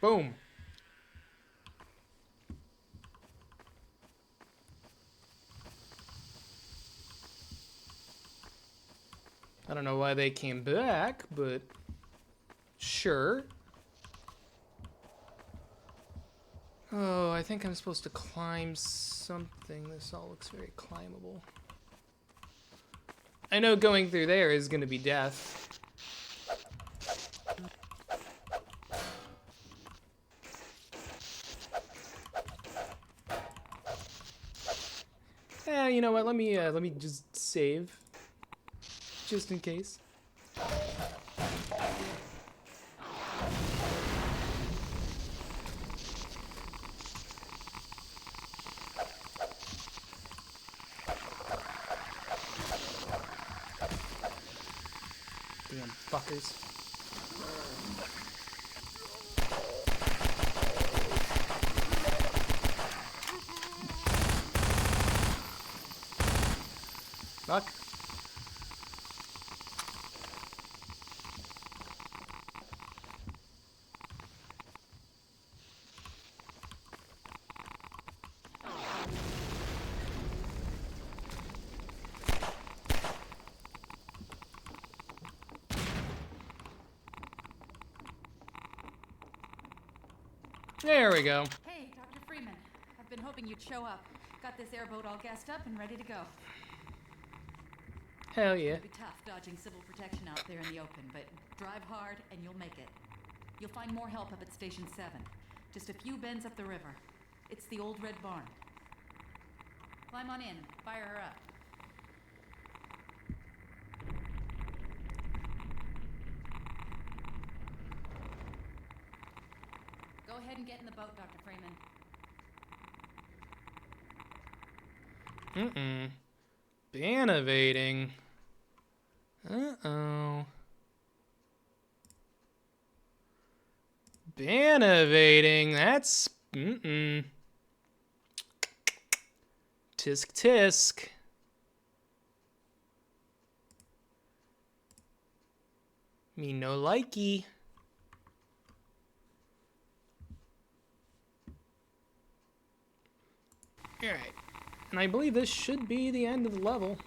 Boom. I don't know why they came back, but sure. Oh, I think I'm supposed to climb something. This all looks very climbable. I know going through there is going to be death. You know what? Let me just save, just in case. Damn fuckers. Fuck. There we go. Hey, Dr. Freeman. I've been hoping you'd show up. Got this airboat all gassed up and ready to go. Hell yeah. It'll be tough dodging civil protection out there in the open, but drive hard and you'll make it. You'll find more help up at Station 7. Just a few bends up the river. It's the old red barn. Climb on in. Fire her up. Go ahead and get in the boat, Dr. Freeman. Ban evading. Uh-oh. Ban evading. That's... Tisk tisk. Me no likey. Alright. And I believe this should be the end of the level.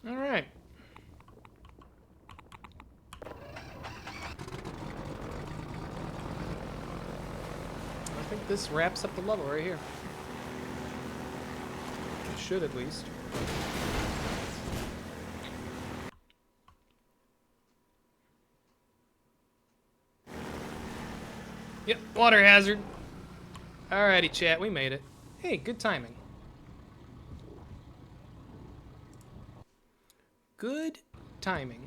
All right. I think this wraps up the level right here. It should at least. Yep, water hazard. Alrighty, chat, we made it. Hey, good timing. Good timing.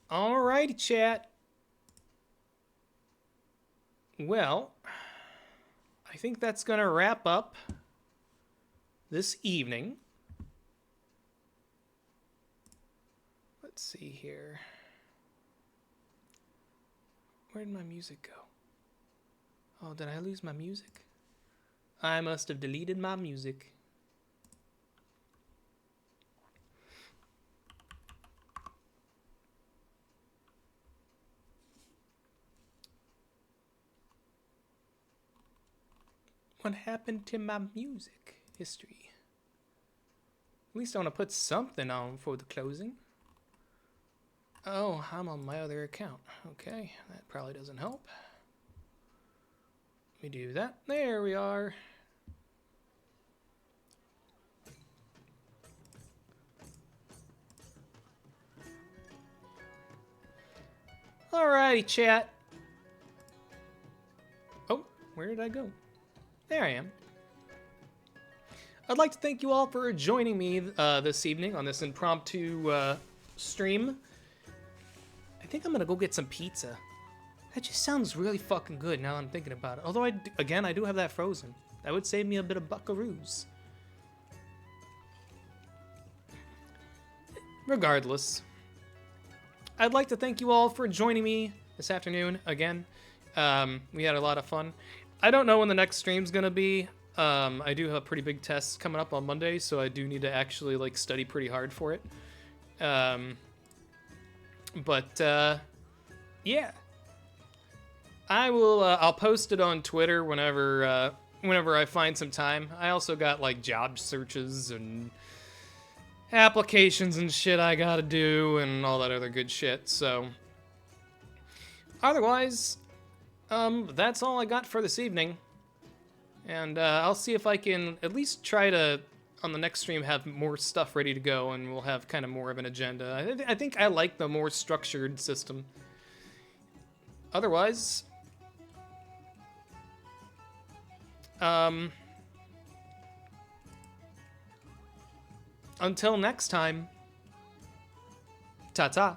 Alrighty, chat. Well, I think that's gonna wrap up this evening. Let's see here. Where did my music go? Oh, did I lose my music? I must have deleted my music. What happened to my music history? At least I want to put something on for the closing. Oh, I'm on my other account. Okay, that probably doesn't help. Let me do that. There we are. Alrighty, chat. Oh, where did I go? There I am. I'd like to thank you all for joining me this evening on this impromptu stream. I think I'm gonna go get some pizza. That just sounds really fucking good now that I'm thinking about it. Although, again, I do have that frozen. That would save me a bit of buckaroos. Regardless, I'd like to thank you all for joining me this afternoon again. We had a lot of fun. I don't know when the next stream's gonna be. I do have pretty big tests coming up on Monday, so I do need to actually like study pretty hard for it. Yeah, I will. I'll post it on Twitter whenever I find some time. I also got like job searches and applications and shit I gotta do and all that other good shit. So otherwise, that's all I got for this evening. And I'll see if I can at least try to, on the next stream, have more stuff ready to go, and we'll have kind of more of an agenda. I think I like the more structured system. Otherwise, until next time, ta-ta.